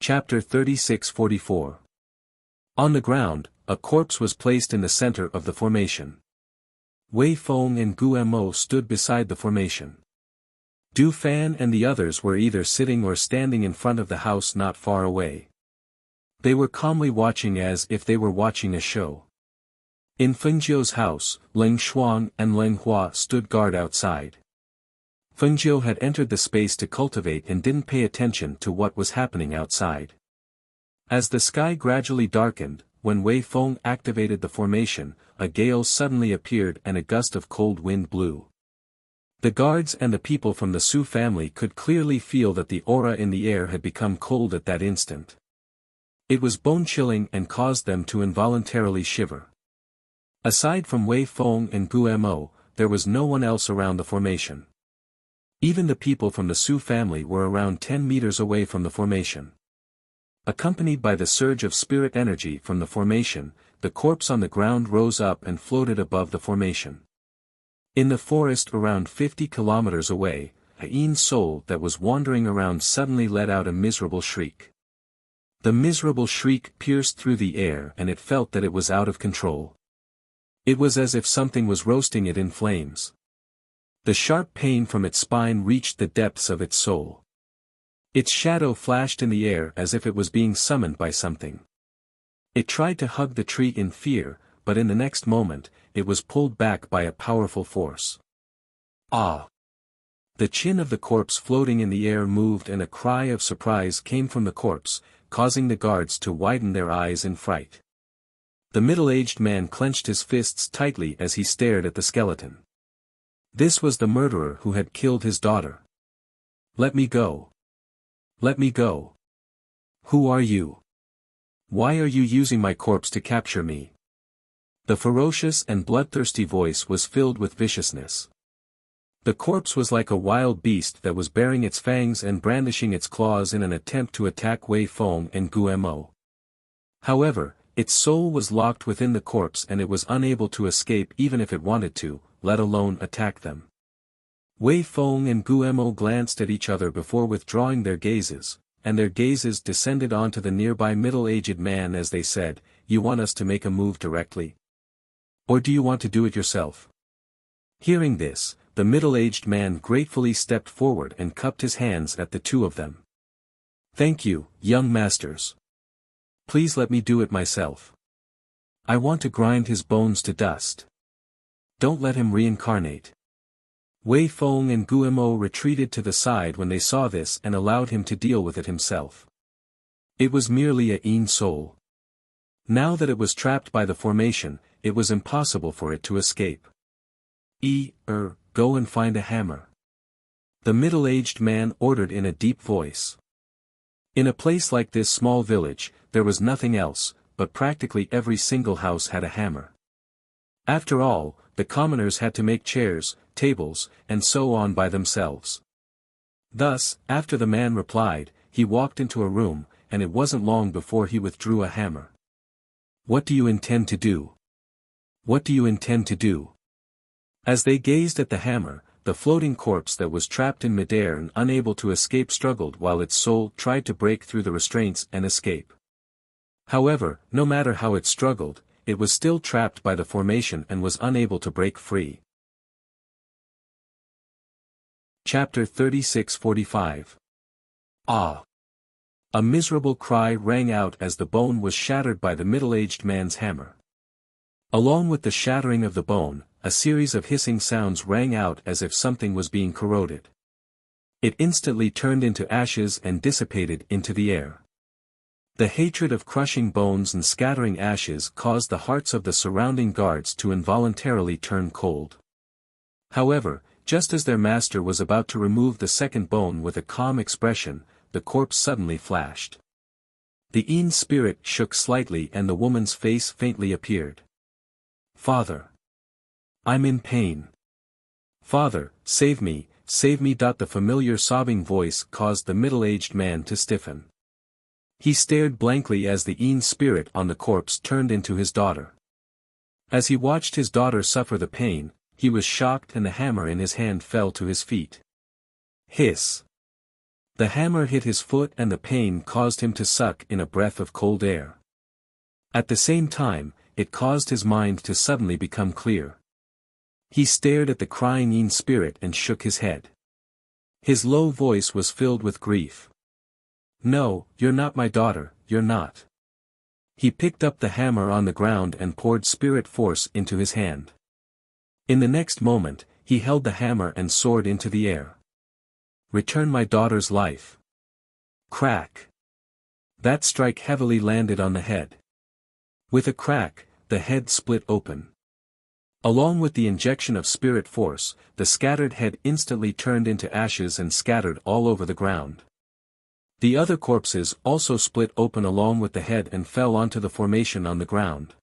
Chapter 36-44. On the ground, a corpse was placed in the center of the formation. Wei Feng and Guo stood beside the formation. Du Fan and the others were either sitting or standing in front of the house not far away. They were calmly watching as if they were watching a show. In Fengjiu's house, Ling Shuang and Ling Hua stood guard outside. Fengjiu had entered the space to cultivate and didn't pay attention to what was happening outside. As the sky gradually darkened, when Wei Feng activated the formation, a gale suddenly appeared and a gust of cold wind blew. The guards and the people from the Su family could clearly feel that the aura in the air had become cold at that instant. It was bone-chilling and caused them to involuntarily shiver. Aside from Wei Feng and Guo, there was no one else around the formation. Even the people from the Su family were around 10 meters away from the formation. Accompanied by the surge of spirit energy from the formation, the corpse on the ground rose up and floated above the formation. In the forest around 50 kilometers away, a Yin soul that was wandering around suddenly let out a miserable shriek. The miserable shriek pierced through the air and it felt that it was out of control. It was as if something was roasting it in flames. The sharp pain from its spine reached the depths of its soul. Its shadow flashed in the air as if it was being summoned by something. It tried to hug the tree in fear, but in the next moment, it was pulled back by a powerful force. Ah! The chin of the corpse floating in the air moved and a cry of surprise came from the corpse, causing the guards to widen their eyes in fright. The middle-aged man clenched his fists tightly as he stared at the skeleton. This was the murderer who had killed his daughter. Let me go. Let me go. Who are you? Why are you using my corpse to capture me? The ferocious and bloodthirsty voice was filled with viciousness. The corpse was like a wild beast that was baring its fangs and brandishing its claws in an attempt to attack Wei Feng and Guo. However, its soul was locked within the corpse and it was unable to escape even if it wanted to, let alone attack them. Wei Feng and Guo glanced at each other before withdrawing their gazes, and their gazes descended onto the nearby middle-aged man as they said, "You want us to make a move directly? Or do you want to do it yourself?" Hearing this, the middle-aged man gratefully stepped forward and cupped his hands at the two of them. "Thank you, young masters. Please let me do it myself. I want to grind his bones to dust. Don't let him reincarnate." Wei Feng and Guo retreated to the side when they saw this and allowed him to deal with it himself. It was merely a Yin soul. Now that it was trapped by the formation, it was impossible for it to escape. Go and find a hammer. The middle-aged man ordered in a deep voice. In a place like this small village, there was nothing else, but practically every single house had a hammer. After all, the commoners had to make chairs, tables, and so on by themselves. Thus, after the man replied, he walked into a room, and it wasn't long before he withdrew a hammer. "What do you intend to do? What do you intend to do?" As they gazed at the hammer, the floating corpse that was trapped in midair and unable to escape struggled while its soul tried to break through the restraints and escape. However, no matter how it struggled, it was still trapped by the formation and was unable to break free. Chapter 36-45. Ah! A miserable cry rang out as the bone was shattered by the middle-aged man's hammer. Along with the shattering of the bone, a series of hissing sounds rang out as if something was being corroded. It instantly turned into ashes and dissipated into the air. The hatred of crushing bones and scattering ashes caused the hearts of the surrounding guards to involuntarily turn cold. However, just as their master was about to remove the second bone with a calm expression, the corpse suddenly flashed. The Yin spirit shook slightly and the woman's face faintly appeared. "Father! I'm in pain. Father, save me, save me!" The familiar sobbing voice caused the middle-aged man to stiffen. He stared blankly as the Yin spirit on the corpse turned into his daughter. As he watched his daughter suffer the pain, he was shocked and the hammer in his hand fell to his feet. Hiss! The hammer hit his foot and the pain caused him to suck in a breath of cold air. At the same time, it caused his mind to suddenly become clear. He stared at the crying Yin spirit and shook his head. His low voice was filled with grief. "No, you're not my daughter, you're not." He picked up the hammer on the ground and poured spirit force into his hand. In the next moment, he held the hammer and soared into the air. "Return my daughter's life." Crack. That strike heavily landed on the head. With a crack, the head split open. Along with the injection of spirit force, the scattered head instantly turned into ashes and scattered all over the ground. The other corpses also split open along with the head and fell onto the formation on the ground.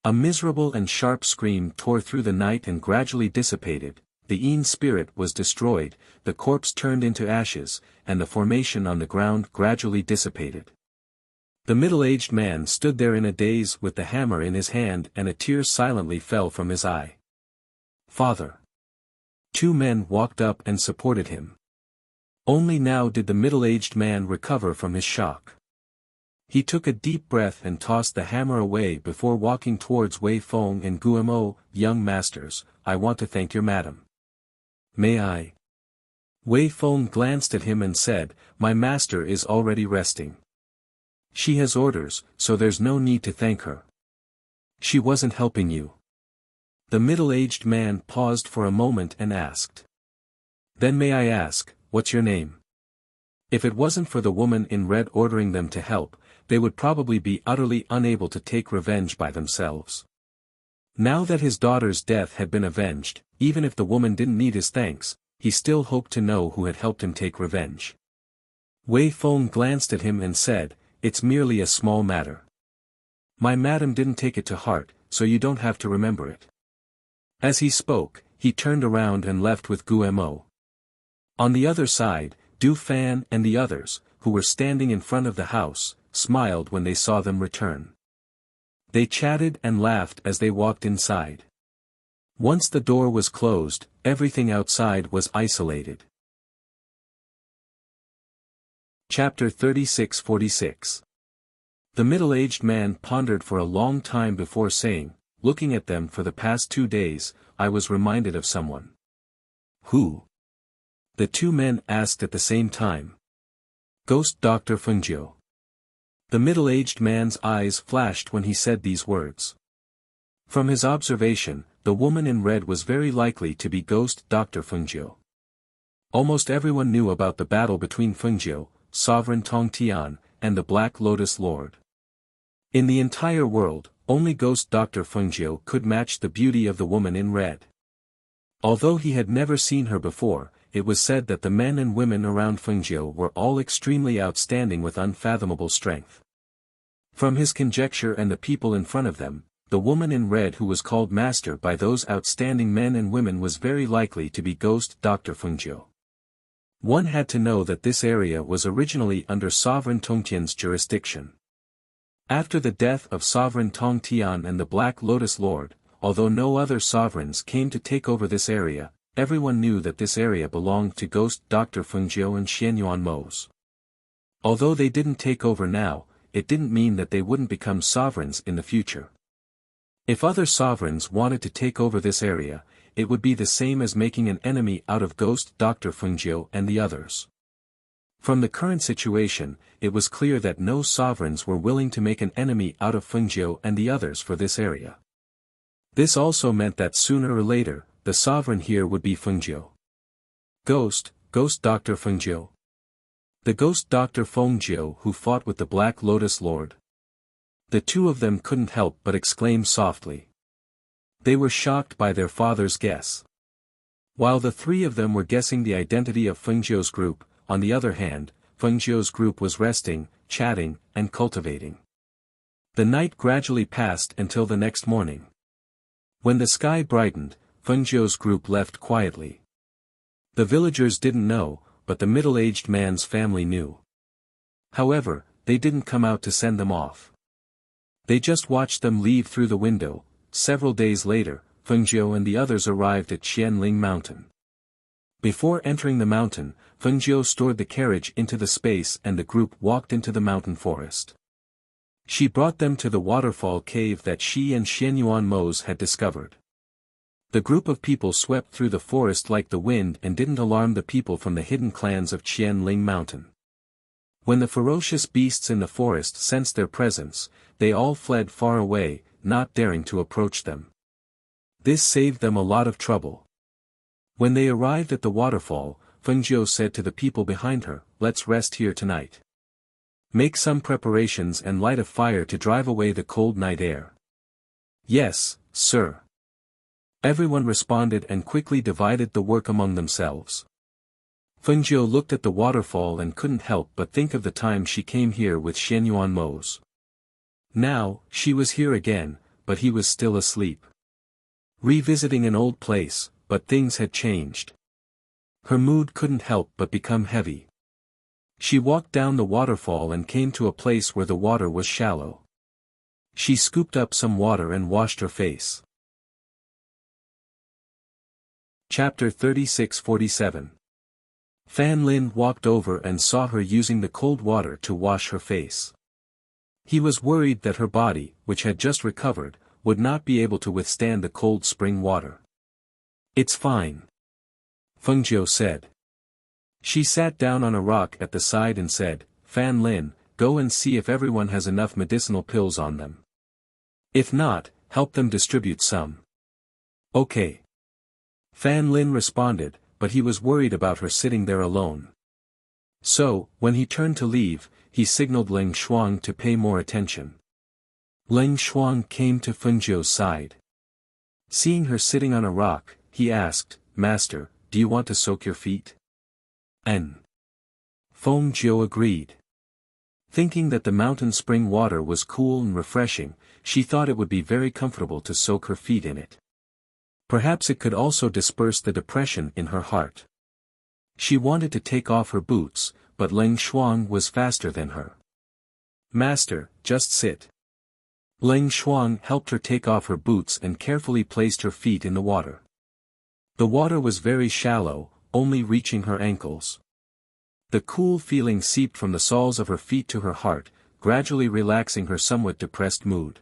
A miserable and sharp scream tore through the night and gradually dissipated. The Yin spirit was destroyed, the corpse turned into ashes, and the formation on the ground gradually dissipated. The middle-aged man stood there in a daze with the hammer in his hand and a tear silently fell from his eye. "Father." Two men walked up and supported him. Only now did the middle-aged man recover from his shock. He took a deep breath and tossed the hammer away before walking towards Wei Feng and Guemo. "Young masters, I want to thank your madam." "May I?" Wei Feng glanced at him and said, "My master is already resting. She has orders, so there's no need to thank her. She wasn't helping you." The middle-aged man paused for a moment and asked. "Then may I ask, what's your name?" If it wasn't for the woman in red ordering them to help, they would probably be utterly unable to take revenge by themselves. Now that his daughter's death had been avenged, even if the woman didn't need his thanks, he still hoped to know who had helped him take revenge. Wei Feng glanced at him and said, "It's merely a small matter. My madam didn't take it to heart, so you don't have to remember it." As he spoke, he turned around and left with Guemo. On the other side, Du Fan and the others, who were standing in front of the house, smiled when they saw them return. They chatted and laughed as they walked inside. Once the door was closed, everything outside was isolated. Chapter 36-46. The middle-aged man pondered for a long time before saying, "Looking at them for the past 2 days, I was reminded of someone." "Who?" the two men asked at the same time. "Ghost Dr. Fengjiu." The middle-aged man's eyes flashed when he said these words. From his observation, the woman in red was very likely to be Ghost Dr. Fengjiu. Almost everyone knew about the battle between Fengjiu, Sovereign Tongtian, and the Black Lotus Lord. In the entire world, only Ghost Dr. Fengjiu could match the beauty of the woman in red. Although he had never seen her before, it was said that the men and women around Fengjiu were all extremely outstanding with unfathomable strength. From his conjecture and the people in front of them, the woman in red who was called master by those outstanding men and women was very likely to be Ghost Dr. Fengjiu. One had to know that this area was originally under Sovereign Tongtian's jurisdiction. After the death of Sovereign Tongtian and the Black Lotus Lord, although no other sovereigns came to take over this area, everyone knew that this area belonged to Ghost Dr. Fengjiu and Xianyuan Mo's. Although they didn't take over now, it didn't mean that they wouldn't become sovereigns in the future. If other sovereigns wanted to take over this area, it would be the same as making an enemy out of Ghost Dr. Fengjiu and the others. From the current situation, it was clear that no sovereigns were willing to make an enemy out of Fengjiu and the others for this area. This also meant that sooner or later, the sovereign here would be Fengjiu. Ghost Dr. Fengjiu. The Ghost Dr. Fengjiu who fought with the Black Lotus Lord. The two of them couldn't help but exclaim softly. They were shocked by their father's guess. While the three of them were guessing the identity of Fengjiu's group, on the other hand, Fengjiu's group was resting, chatting, and cultivating. The night gradually passed until the next morning. When the sky brightened, Fengjiu's group left quietly. The villagers didn't know, but the middle-aged man's family knew. However, they didn't come out to send them off. They just watched them leave through the window. Several days later, Fengjiu and the others arrived at Qianling Mountain. Before entering the mountain, Fengjiu stored the carriage into the space and the group walked into the mountain forest. She brought them to the waterfall cave that she and Xianyuan Mose had discovered. The group of people swept through the forest like the wind and didn't alarm the people from the hidden clans of Qianling Mountain. When the ferocious beasts in the forest sensed their presence, they all fled far away, not daring to approach them. This saved them a lot of trouble. When they arrived at the waterfall, Fengjiu said to the people behind her, "Let's rest here tonight. Make some preparations and light a fire to drive away the cold night air." "Yes, sir." Everyone responded and quickly divided the work among themselves. Fengjiu looked at the waterfall and couldn't help but think of the time she came here with Xianyuan Mose. Now, she was here again, but he was still asleep. Revisiting an old place, but things had changed. Her mood couldn't help but become heavy. She walked down the waterfall and came to a place where the water was shallow. She scooped up some water and washed her face. Chapter 36-47. Fan Lin walked over and saw her using the cold water to wash her face. He was worried that her body, which had just recovered, would not be able to withstand the cold spring water. "It's fine," Fengjiu said. She sat down on a rock at the side and said, "Fan Lin, go and see if everyone has enough medicinal pills on them. If not, help them distribute some." "Okay." Fan Lin responded, but he was worried about her sitting there alone. So, when he turned to leave, he signaled Leng Shuang to pay more attention. Leng Shuang came to Fengjiu's side. Seeing her sitting on a rock, he asked, "Master, do you want to soak your feet?" Fengjiu agreed. Thinking that the mountain spring water was cool and refreshing, she thought it would be very comfortable to soak her feet in it. Perhaps it could also disperse the depression in her heart. She wanted to take off her boots, but Leng Shuang was faster than her. "Master, just sit." Leng Shuang helped her take off her boots and carefully placed her feet in the water. The water was very shallow, only reaching her ankles. The cool feeling seeped from the soles of her feet to her heart, gradually relaxing her somewhat depressed mood.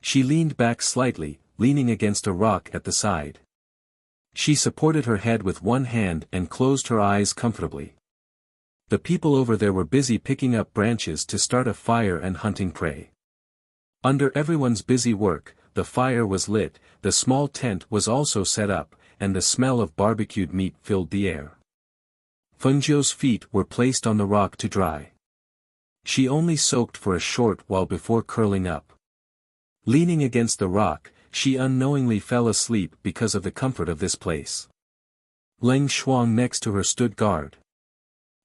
She leaned back slightly, leaning against a rock at the side. She supported her head with one hand and closed her eyes comfortably. The people over there were busy picking up branches to start a fire and hunting prey. Under everyone's busy work, the fire was lit, the small tent was also set up, and the smell of barbecued meat filled the air. Fengjiu's feet were placed on the rock to dry. She only soaked for a short while before curling up. Leaning against the rock, she unknowingly fell asleep because of the comfort of this place. Leng Shuang next to her stood guard.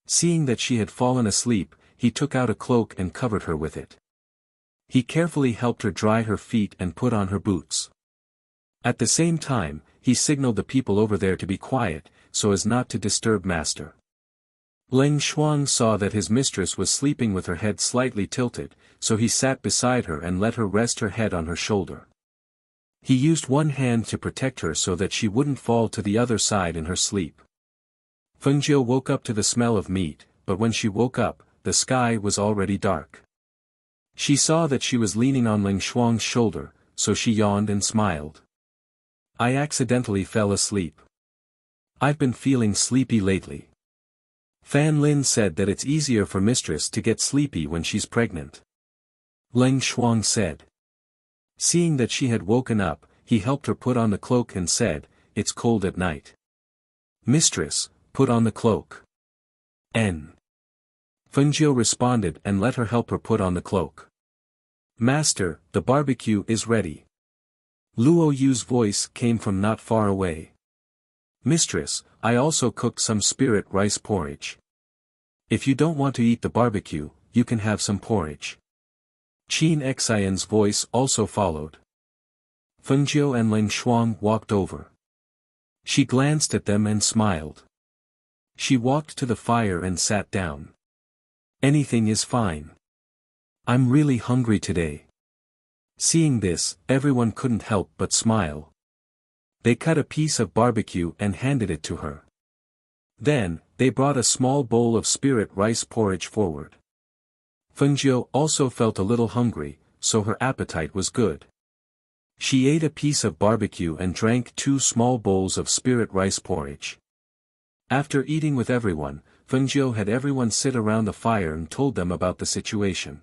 Seeing that she had fallen asleep, he took out a cloak and covered her with it. He carefully helped her dry her feet and put on her boots. At the same time, he signaled the people over there to be quiet, so as not to disturb Master. Leng Shuang saw that his mistress was sleeping with her head slightly tilted, so he sat beside her and let her rest her head on her shoulder. He used one hand to protect her so that she wouldn't fall to the other side in her sleep. Fengjiu woke up to the smell of meat, but when she woke up, the sky was already dark. She saw that she was leaning on Leng Shuang's shoulder, so she yawned and smiled. "I accidentally fell asleep. I've been feeling sleepy lately." Fan Lin said that it's easier for mistress to get sleepy when she's pregnant. Leng Shuang said. Seeing that she had woken up, he helped her put on the cloak and said, "It's cold at night. Mistress, put on the cloak." Fengjiu responded and let her help her put on the cloak. "Master, the barbecue is ready." Luo Yu's voice came from not far away. "Mistress, I also cooked some spirit rice porridge. If you don't want to eat the barbecue, you can have some porridge." Qin Xian's voice also followed. Fengjiu and Leng Shuang walked over. She glanced at them and smiled. She walked to the fire and sat down. "Anything is fine. I'm really hungry today." Seeing this, everyone couldn't help but smile. They cut a piece of barbecue and handed it to her. Then, they brought a small bowl of spirit rice porridge forward. Fengjiu also felt a little hungry, so her appetite was good. She ate a piece of barbecue and drank 2 small bowls of spirit rice porridge. After eating with everyone, Fengjiu had everyone sit around the fire and told them about the situation.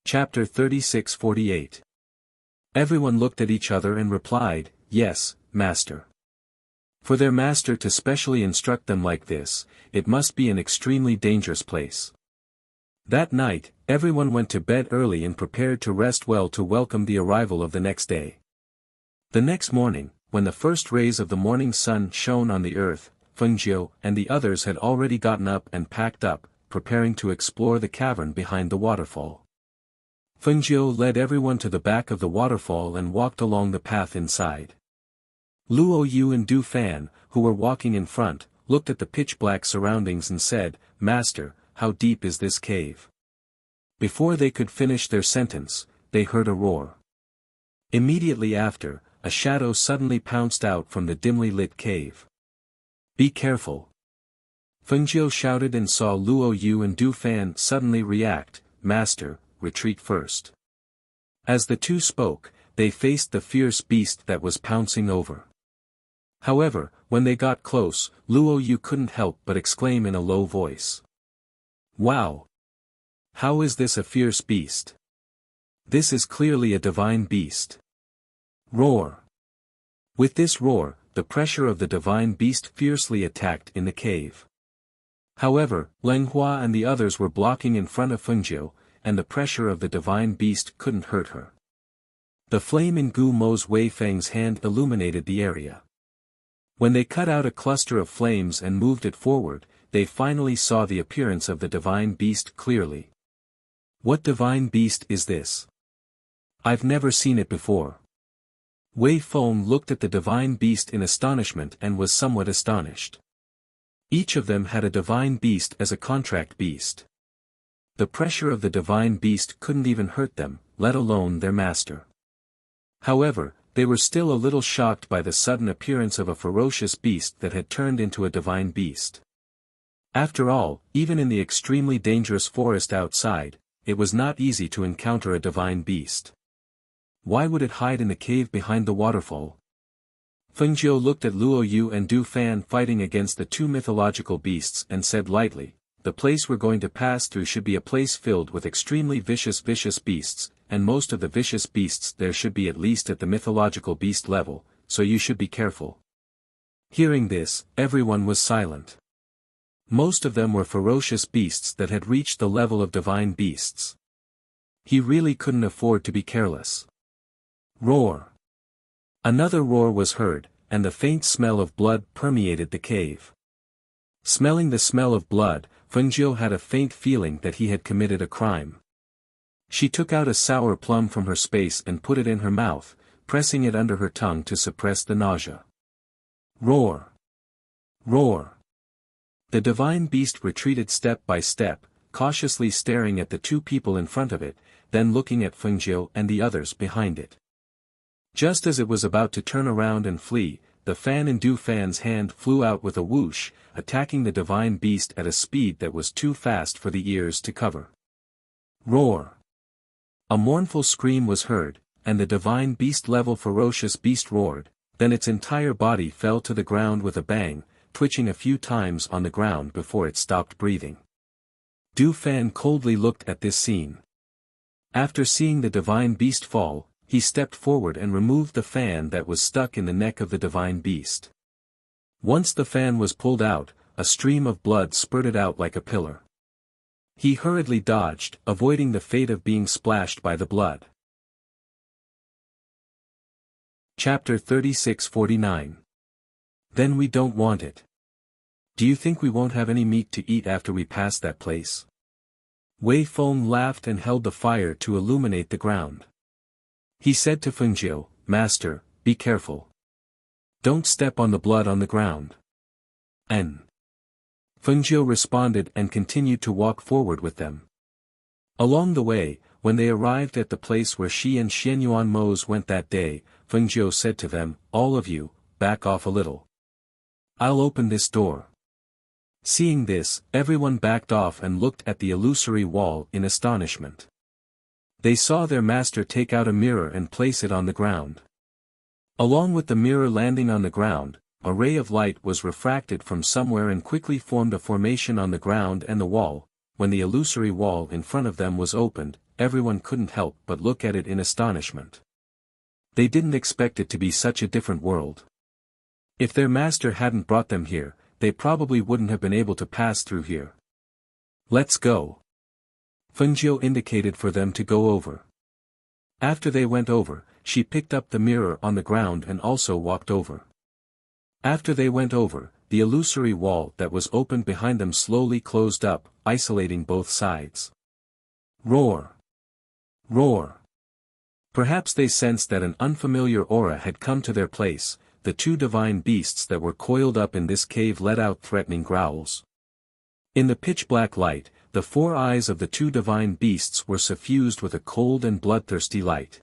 Chapter 36-48. Everyone looked at each other and replied, "Yes, master." For their master to specially instruct them like this, it must be an extremely dangerous place. That night, everyone went to bed early and prepared to rest well to welcome the arrival of the next day. The next morning, when the first rays of the morning sun shone on the earth, Fengjiu and the others had already gotten up and packed up, preparing to explore the cavern behind the waterfall. Fengjiu led everyone to the back of the waterfall and walked along the path inside. Luo Yu and Du Fan, who were walking in front, looked at the pitch-black surroundings and said, "Master, how deep is this cave?" Before they could finish their sentence, they heard a roar. Immediately after, a shadow suddenly pounced out from the dimly lit cave. "Be careful!" Fengjiu shouted and saw Luo Yu and Du Fan suddenly react, "Master, retreat first." As the two spoke, they faced the fierce beast that was pouncing over. However, when they got close, Luo Yu couldn't help but exclaim in a low voice, "Wow! How is this a fierce beast? This is clearly a divine beast." Roar! With this roar, the pressure of the divine beast fiercely attacked in the cave. However, Leng Hua and the others were blocking in front of Fengjiu, and the pressure of the divine beast couldn't hurt her. The flame in Gu Mo's Wei Feng's hand illuminated the area. When they cut out a cluster of flames and moved it forward, they finally saw the appearance of the divine beast clearly. "What divine beast is this? I've never seen it before." Wei Feng looked at the divine beast in astonishment and was somewhat astonished. Each of them had a divine beast as a contract beast. The pressure of the divine beast couldn't even hurt them, let alone their master. However, they were still a little shocked by the sudden appearance of a ferocious beast that had turned into a divine beast. After all, even in the extremely dangerous forest outside, it was not easy to encounter a divine beast. Why would it hide in the cave behind the waterfall? Fengjiu looked at Luo Yu and Du Fan fighting against the 2 mythological beasts and said lightly, "The place we're going to pass through should be a place filled with extremely vicious beasts, and most of the vicious beasts there should be at least at the mythological beast level, so you should be careful." Hearing this, everyone was silent. Most of them were ferocious beasts that had reached the level of divine beasts. He really couldn't afford to be careless. Roar! Another roar was heard, and the faint smell of blood permeated the cave. Smelling the smell of blood, Fengjiu had a faint feeling that he had committed a crime. She took out a sour plum from her space and put it in her mouth, pressing it under her tongue to suppress the nausea. Roar! Roar! The divine beast retreated step by step, cautiously staring at the 2 people in front of it, then looking at Fengjiu and the others behind it. Just as it was about to turn around and flee, the fan in Du Fan's hand flew out with a whoosh, attacking the divine beast at a speed that was too fast for the ears to cover. Roar! A mournful scream was heard, and the divine beast-level ferocious beast roared, then its entire body fell to the ground with a bang, twitching a few times on the ground before it stopped breathing. Du Fan coldly looked at this scene. After seeing the divine beast fall, he stepped forward and removed the fan that was stuck in the neck of the divine beast. Once the fan was pulled out, a stream of blood spurted out like a pillar. He hurriedly dodged, avoiding the fate of being splashed by the blood. Chapter 36-49. Then we don't want it. Do you think we won't have any meat to eat after we pass that place? Wei Feng laughed and held the fire to illuminate the ground. He said to Fengjiu, "Master, be careful. Don't step on the blood on the ground." Fengjiu responded and continued to walk forward with them. Along the way, when they arrived at the place where Shi and Xianyuan Mose went that day, Fengjiu said to them, "All of you, back off a little. I'll open this door. Seeing this, everyone backed off and looked at the illusory wall in astonishment. They saw their master take out a mirror and place it on the ground. Along with the mirror landing on the ground, a ray of light was refracted from somewhere and quickly formed a formation on the ground and the wall. When the illusory wall in front of them was opened, everyone couldn't help but look at it in astonishment. They didn't expect it to be such a different world. If their master hadn't brought them here, they probably wouldn't have been able to pass through here. Let's go. Fengjiu indicated for them to go over. After they went over, she picked up the mirror on the ground and also walked over. After they went over, the illusory wall that was opened behind them slowly closed up, isolating both sides. Roar! Roar! Perhaps they sensed that an unfamiliar aura had come to their place. The two divine beasts that were coiled up in this cave let out threatening growls. In the pitch-black light, the four eyes of the two divine beasts were suffused with a cold and bloodthirsty light.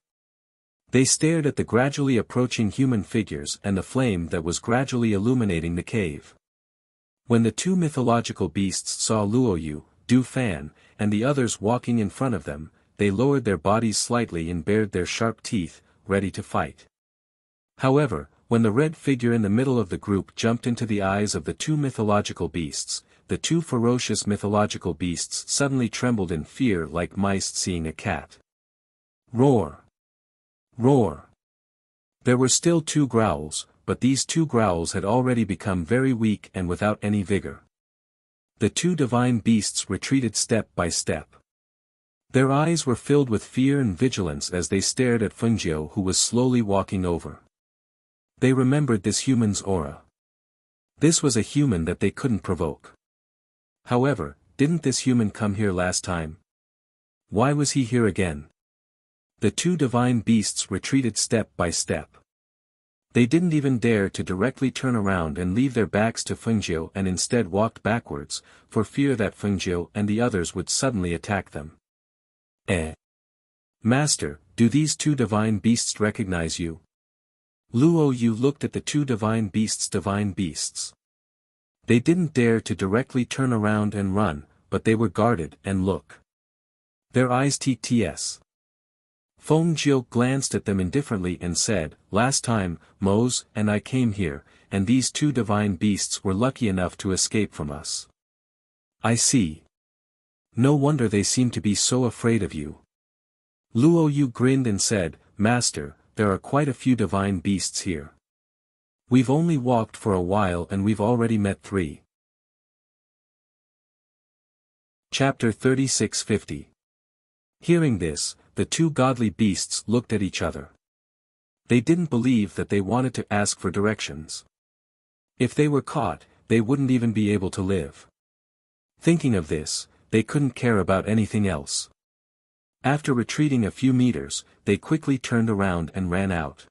They stared at the gradually approaching human figures and the flame that was gradually illuminating the cave. When the two mythological beasts saw Luoyu, Du Fan, and the others walking in front of them, they lowered their bodies slightly and bared their sharp teeth, ready to fight. However, when the red figure in the middle of the group jumped into the eyes of the two mythological beasts, the two ferocious mythological beasts suddenly trembled in fear like mice seeing a cat. Roar! Roar! There were still two growls, but these two growls had already become very weak and without any vigor. The two divine beasts retreated step by step. Their eyes were filled with fear and vigilance as they stared at Fengjiu, who was slowly walking over. They remembered this human's aura. This was a human that they couldn't provoke. However, didn't this human come here last time? Why was he here again? The two divine beasts retreated step by step. They didn't even dare to directly turn around and leave their backs to Fengjiu and instead walked backwards, for fear that Fengjiu and the others would suddenly attack them. Master, do these two divine beasts recognize you? Luoyu looked at the two divine beasts. They didn't dare to directly turn around and run, but they were guarded and look. Their eyes ts. Fengjiu glanced at them indifferently and said, last time, Mose and I came here, and these two divine beasts were lucky enough to escape from us. I see. No wonder they seem to be so afraid of you. Luoyu grinned and said, Master, there are quite a few divine beasts here. We've only walked for a while and we've already met 3. Chapter 3650. Hearing this, the two godly beasts looked at each other. They didn't believe that they wanted to ask for directions. If they were caught, they wouldn't even be able to live. Thinking of this, they couldn't care about anything else. After retreating a few meters, they quickly turned around and ran out.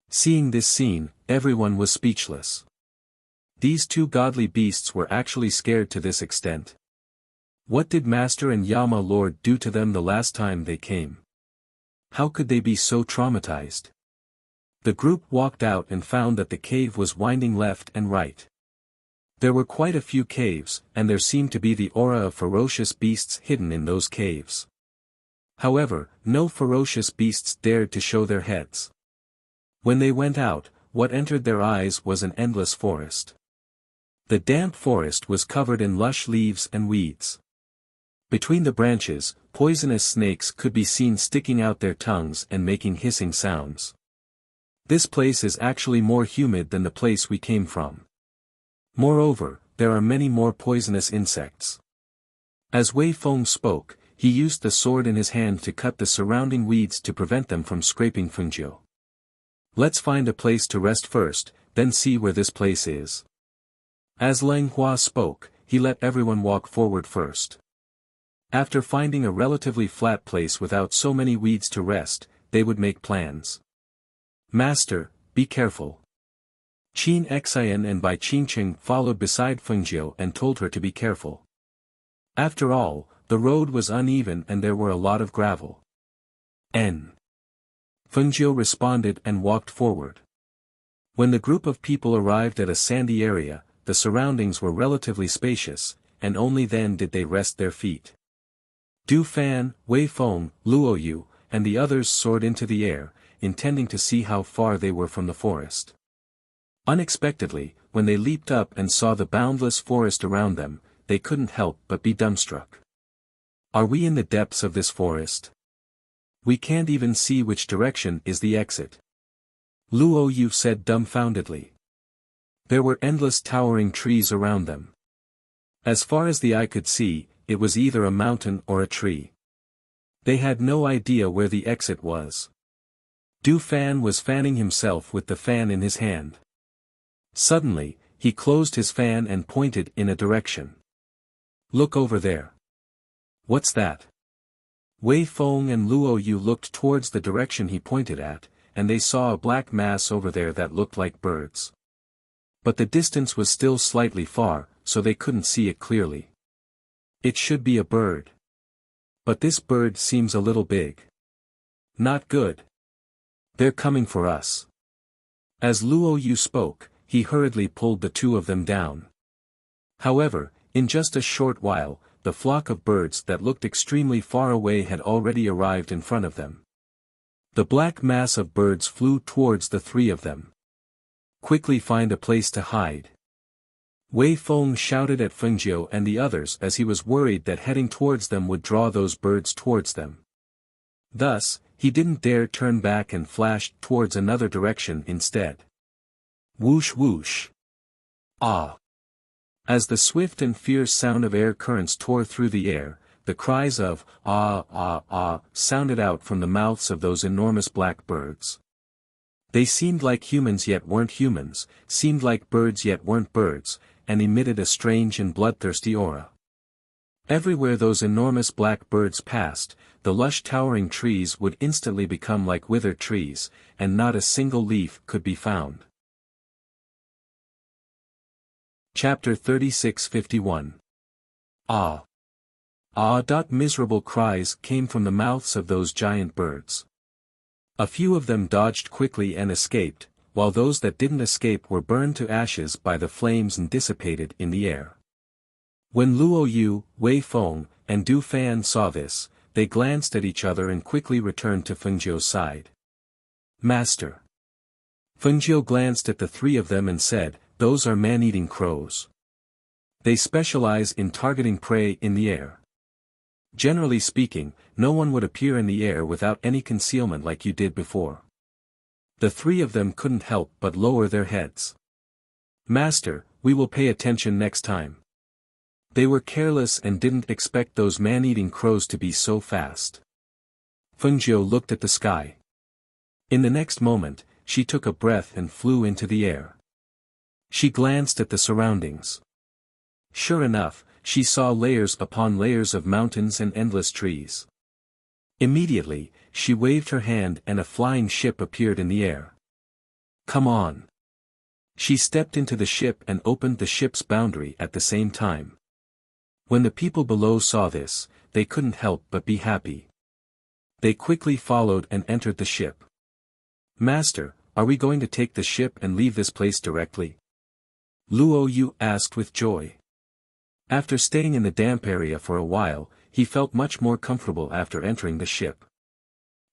Seeing this scene, everyone was speechless. These two godly beasts were actually scared to this extent. What did Master and Yama Lord do to them the last time they came? How could they be so traumatized? The group walked out and found that the cave was winding left and right. There were quite a few caves, and there seemed to be the aura of ferocious beasts hidden in those caves. However, no ferocious beasts dared to show their heads. When they went out, what entered their eyes was an endless forest. The damp forest was covered in lush leaves and weeds. Between the branches, poisonous snakes could be seen sticking out their tongues and making hissing sounds. This place is actually more humid than the place we came from. Moreover, there are many more poisonous insects. As Wei Feng spoke, he used the sword in his hand to cut the surrounding weeds to prevent them from scraping Fengjiu. Let's find a place to rest first, then see where this place is. As Lang Hua spoke, he let everyone walk forward first. After finding a relatively flat place without so many weeds to rest, they would make plans. Master, be careful. Qin Xian and Bai Qingqing followed beside Fengjiu and told her to be careful. After all, the road was uneven and there were a lot of gravel. Fengjiu responded and walked forward. When the group of people arrived at a sandy area, the surroundings were relatively spacious, and only then did they rest their feet. Du Fan, Wei Feng, Luo Yu, and the others soared into the air, intending to see how far they were from the forest. Unexpectedly, when they leaped up and saw the boundless forest around them, they couldn't help but be dumbstruck. Are we in the depths of this forest? We can't even see which direction is the exit. Luo Yu said dumbfoundedly. There were endless towering trees around them. As far as the eye could see, it was either a mountain or a tree. They had no idea where the exit was. Du Fan was fanning himself with the fan in his hand. Suddenly, he closed his fan and pointed in a direction. Look over there. What's that? Wei Feng and Luo Yu looked towards the direction he pointed at, and they saw a black mass over there that looked like birds. But the distance was still slightly far, so they couldn't see it clearly. It should be a bird. But this bird seems a little big. Not good. They're coming for us. As Luo Yu spoke, he hurriedly pulled the two of them down. However, in just a short while, the flock of birds that looked extremely far away had already arrived in front of them. The black mass of birds flew towards the three of them. Quickly find a place to hide. Wei Feng shouted at Fengjiu and the others as he was worried that heading towards them would draw those birds towards them. Thus, he didn't dare turn back and flashed towards another direction instead. Whoosh whoosh. Ah! As the swift and fierce sound of air currents tore through the air, the cries of ah ah ah sounded out from the mouths of those enormous black birds. They seemed like humans yet weren't humans, seemed like birds yet weren't birds, and emitted a strange and bloodthirsty aura. Everywhere those enormous black birds passed, the lush towering trees would instantly become like withered trees, and not a single leaf could be found. Chapter 36:51. Ah! Ah! Miserable cries came from the mouths of those giant birds. A few of them dodged quickly and escaped, while those that didn't escape were burned to ashes by the flames and dissipated in the air. When Luo Yu, Wei Feng, and Du Fan saw this, they glanced at each other and quickly returned to Fengjiu's side. Master. Fengjiu glanced at the three of them and said, those are man-eating crows. They specialize in targeting prey in the air. Generally speaking, no one would appear in the air without any concealment like you did before. The three of them couldn't help but lower their heads. Master, we will pay attention next time. They were careless and didn't expect those man-eating crows to be so fast. Fengjiu looked at the sky. In the next moment, she took a breath and flew into the air. She glanced at the surroundings. Sure enough, she saw layers upon layers of mountains and endless trees. Immediately, she waved her hand and a flying ship appeared in the air. Come on. She stepped into the ship and opened the ship's boundary at the same time. When the people below saw this, they couldn't help but be happy. They quickly followed and entered the ship. Master, are we going to take the ship and leave this place directly? Luo Yu asked with joy. After staying in the damp area for a while, he felt much more comfortable after entering the ship.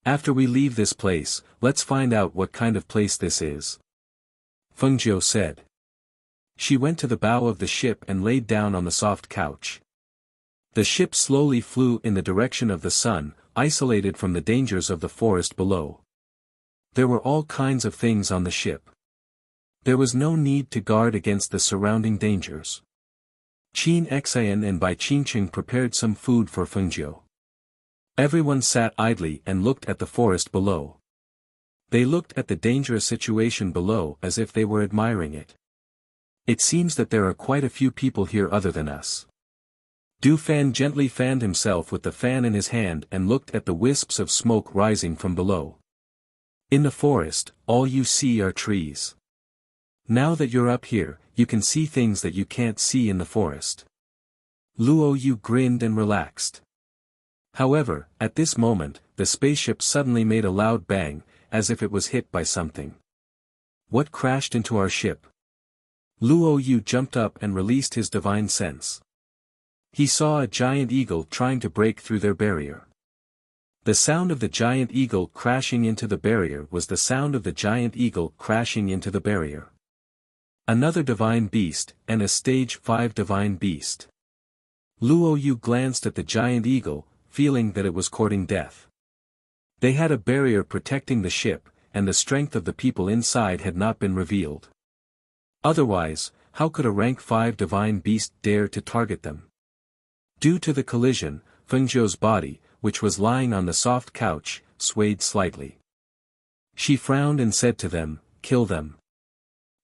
After we leave this place, let's find out what kind of place this is. Fengjiu said. She went to the bow of the ship and laid down on the soft couch. The ship slowly flew in the direction of the sun, isolated from the dangers of the forest below. There were all kinds of things on the ship. There was no need to guard against the surrounding dangers. Qin Xian and Bai Qingqing prepared some food for Fengjiu. Everyone sat idly and looked at the forest below. They looked at the dangerous situation below as if they were admiring it. It seems that there are quite a few people here other than us. Du Fan gently fanned himself with the fan in his hand and looked at the wisps of smoke rising from below. In the forest, all you see are trees. Now that you're up here, you can see things that you can't see in the forest. Luo Yu grinned and relaxed. However, at this moment, the spaceship suddenly made a loud bang, as if it was hit by something. What crashed into our ship? Luo Yu jumped up and released his divine sense. He saw a giant eagle trying to break through their barrier. The sound of the giant eagle crashing into the barrier was the sound of the giant eagle crashing into the barrier. Another divine beast, and a stage 5 divine beast. Luo Yu glanced at the giant eagle, feeling that it was courting death. They had a barrier protecting the ship, and the strength of the people inside had not been revealed. Otherwise, how could a rank 5 divine beast dare to target them? Due to the collision, Fengzhou's body, which was lying on the soft couch, swayed slightly. She frowned and said to them, "Kill them."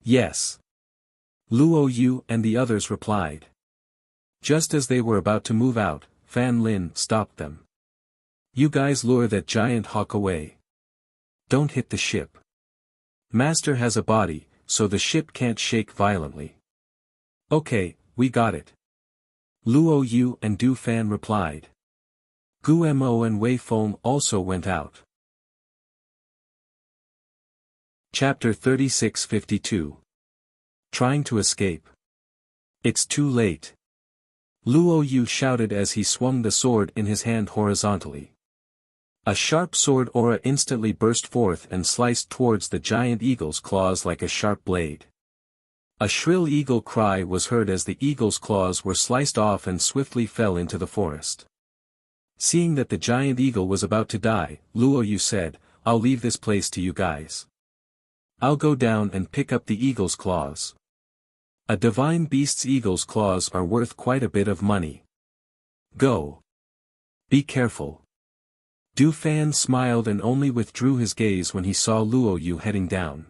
"Yes." Luo Yu and the others replied. Just as they were about to move out, Fan Lin stopped them. "You guys lure that giant hawk away. Don't hit the ship. Master has a body, so the ship can't shake violently." "Okay, we got it." Luo Yu and Du Fan replied. Gu Mo and Wei Feng also went out. Chapter 36-52. Trying to escape. It's too late. Luo Yu shouted as he swung the sword in his hand horizontally. A sharp sword aura instantly burst forth and sliced towards the giant eagle's claws like a sharp blade. A shrill eagle cry was heard as the eagle's claws were sliced off and swiftly fell into the forest. Seeing that the giant eagle was about to die, Luo Yu said, "I'll leave this place to you guys. I'll go down and pick up the eagle's claws. A divine beast's eagle's claws are worth quite a bit of money. Go. Be careful." Du Fan smiled and only withdrew his gaze when he saw Luo Yu heading down.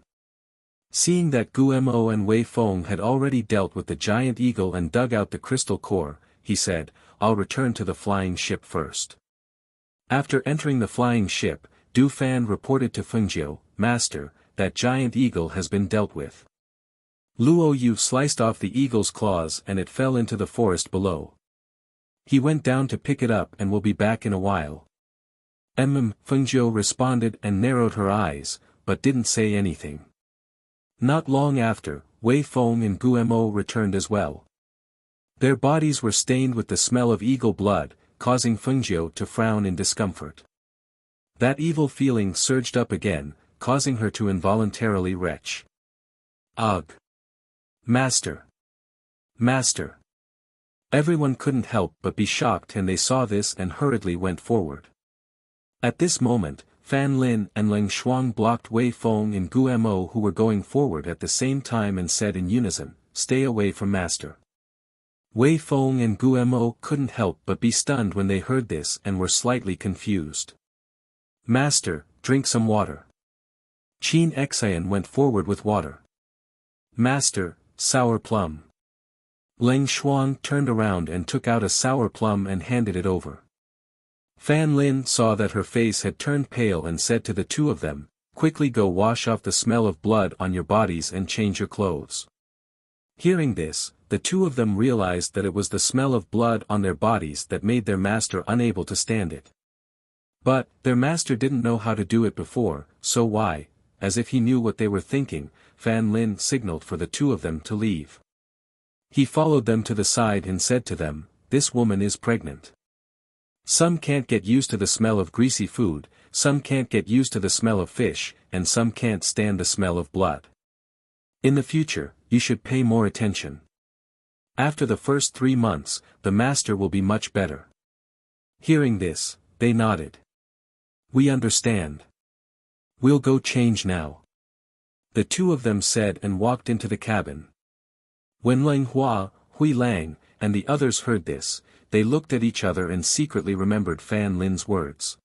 Seeing that Gu Mo and Wei Feng had already dealt with the giant eagle and dug out the crystal core, he said, "I'll return to the flying ship first." After entering the flying ship, Du Fan reported to Fengzhou, "Master, that giant eagle has been dealt with." Luo Yu sliced off the eagle's claws and it fell into the forest below. He went down to pick it up and will be back in a while. Fengzhou responded and narrowed her eyes, but didn't say anything. Not long after, Wei Feng and Gu Mo returned as well. Their bodies were stained with the smell of eagle blood, causing Fengzhou to frown in discomfort. That evil feeling surged up again, causing her to involuntarily retch. "Ugh! Master! Master!" Everyone couldn't help but be shocked and they saw this and hurriedly went forward. At this moment, Fan Lin and Leng Shuang blocked Wei Feng and Gu Mo who were going forward at the same time and said in unison, "Stay away from Master." Wei Feng and Gu Mo couldn't help but be stunned when they heard this and were slightly confused. "Master, drink some water." Qin Xian went forward with water. "Master, sour plum." Leng Shuang turned around and took out a sour plum and handed it over. Fan Lin saw that her face had turned pale and said to the two of them, "Quickly go wash off the smell of blood on your bodies and change your clothes." Hearing this, the two of them realized that it was the smell of blood on their bodies that made their master unable to stand it. But, their master didn't know how to do it before, so why, as if he knew what they were thinking, Fan Lin signaled for the two of them to leave. He followed them to the side and said to them, "This woman is pregnant. Some can't get used to the smell of greasy food, some can't get used to the smell of fish, and some can't stand the smell of blood. In the future, you should pay more attention. After the first 3 months, the master will be much better." Hearing this, they nodded. "We understand. We'll go change now." The two of them said and walked into the cabin. When Leng Hua, Hui Lang, and the others heard this, they looked at each other and secretly remembered Fan Lin's words.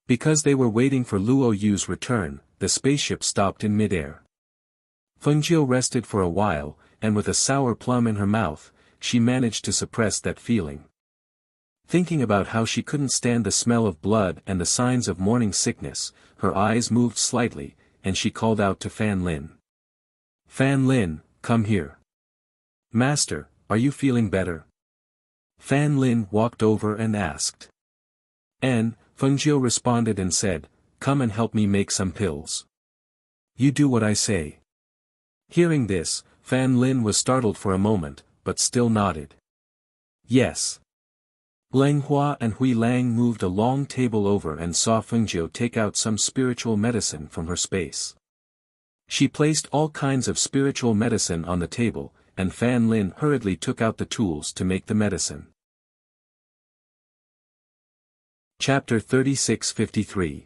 Because they were waiting for Luo Yu's return, the spaceship stopped in midair. Fengzhou rested for a while, and with a sour plum in her mouth, she managed to suppress that feeling. Thinking about how she couldn't stand the smell of blood and the signs of morning sickness, her eyes moved slightly, and she called out to Fan Lin. "Fan Lin, come here." "Master, are you feeling better?" Fan Lin walked over and asked. And, Fengzhou responded and said, "Come and help me make some pills." "You do what I say." Hearing this, Fan Lin was startled for a moment, but still nodded. Yes. Leng Hua and Hui Lang moved a long table over and saw Fengjiu take out some spiritual medicine from her space. She placed all kinds of spiritual medicine on the table, and Fan Lin hurriedly took out the tools to make the medicine. Chapter 36-53.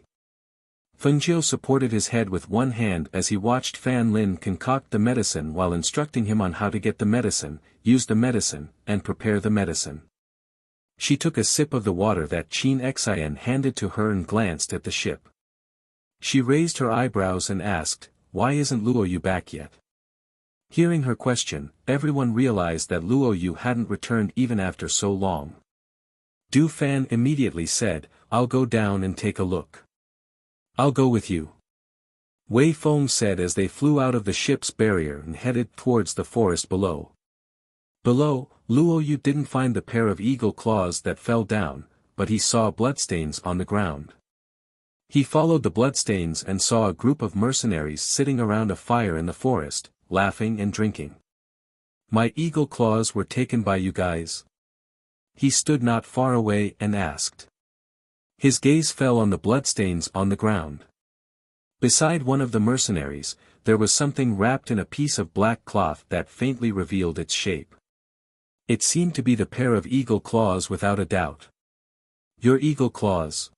Fengjiu supported his head with one hand as he watched Fan Lin concoct the medicine while instructing him on how to get the medicine, use the medicine, and prepare the medicine. She took a sip of the water that Qin Xian handed to her and glanced at the ship. She raised her eyebrows and asked, "Why isn't Luoyu back yet?" Hearing her question, everyone realized that Luoyu hadn't returned even after so long. Du Fan immediately said, "I'll go down and take a look." "I'll go with you," Wei Feng said as they flew out of the ship's barrier and headed towards the forest below. Below, Luoyu didn't find the pair of eagle claws that fell down, but he saw bloodstains on the ground. He followed the bloodstains and saw a group of mercenaries sitting around a fire in the forest, laughing and drinking. "My eagle claws were taken by you guys?" He stood not far away and asked. His gaze fell on the bloodstains on the ground. Beside one of the mercenaries, there was something wrapped in a piece of black cloth that faintly revealed its shape. It seemed to be the pair of eagle claws without a doubt. "Your eagle claws."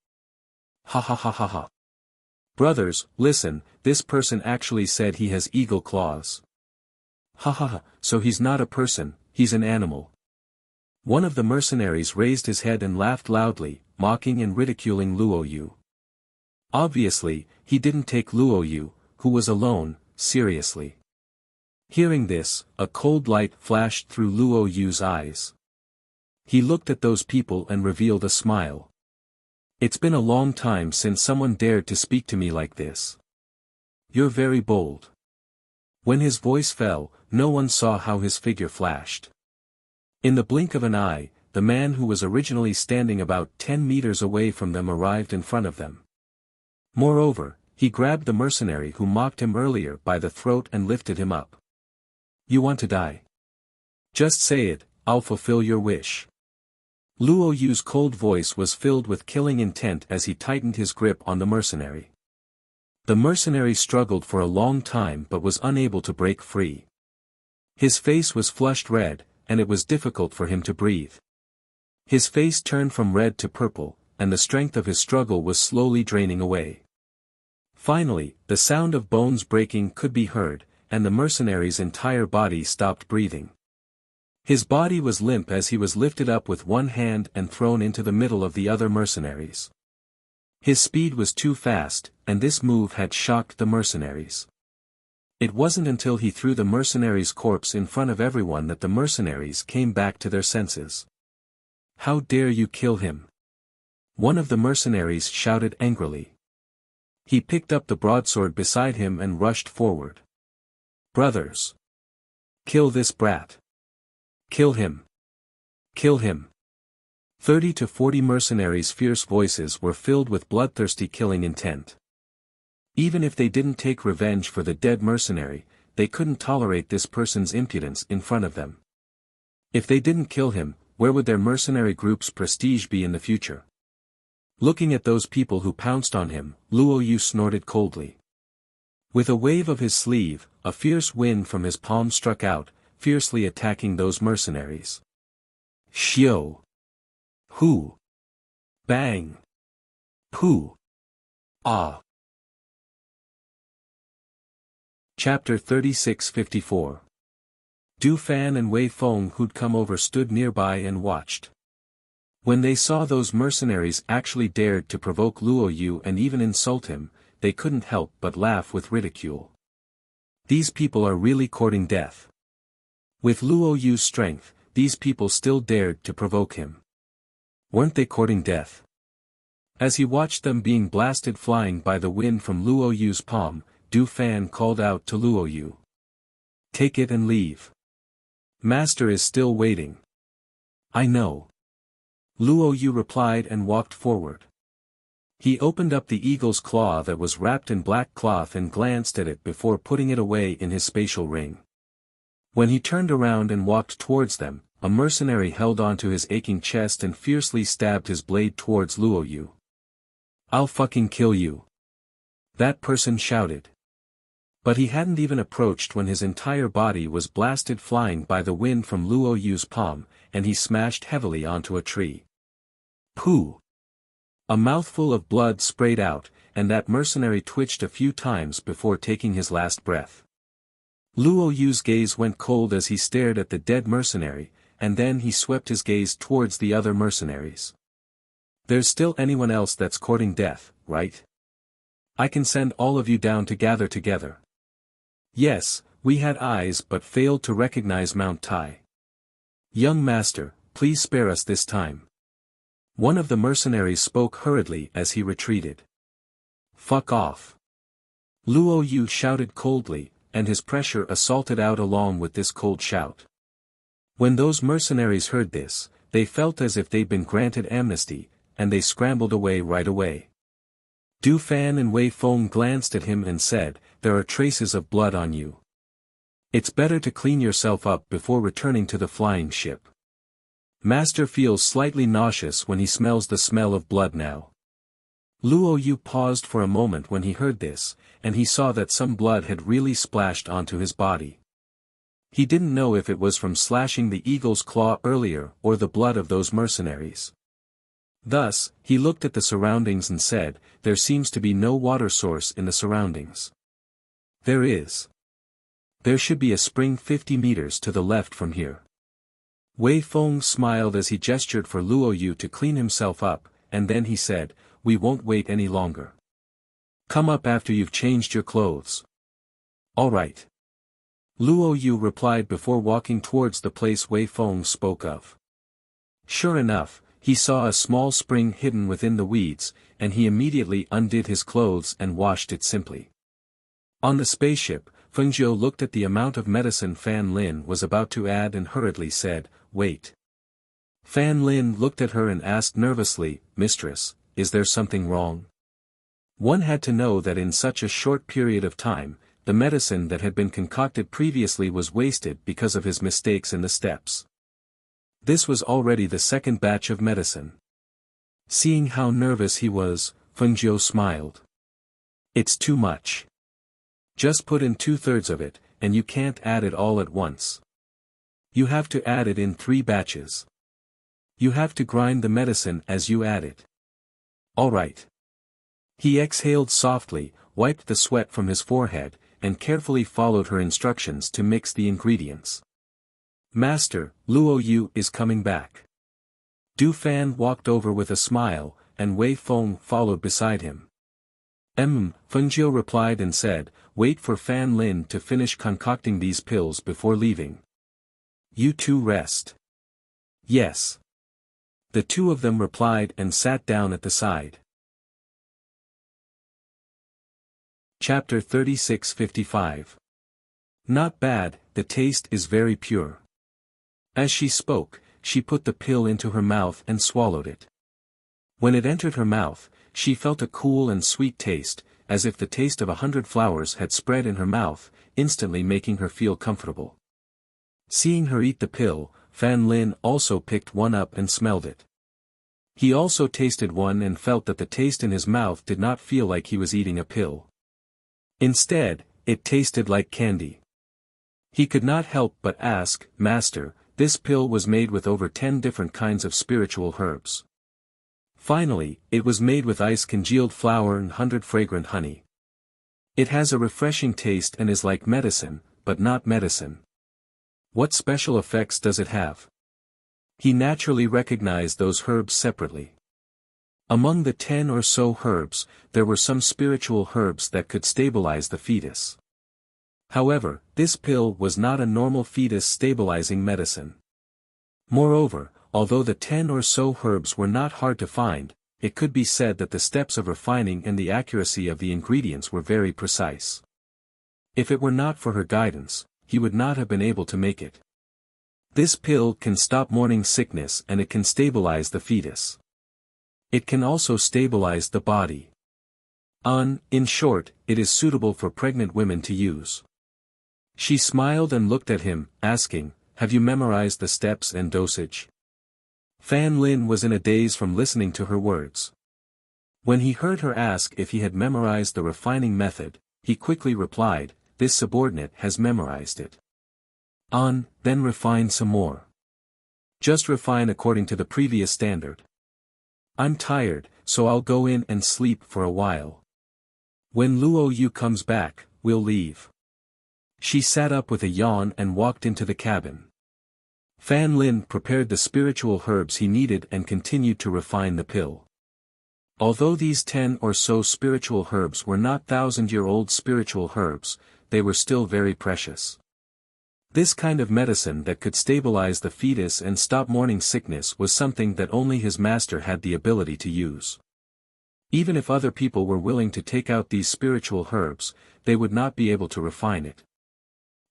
"Ha ha ha ha ha. Brothers, listen, this person actually said he has eagle claws." "Ha ha ha, so he's not a person, he's an animal." One of the mercenaries raised his head and laughed loudly, mocking and ridiculing Luoyu. Obviously, he didn't take Luoyu, who was alone, seriously. Hearing this, a cold light flashed through Luoyu's eyes. He looked at those people and revealed a smile. "It's been a long time since someone dared to speak to me like this. You're very bold." When his voice fell, no one saw how his figure flashed. In the blink of an eye, the man who was originally standing about 10 meters away from them arrived in front of them. Moreover, he grabbed the mercenary who mocked him earlier by the throat and lifted him up. "You want to die? Just say it, I'll fulfill your wish." Luoyu's cold voice was filled with killing intent as he tightened his grip on the mercenary. The mercenary struggled for a long time but was unable to break free. His face was flushed red, and it was difficult for him to breathe. His face turned from red to purple, and the strength of his struggle was slowly draining away. Finally, the sound of bones breaking could be heard, and the mercenary's entire body stopped breathing. His body was limp as he was lifted up with one hand and thrown into the middle of the other mercenaries. His speed was too fast, and this move had shocked the mercenaries. It wasn't until he threw the mercenary's corpse in front of everyone that the mercenaries came back to their senses. "How dare you kill him?" one of the mercenaries shouted angrily. He picked up the broadsword beside him and rushed forward. "Brothers! Kill this brat! Kill him! Kill him!" 30 to 40 mercenaries' fierce voices were filled with bloodthirsty killing intent. Even if they didn't take revenge for the dead mercenary, they couldn't tolerate this person's impudence in front of them. If they didn't kill him, where would their mercenary group's prestige be in the future? Looking at those people who pounced on him, Luoyu snorted coldly. With a wave of his sleeve, a fierce wind from his palm struck out, fiercely attacking those mercenaries. Xiao! Hu! Bang! Pu! Ah! Chapter 36-54. Du Fan and Wei Feng who'd come over stood nearby and watched. When they saw those mercenaries actually dared to provoke Luoyu and even insult him, they couldn't help but laugh with ridicule. These people are really courting death. With Luoyu's strength, these people still dared to provoke him. Weren't they courting death? As he watched them being blasted flying by the wind from Luoyu's palm, Du Fan called out to Luoyu. "Take it and leave. Master is still waiting." "I know." Luoyu replied and walked forward. He opened up the eagle's claw that was wrapped in black cloth and glanced at it before putting it away in his spatial ring. When he turned around and walked towards them, a mercenary held onto his aching chest and fiercely stabbed his blade towards Luo Yu. "I'll fucking kill you!" that person shouted. But he hadn't even approached when his entire body was blasted flying by the wind from Luo Yu's palm, and he smashed heavily onto a tree. Pooh! A mouthful of blood sprayed out, and that mercenary twitched a few times before taking his last breath. Luo Yu's gaze went cold as he stared at the dead mercenary, and then he swept his gaze towards the other mercenaries. "There's still anyone else that's courting death, right? I can send all of you down to gather together." "Yes, we had eyes but failed to recognize Mount Tai. Young master, please spare us this time." One of the mercenaries spoke hurriedly as he retreated. "Fuck off!" Luo Yu shouted coldly, and his pressure assaulted out along with this cold shout. When those mercenaries heard this, they felt as if they'd been granted amnesty, and they scrambled away right away. Du Fan and Wei Feng glanced at him and said, "There are traces of blood on you. It's better to clean yourself up before returning to the flying ship. Master feels slightly nauseous when he smells the smell of blood now." Luo Yu paused for a moment when he heard this, and he saw that some blood had really splashed onto his body. He didn't know if it was from slashing the eagle's claw earlier or the blood of those mercenaries. Thus, he looked at the surroundings and said, "There seems to be no water source in the surroundings." "There is. There should be a spring 50 meters to the left from here." Wei Feng smiled as he gestured for Luo Yu to clean himself up, and then he said, "We won't wait any longer. Come up after you've changed your clothes." "All right." Luo Yu replied before walking towards the place Wei Feng spoke of. Sure enough, he saw a small spring hidden within the weeds, and he immediately undid his clothes and washed it simply. On the spaceship, Feng Zhou looked at the amount of medicine Fan Lin was about to add and hurriedly said, "Wait." Fan Lin looked at her and asked nervously, "Mistress, is there something wrong?" One had to know that in such a short period of time, the medicine that had been concocted previously was wasted because of his mistakes in the steps. This was already the second batch of medicine. Seeing how nervous he was, Feng Zhou smiled. "It's too much. Just put in 2/3 of it, and you can't add it all at once. You have to add it in 3 batches. You have to grind the medicine as you add it." "All right." He exhaled softly, wiped the sweat from his forehead, and carefully followed her instructions to mix the ingredients. "Master, Luo Yu is coming back." Du Fan walked over with a smile, and Wei Feng followed beside him. Feng Zhou replied and said, "Wait for Fan Lin to finish concocting these pills before leaving. You two rest." "Yes." The two of them replied and sat down at the side. Chapter 36-55. Not bad, the taste is very pure. As she spoke, she put the pill into her mouth and swallowed it. When it entered her mouth, she felt a cool and sweet taste, as if the taste of 100 flowers had spread in her mouth, instantly making her feel comfortable. Seeing her eat the pill, Fan Lin also picked one up and smelled it. He also tasted one and felt that the taste in his mouth did not feel like he was eating a pill. Instead, it tasted like candy. He could not help but ask, "Master, this pill was made with over 10 different kinds of spiritual herbs. Finally, it was made with ice-congealed flour and 100 fragrant honey. It has a refreshing taste and is like medicine, but not medicine. What special effects does it have?" He naturally recognized those herbs separately. Among the 10 or so herbs, there were some spiritual herbs that could stabilize the fetus. However, this pill was not a normal fetus-stabilizing medicine. Moreover, although the 10 or so herbs were not hard to find, it could be said that the steps of refining and the accuracy of the ingredients were very precise. If it were not for her guidance, he would not have been able to make it. This pill can stop morning sickness and it can stabilize the fetus. It can also stabilize the body. In short, it is suitable for pregnant women to use. She smiled and looked at him, asking, "Have you memorized the steps and dosage?" Fan Lin was in a daze from listening to her words. When he heard her ask if he had memorized the refining method, he quickly replied, "This subordinate has memorized it." Then refine some more. Just refine according to the previous standard. I'm tired, so I'll go in and sleep for a while. When Luo Yu comes back, we'll leave. She sat up with a yawn and walked into the cabin. Fan Lin prepared the spiritual herbs he needed and continued to refine the pill. Although these 10 or so spiritual herbs were not 1,000-year-old spiritual herbs, they were still very precious. This kind of medicine that could stabilize the fetus and stop morning sickness was something that only his master had the ability to use. Even if other people were willing to take out these spiritual herbs, they would not be able to refine it.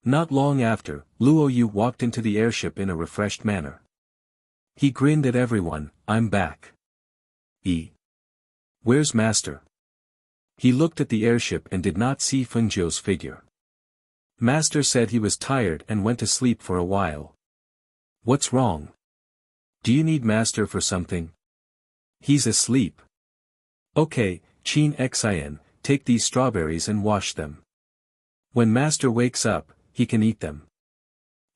Not long after, Luo Yu walked into the airship in a refreshed manner. He grinned at everyone, "I'm back. Where's Master?" He looked at the airship and did not see Fengjiu's figure. Master said he was tired and went to sleep for a while. What's wrong? Do you need Master for something? He's asleep. Okay, Qin Xian, take these strawberries and wash them. When Master wakes up, he can eat them.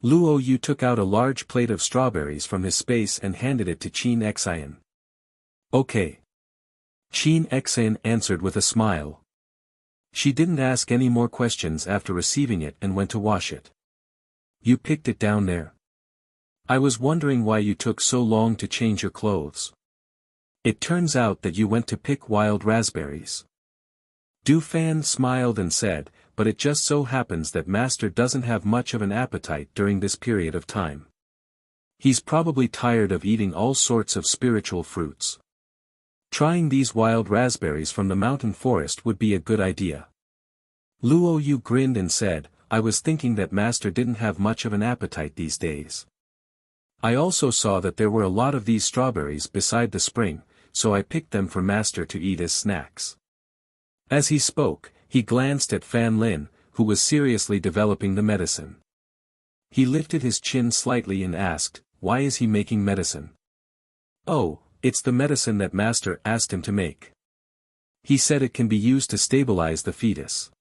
Luo Yu took out a large plate of strawberries from his space and handed it to Qin Xian. Okay. Qin Xian answered with a smile. She didn't ask any more questions after receiving it and went to wash it. You picked it down there? I was wondering why you took so long to change your clothes. It turns out that you went to pick wild raspberries. Du Fan smiled and said, but it just so happens that Master doesn't have much of an appetite during this period of time. He's probably tired of eating all sorts of spiritual fruits. Trying these wild raspberries from the mountain forest would be a good idea. Luo Yu grinned and said, I was thinking that Master didn't have much of an appetite these days. I also saw that there were a lot of these strawberries beside the spring, so I picked them for Master to eat as snacks. As he spoke, he glanced at Fan Lin, who was seriously developing the medicine. He lifted his chin slightly and asked, why is he making medicine? Oh, it's the medicine that Master asked him to make. He said it can be used to stabilize the fetus.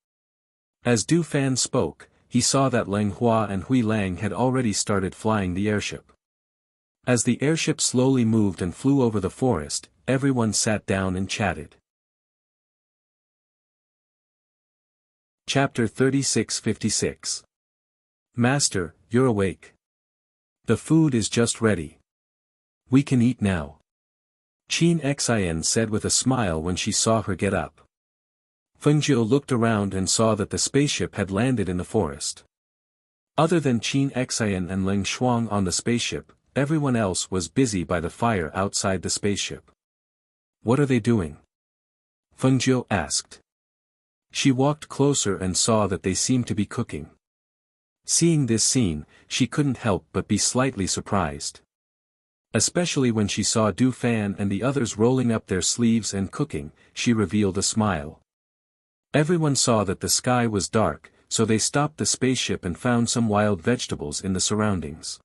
As Du Fan spoke, he saw that Lang Hua and Hui Lang had already started flying the airship. As the airship slowly moved and flew over the forest, everyone sat down and chatted. Chapter 36-56. Master, you're awake. The food is just ready. We can eat now. Qin Xian said with a smile when she saw her get up. Fengjiu looked around and saw that the spaceship had landed in the forest. Other than Qin Xian and Ling Shuang on the spaceship, everyone else was busy by the fire outside the spaceship. What are they doing? Fengjiu asked. She walked closer and saw that they seemed to be cooking. Seeing this scene, she couldn't help but be slightly surprised. Especially when she saw Du Fan and the others rolling up their sleeves and cooking, she revealed a smile. Everyone saw that the sky was dark, so they stopped the spaceship and found some wild vegetables in the surroundings.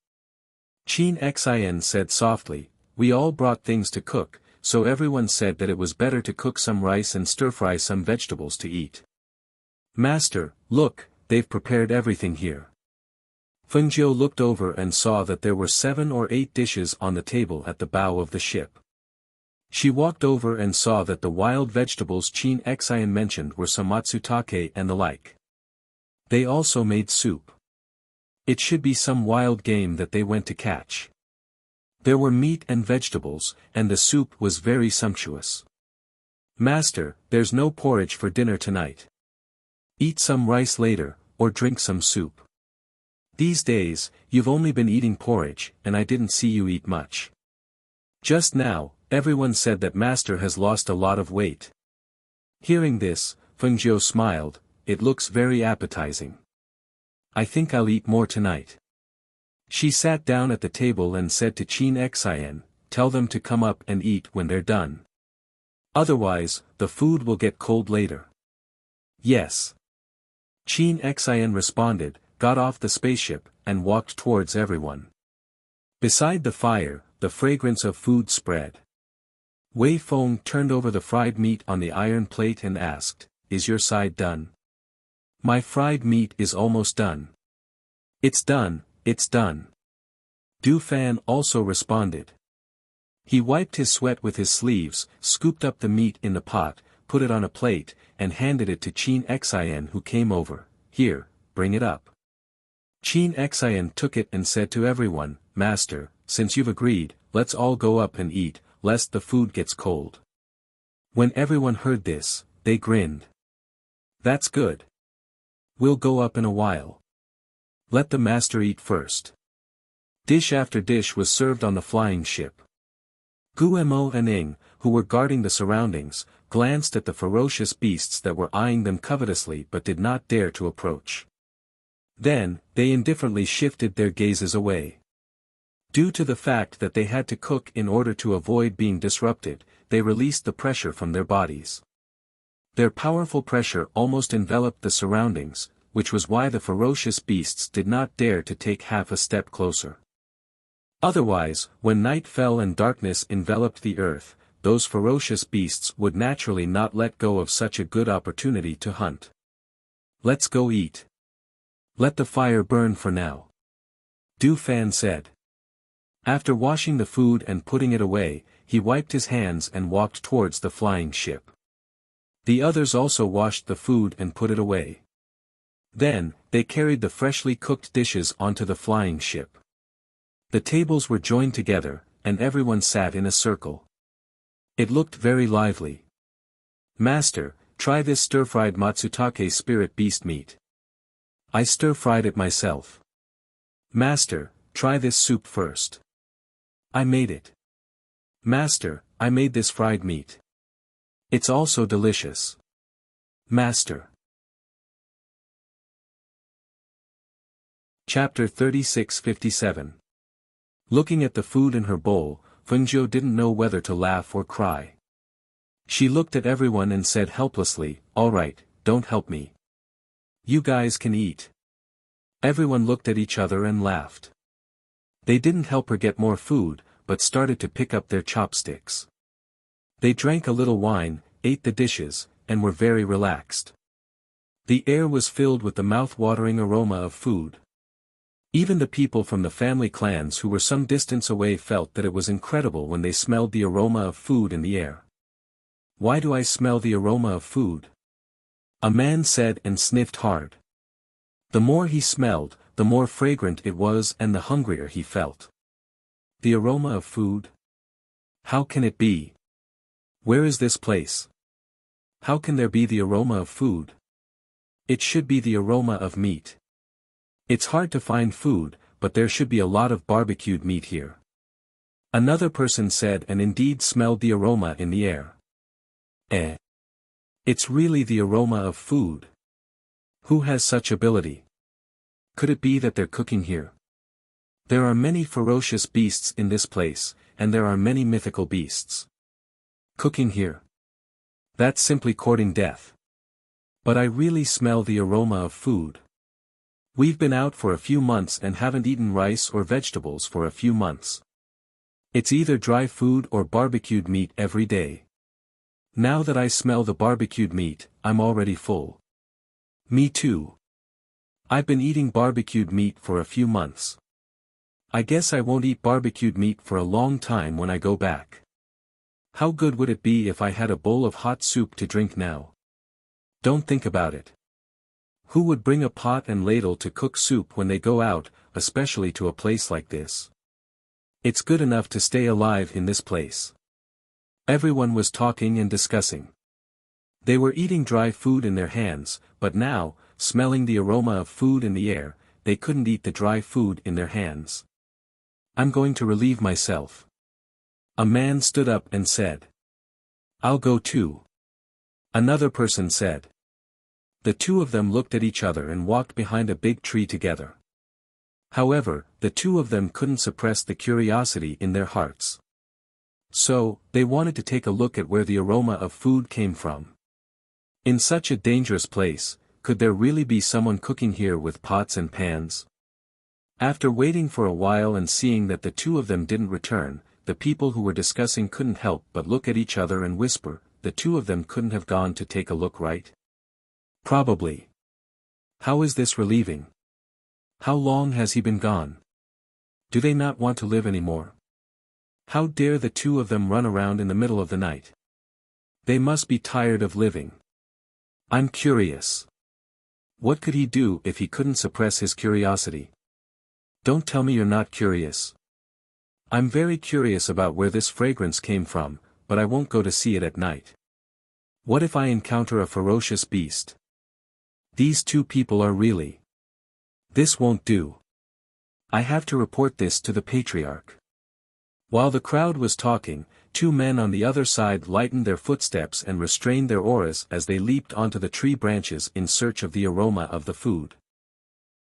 Qin Xian said softly, we all brought things to cook, so everyone said that it was better to cook some rice and stir-fry some vegetables to eat. Master, look, they've prepared everything here. Fengjiu looked over and saw that there were 7 or 8 dishes on the table at the bow of the ship. She walked over and saw that the wild vegetables Qin Xian mentioned were some matsutake and the like. They also made soup. It should be some wild game that they went to catch. There were meat and vegetables, and the soup was very sumptuous. Master, there's no porridge for dinner tonight. Eat some rice later, or drink some soup. These days, you've only been eating porridge, and I didn't see you eat much. Just now, everyone said that Master has lost a lot of weight. Hearing this, Fengjiu smiled, it looks very appetizing. I think I'll eat more tonight. She sat down at the table and said to Qin Xian, tell them to come up and eat when they're done. Otherwise, the food will get cold later. Yes. Qin Xin responded, got off the spaceship, and walked towards everyone. Beside the fire, the fragrance of food spread. Wei Feng turned over the fried meat on the iron plate and asked, "Is your side done?" "My fried meat is almost done." "It's done, it's done." Du Fan also responded. He wiped his sweat with his sleeves, scooped up the meat in the pot, put it on a plate, and handed it to Qin Xin who came over. "Here, bring it up." Qin Xin took it and said to everyone, "Master, since you've agreed, let's all go up and eat, lest the food gets cold." When everyone heard this, they grinned. "That's good. We'll go up in a while. Let the master eat first." Dish after dish was served on the flying ship. Guemo and Ing, who were guarding the surroundings, glanced at the ferocious beasts that were eyeing them covetously but did not dare to approach. Then, they indifferently shifted their gazes away. Due to the fact that they had to cook in order to avoid being disrupted, they released the pressure from their bodies. Their powerful pressure almost enveloped the surroundings, which was why the ferocious beasts did not dare to take half a step closer. Otherwise, when night fell and darkness enveloped the earth, those ferocious beasts would naturally not let go of such a good opportunity to hunt. "Let's go eat. Let the fire burn for now," Du Fan said. After washing the food and putting it away, he wiped his hands and walked towards the flying ship. The others also washed the food and put it away. Then, they carried the freshly cooked dishes onto the flying ship. The tables were joined together, and everyone sat in a circle. It looked very lively. "Master, try this stir-fried matsutake spirit beast meat." "I stir-fried it myself." "Master, try this soup first." "I made it." "Master, I made this fried meat. It's also delicious." "Master." Chapter 36-57. Looking at the food in her bowl, Fengzhou didn't know whether to laugh or cry. She looked at everyone and said helplessly, "All right, don't help me. You guys can eat." Everyone looked at each other and laughed. They didn't help her get more food, but started to pick up their chopsticks. They drank a little wine, ate the dishes, and were very relaxed. The air was filled with the mouth-watering aroma of food. Even the people from the family clans who were some distance away felt that it was incredible when they smelled the aroma of food in the air. "Why do I smell the aroma of food?" a man said and sniffed hard. The more he smelled, the more fragrant it was and the hungrier he felt. The aroma of food? How can it be? Where is this place? How can there be the aroma of food? It should be the aroma of meat. It's hard to find food, but there should be a lot of barbecued meat here. Another person said and indeed smelled the aroma in the air. It's really the aroma of food. Who has such ability? Could it be that they're cooking here? There are many ferocious beasts in this place, and there are many mythical beasts. Cooking here? That's simply courting death. But I really smell the aroma of food. We've been out for a few months and haven't eaten rice or vegetables for a few months. It's either dry food or barbecued meat every day. Now that I smell the barbecued meat, I'm already full. Me too. I've been eating barbecued meat for a few months. I guess I won't eat barbecued meat for a long time when I go back. How good would it be if I had a bowl of hot soup to drink now? Don't think about it. Who would bring a pot and ladle to cook soup when they go out, especially to a place like this? It's good enough to stay alive in this place. Everyone was talking and discussing. They were eating dry food in their hands, but now, smelling the aroma of food in the air, they couldn't eat the dry food in their hands. "I'm going to relieve myself." A man stood up and said. "I'll go too." Another person said. The two of them looked at each other and walked behind a big tree together. However, the two of them couldn't suppress the curiosity in their hearts. So, they wanted to take a look at where the aroma of food came from. In such a dangerous place, could there really be someone cooking here with pots and pans? After waiting for a while and seeing that the two of them didn't return, the people who were discussing couldn't help but look at each other and whisper, the two of them couldn't have gone to take a look, right? Probably. How is this relieving? How long has he been gone? Do they not want to live anymore? How dare the two of them run around in the middle of the night? They must be tired of living. I'm curious. What could he do if he couldn't suppress his curiosity? Don't tell me you're not curious. I'm very curious about where this fragrance came from, but I won't go to see it at night. What if I encounter a ferocious beast? These two people are really. This won't do. I have to report this to the patriarch. While the crowd was talking, two men on the other side lightened their footsteps and restrained their auras as they leaped onto the tree branches in search of the aroma of the food.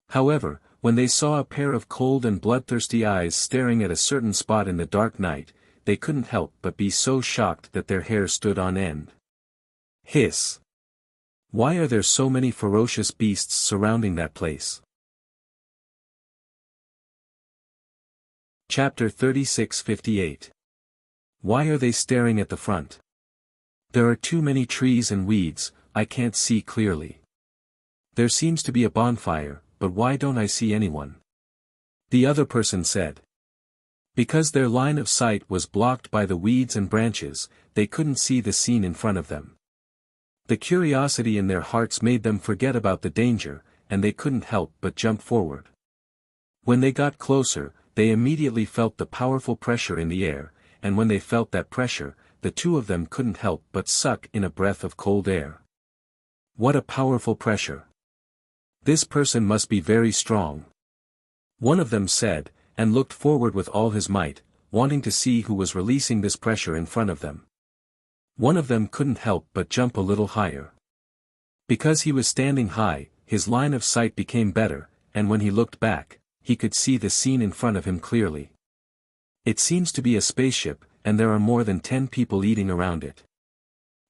However, when they saw a pair of cold and bloodthirsty eyes staring at a certain spot in the dark night, they couldn't help but be so shocked that their hair stood on end. Hiss! Why are there so many ferocious beasts surrounding that place? Chapter 36:58. Why are they staring at the front? There are too many trees and weeds, I can't see clearly. There seems to be a bonfire, but why don't I see anyone? The other person said. Because their line of sight was blocked by the weeds and branches, they couldn't see the scene in front of them. The curiosity in their hearts made them forget about the danger, and they couldn't help but jump forward. When they got closer, they immediately felt the powerful pressure in the air, and when they felt that pressure, the two of them couldn't help but suck in a breath of cold air. What a powerful pressure! This person must be very strong. One of them said, and looked forward with all his might, wanting to see who was releasing this pressure in front of them. One of them couldn't help but jump a little higher. Because he was standing high, his line of sight became better, and when he looked back, he could see the scene in front of him clearly. It seems to be a spaceship, and there are more than 10 people eating around it.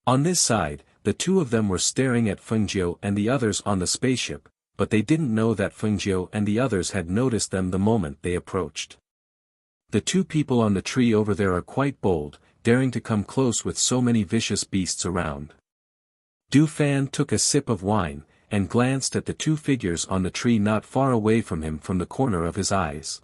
On this side, the two of them were staring at Fengjiu and the others on the spaceship, but they didn't know that Fengjiu and the others had noticed them the moment they approached. The two people on the tree over there are quite bold, daring to come close with so many vicious beasts around. Du Fan took a sip of wine, and glanced at the two figures on the tree not far away from him from the corner of his eyes.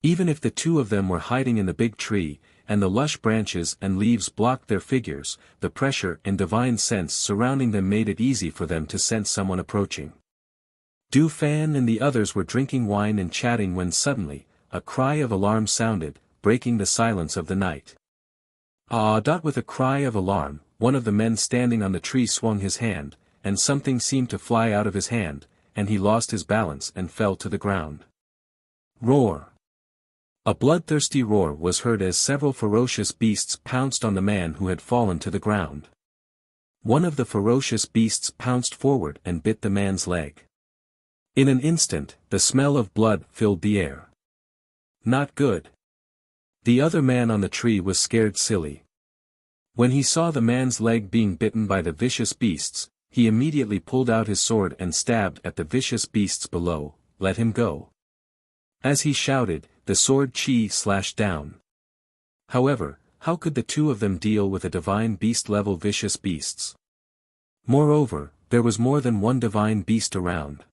Even if the two of them were hiding in the big tree, and the lush branches and leaves blocked their figures, the pressure and divine sense surrounding them made it easy for them to sense someone approaching. Du Fan and the others were drinking wine and chatting when suddenly, a cry of alarm sounded, breaking the silence of the night. With a cry of alarm, one of the men standing on the tree swung his hand, and something seemed to fly out of his hand, and he lost his balance and fell to the ground. Roar! A bloodthirsty roar was heard as several ferocious beasts pounced on the man who had fallen to the ground. One of the ferocious beasts pounced forward and bit the man's leg. In an instant, the smell of blood filled the air. Not good. The other man on the tree was scared silly. When he saw the man's leg being bitten by the vicious beasts, he immediately pulled out his sword and stabbed at the vicious beasts below. Let him go. As he shouted, the sword chi slashed down. However, how could the two of them deal with a divine beast-level vicious beasts? Moreover, there was more than one divine beast around.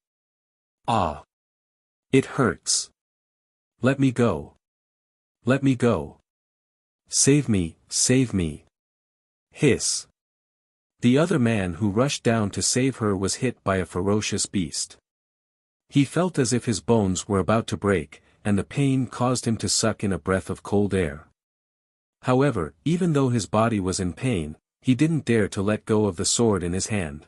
Ah! It hurts. Let me go. Let me go. Save me, save me. Hiss. The other man who rushed down to save her was hit by a ferocious beast. He felt as if his bones were about to break, and the pain caused him to suck in a breath of cold air. However, even though his body was in pain, he didn't dare to let go of the sword in his hand.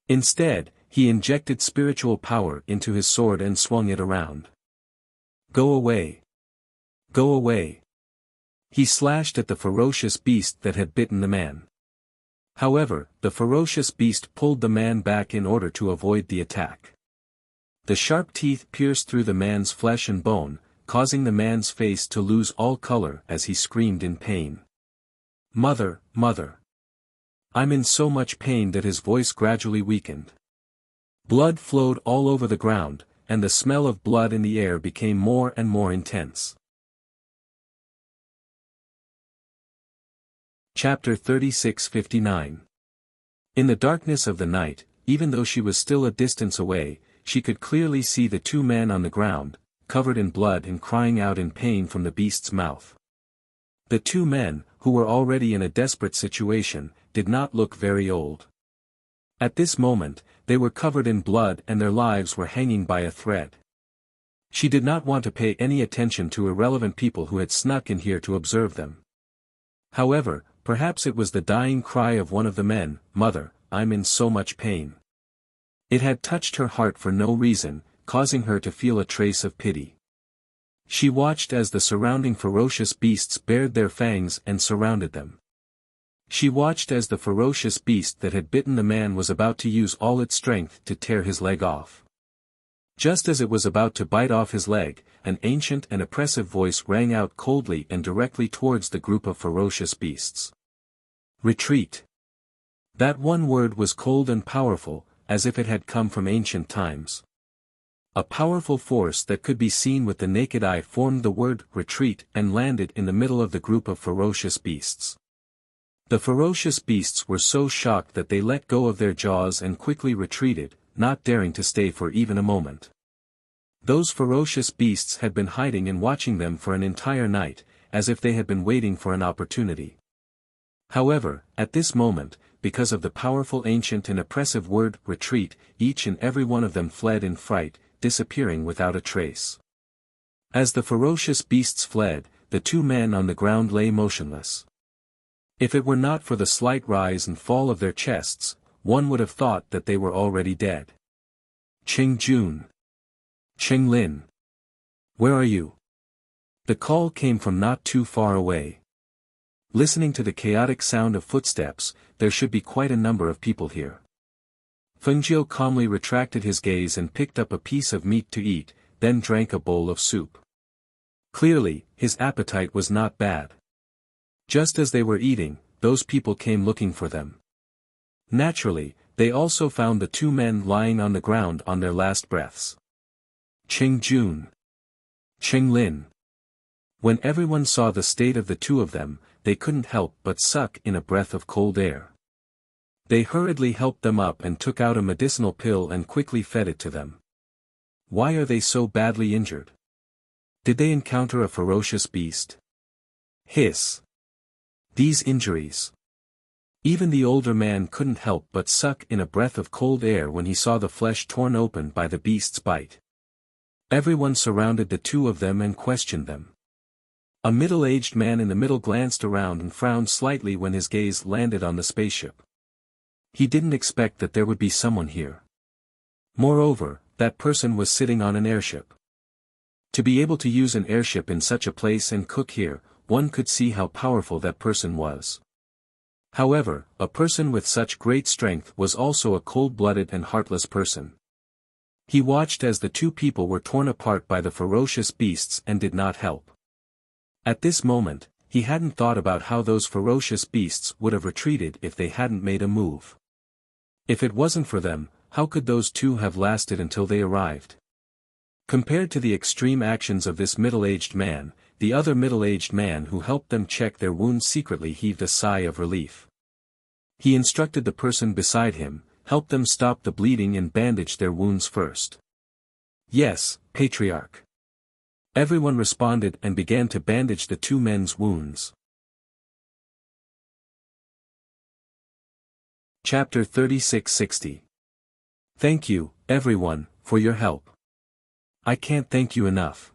Instead, he injected spiritual power into his sword and swung it around. Go away. Go away. He slashed at the ferocious beast that had bitten the man. However, the ferocious beast pulled the man back in order to avoid the attack. The sharp teeth pierced through the man's flesh and bone, causing the man's face to lose all color as he screamed in pain. "Mother, mother! I'm in so much pain," that his voice gradually weakened. Blood flowed all over the ground, and the smell of blood in the air became more and more intense. Chapter 36:59. In the darkness of the night, even though she was still a distance away, she could clearly see the two men on the ground, covered in blood and crying out in pain from the beast's mouth. The two men, who were already in a desperate situation, did not look very old. At this moment, they were covered in blood and their lives were hanging by a thread. She did not want to pay any attention to irrelevant people who had snuck in here to observe them. However, perhaps it was the dying cry of one of the men, "Mother, I'm in so much pain." It had touched her heart for no reason, causing her to feel a trace of pity. She watched as the surrounding ferocious beasts bared their fangs and surrounded them. She watched as the ferocious beast that had bitten the man was about to use all its strength to tear his leg off. Just as it was about to bite off his leg, an ancient and oppressive voice rang out coldly and directly towards the group of ferocious beasts. "Retreat." That one word was cold and powerful, as if it had come from ancient times. A powerful force that could be seen with the naked eye formed the word "retreat" and landed in the middle of the group of ferocious beasts. The ferocious beasts were so shocked that they let go of their jaws and quickly retreated, not daring to stay for even a moment. Those ferocious beasts had been hiding and watching them for an entire night, as if they had been waiting for an opportunity. However, at this moment, because of the powerful ancient and oppressive word "retreat," each and every one of them fled in fright, disappearing without a trace. As the ferocious beasts fled, the two men on the ground lay motionless. If it were not for the slight rise and fall of their chests, one would have thought that they were already dead. "Qing Jun! Qing Lin! Where are you?" The call came from not too far away. Listening to the chaotic sound of footsteps, there should be quite a number of people here. Fengjiu calmly retracted his gaze and picked up a piece of meat to eat, then drank a bowl of soup. Clearly, his appetite was not bad. Just as they were eating, those people came looking for them. Naturally, they also found the two men lying on the ground on their last breaths. Qing Jun! Qing Lin! When everyone saw the state of the two of them, they couldn't help but suck in a breath of cold air. They hurriedly helped them up and took out a medicinal pill and quickly fed it to them. Why are they so badly injured? Did they encounter a ferocious beast? Hiss! These injuries. Even the older man couldn't help but suck in a breath of cold air when he saw the flesh torn open by the beast's bite. Everyone surrounded the two of them and questioned them. A middle-aged man in the middle glanced around and frowned slightly when his gaze landed on the spaceship. He didn't expect that there would be someone here. Moreover, that person was sitting on an airship. To be able to use an airship in such a place and cook here, one could see how powerful that person was. However, a person with such great strength was also a cold-blooded and heartless person. He watched as the two people were torn apart by the ferocious beasts and did not help. At this moment, he hadn't thought about how those ferocious beasts would have retreated if they hadn't made a move. If it wasn't for them, how could those two have lasted until they arrived? Compared to the extreme actions of this middle-aged man, the other middle-aged man who helped them check their wounds secretly heaved a sigh of relief. He instructed the person beside him, help them stop the bleeding and bandage their wounds first. Yes, Patriarch. Everyone responded and began to bandage the two men's wounds. Chapter 36:60. Thank you, everyone, for your help. I can't thank you enough.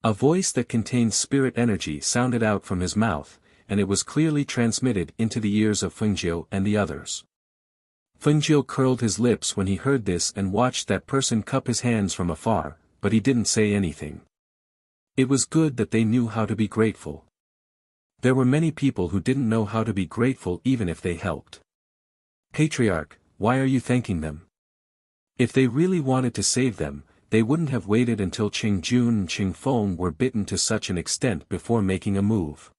A voice that contained spirit energy sounded out from his mouth, and it was clearly transmitted into the ears of Fengjiu and the others. Fengjiu curled his lips when he heard this and watched that person cup his hands from afar, but he didn't say anything. It was good that they knew how to be grateful. There were many people who didn't know how to be grateful even if they helped. Patriarch, why are you thanking them? If they really wanted to save them, they wouldn't have waited until Qing Jun and Qing Feng were bitten to such an extent before making a move.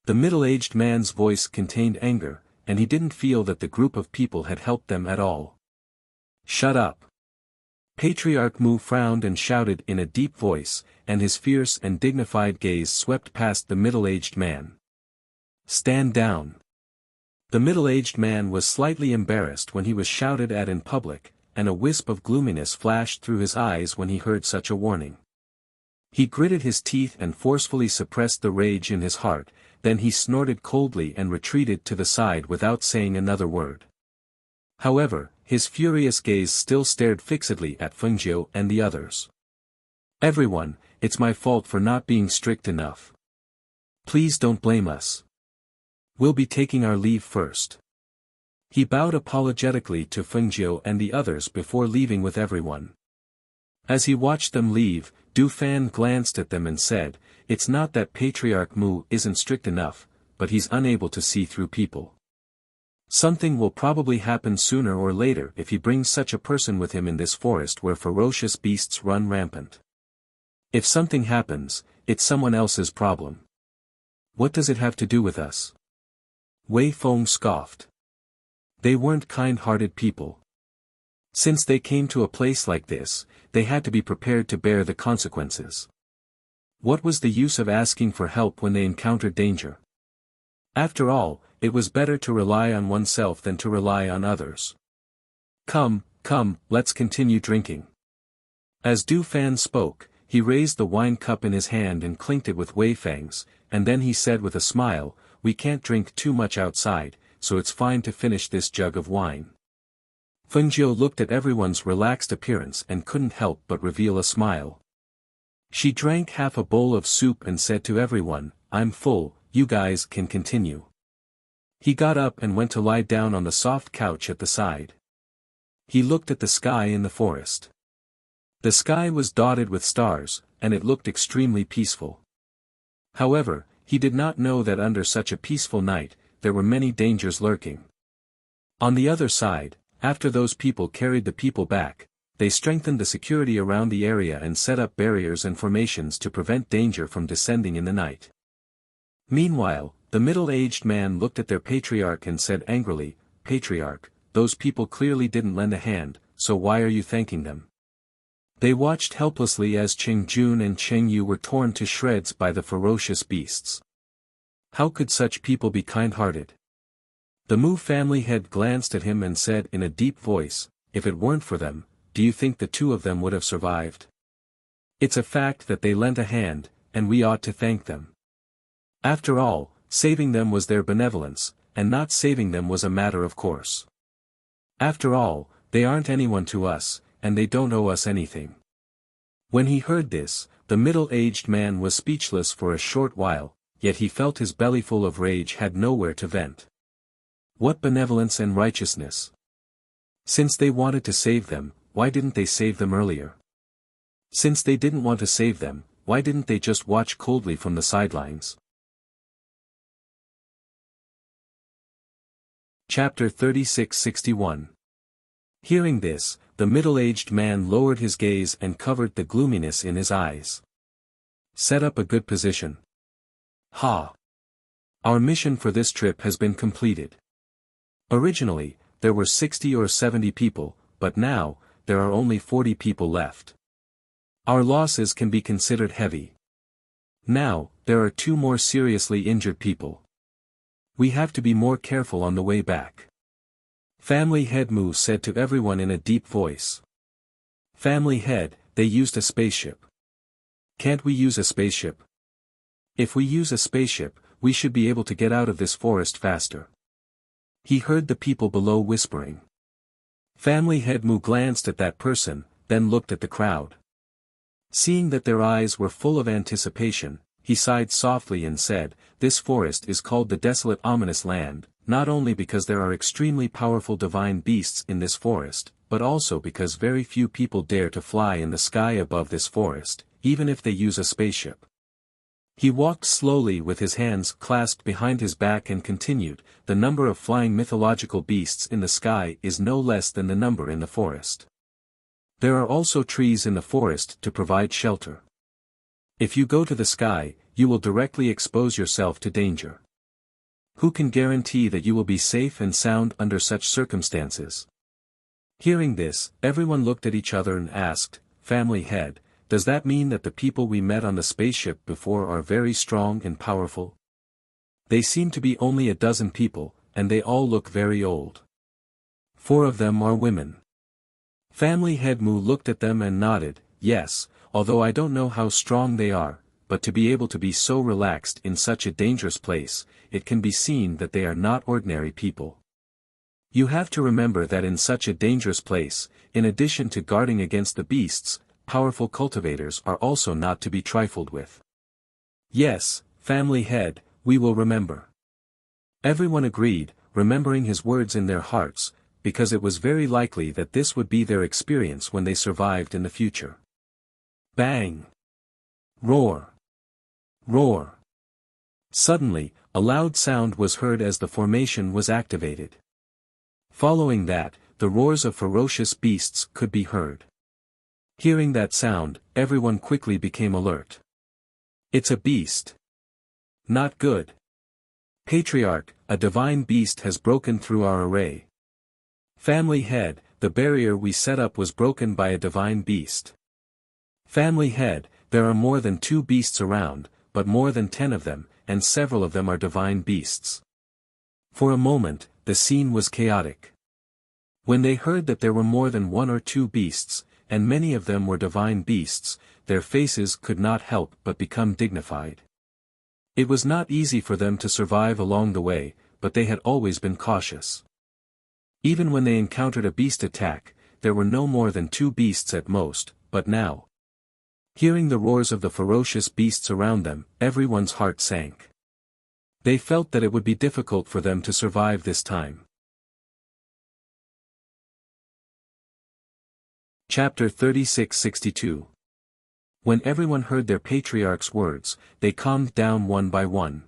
The middle-aged man's voice contained anger, and he didn't feel that the group of people had helped them at all. "Shut up!" Patriarch Mu frowned and shouted in a deep voice, and his fierce and dignified gaze swept past the middle-aged man. "Stand down!" The middle-aged man was slightly embarrassed when he was shouted at in public, and a wisp of gloominess flashed through his eyes when he heard such a warning. He gritted his teeth and forcefully suppressed the rage in his heart, then he snorted coldly and retreated to the side without saying another word. However, his furious gaze still stared fixedly at Fengjiu and the others. "Everyone, it's my fault for not being strict enough. Please don't blame us. We'll be taking our leave first." He bowed apologetically to Fengjiu and the others before leaving with everyone. As he watched them leave, Du Fan glanced at them and said, "It's not that Patriarch Mu isn't strict enough, but he's unable to see through people. Something will probably happen sooner or later if he brings such a person with him in this forest where ferocious beasts run rampant. If something happens, it's someone else's problem. What does it have to do with us?" Wei Feng scoffed. They weren't kind-hearted people. Since they came to a place like this, they had to be prepared to bear the consequences. What was the use of asking for help when they encountered danger? After all, it was better to rely on oneself than to rely on others. Come, let's continue drinking." As Du Fan spoke, he raised the wine cup in his hand and clinked it with Wei Feng's, and then he said with a smile, "We can't drink too much outside, so it's fine to finish this jug of wine." Fengjiu looked at everyone's relaxed appearance and couldn't help but reveal a smile. She drank half a bowl of soup and said to everyone, "I'm full, you guys can continue." He got up and went to lie down on the soft couch at the side. He looked at the sky in the forest. The sky was dotted with stars, and it looked extremely peaceful. However, he did not know that under such a peaceful night, there were many dangers lurking. On the other side, after those people carried the people back, they strengthened the security around the area and set up barriers and formations to prevent danger from descending in the night. Meanwhile, the middle-aged man looked at their patriarch and said angrily, "Patriarch, those people clearly didn't lend a hand, so why are you thanking them?" They watched helplessly as Qing Jun and Qing Yu were torn to shreds by the ferocious beasts. How could such people be kind-hearted? The Mu family head glanced at him and said in a deep voice, "If it weren't for them, do you think the two of them would have survived? It's a fact that they lent a hand, and we ought to thank them. After all, saving them was their benevolence, and not saving them was a matter of course. After all, they aren't anyone to us, and they don't owe us anything." When he heard this, the middle-aged man was speechless for a short while, yet he felt his belly full of rage had nowhere to vent. What benevolence and righteousness! Since they wanted to save them, why didn't they save them earlier? Since they didn't want to save them, why didn't they just watch coldly from the sidelines? Chapter 36-61. Hearing this, the middle-aged man lowered his gaze and covered the gloominess in his eyes. "Set up a good position. Ha! Our mission for this trip has been completed. Originally, there were 60 or 70 people, but now, there are only 40 people left. Our losses can be considered heavy. Now, there are 2 more seriously injured people. We have to be more careful on the way back." Family Head Mu said to everyone in a deep voice. "Family Head, they used a spaceship. Can't we use a spaceship? If we use a spaceship, we should be able to get out of this forest faster." He heard the people below whispering. Family Head Mu glanced at that person, then looked at the crowd. Seeing that their eyes were full of anticipation, he sighed softly and said, "This forest is called the Desolate Ominous Land, not only because there are extremely powerful divine beasts in this forest, but also because very few people dare to fly in the sky above this forest, even if they use a spaceship." He walked slowly with his hands clasped behind his back and continued, "The number of flying mythological beasts in the sky is no less than the number in the forest. There are also trees in the forest to provide shelter. If you go to the sky, you will directly expose yourself to danger. Who can guarantee that you will be safe and sound under such circumstances? Hearing this, everyone looked at each other and asked, "Family head, does that mean that the people we met on the spaceship before are very strong and powerful?" They seem to be only a dozen people, and they all look very old. 4 of them are women. Family head Mu looked at them and nodded, "Yes, although I don't know how strong they are, but to be able to be so relaxed in such a dangerous place, it can be seen that they are not ordinary people. You have to remember that in such a dangerous place, in addition to guarding against the beasts, powerful cultivators are also not to be trifled with." "Yes, family head, we will remember." Everyone agreed, remembering his words in their hearts, because it was very likely that this would be their experience when they survived in the future. Bang! Roar! Roar! Suddenly, a loud sound was heard as the formation was activated. Following that, the roars of ferocious beasts could be heard. Hearing that sound, everyone quickly became alert. "It's a beast. Not good. Patriarch, a divine beast has broken through our array. Family head, the barrier we set up was broken by a divine beast. Family head, there are more than 2 beasts around, but more than 10 of them, and several of them are divine beasts." For a moment, the scene was chaotic. When they heard that there were more than 1 or 2 beasts, and many of them were divine beasts, their faces could not help but become dignified. It was not easy for them to survive along the way, but they had always been cautious. Even when they encountered a beast attack, there were no more than 2 beasts at most, but now, hearing the roars of the ferocious beasts around them, everyone's heart sank. They felt that it would be difficult for them to survive this time. Chapter 36-62. When everyone heard their patriarch's words, they calmed down one by one.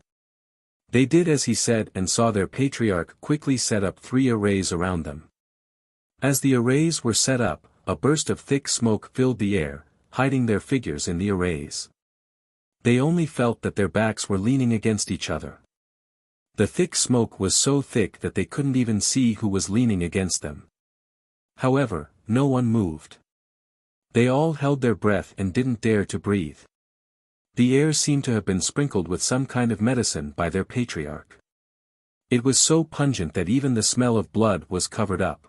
They did as he said and saw their patriarch quickly set up 3 arrays around them. As the arrays were set up, a burst of thick smoke filled the air, hiding their figures in the arrays. They only felt that their backs were leaning against each other. The thick smoke was so thick that they couldn't even see who was leaning against them. However, no one moved. They all held their breath and didn't dare to breathe. The air seemed to have been sprinkled with some kind of medicine by their patriarch. It was so pungent that even the smell of blood was covered up.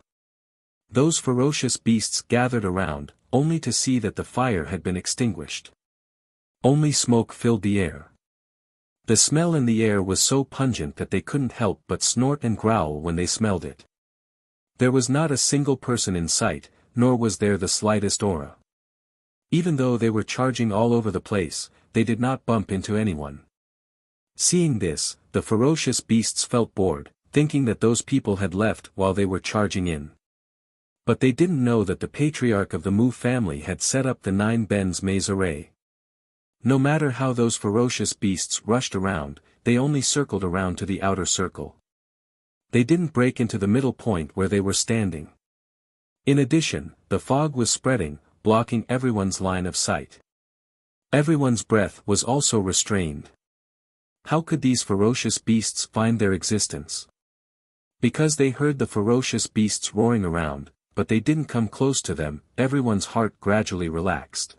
Those ferocious beasts gathered around, only to see that the fire had been extinguished. Only smoke filled the air. The smell in the air was so pungent that they couldn't help but snort and growl when they smelled it. There was not a single person in sight, nor was there the slightest aura. Even though they were charging all over the place, they did not bump into anyone. Seeing this, the ferocious beasts felt bored, thinking that those people had left while they were charging in. But they didn't know that the patriarch of the Mu family had set up the 9 Ben's maze array. No matter how those ferocious beasts rushed around, they only circled around to the outer circle. They didn't break into the middle point where they were standing. In addition, the fog was spreading, blocking everyone's line of sight. Everyone's breath was also restrained. How could these ferocious beasts find their existence? Because they heard the ferocious beasts roaring around, but they didn't come close to them, everyone's heart gradually relaxed.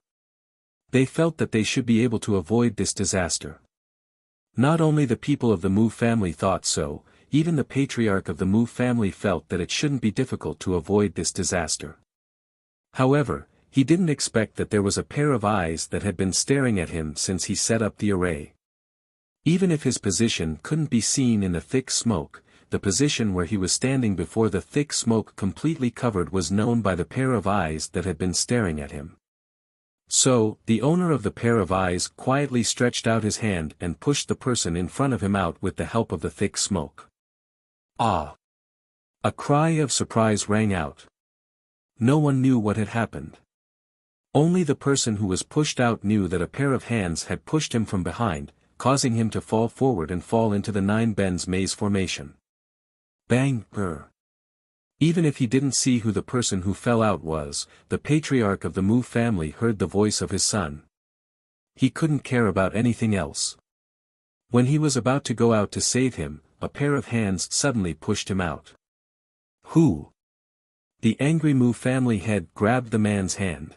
They felt that they should be able to avoid this disaster. Not only the people of the Mu family thought so, even the patriarch of the Mu family felt that it shouldn't be difficult to avoid this disaster. However, he didn't expect that there was a pair of eyes that had been staring at him since he set up the array. Even if his position couldn't be seen in the thick smoke, the position where he was standing before the thick smoke completely covered was known by the pair of eyes that had been staring at him. So, the owner of the pair of eyes quietly stretched out his hand and pushed the person in front of him out with the help of the thick smoke. Ah! A cry of surprise rang out. No one knew what had happened. Only the person who was pushed out knew that a pair of hands had pushed him from behind, causing him to fall forward and fall into the 9 Ben's maze formation. Bang! Brr! Even if he didn't see who the person who fell out was, the patriarch of the Mu family heard the voice of his son. He couldn't care about anything else. When he was about to go out to save him, a pair of hands suddenly pushed him out. Who? The angry Mu family head grabbed the man's hand.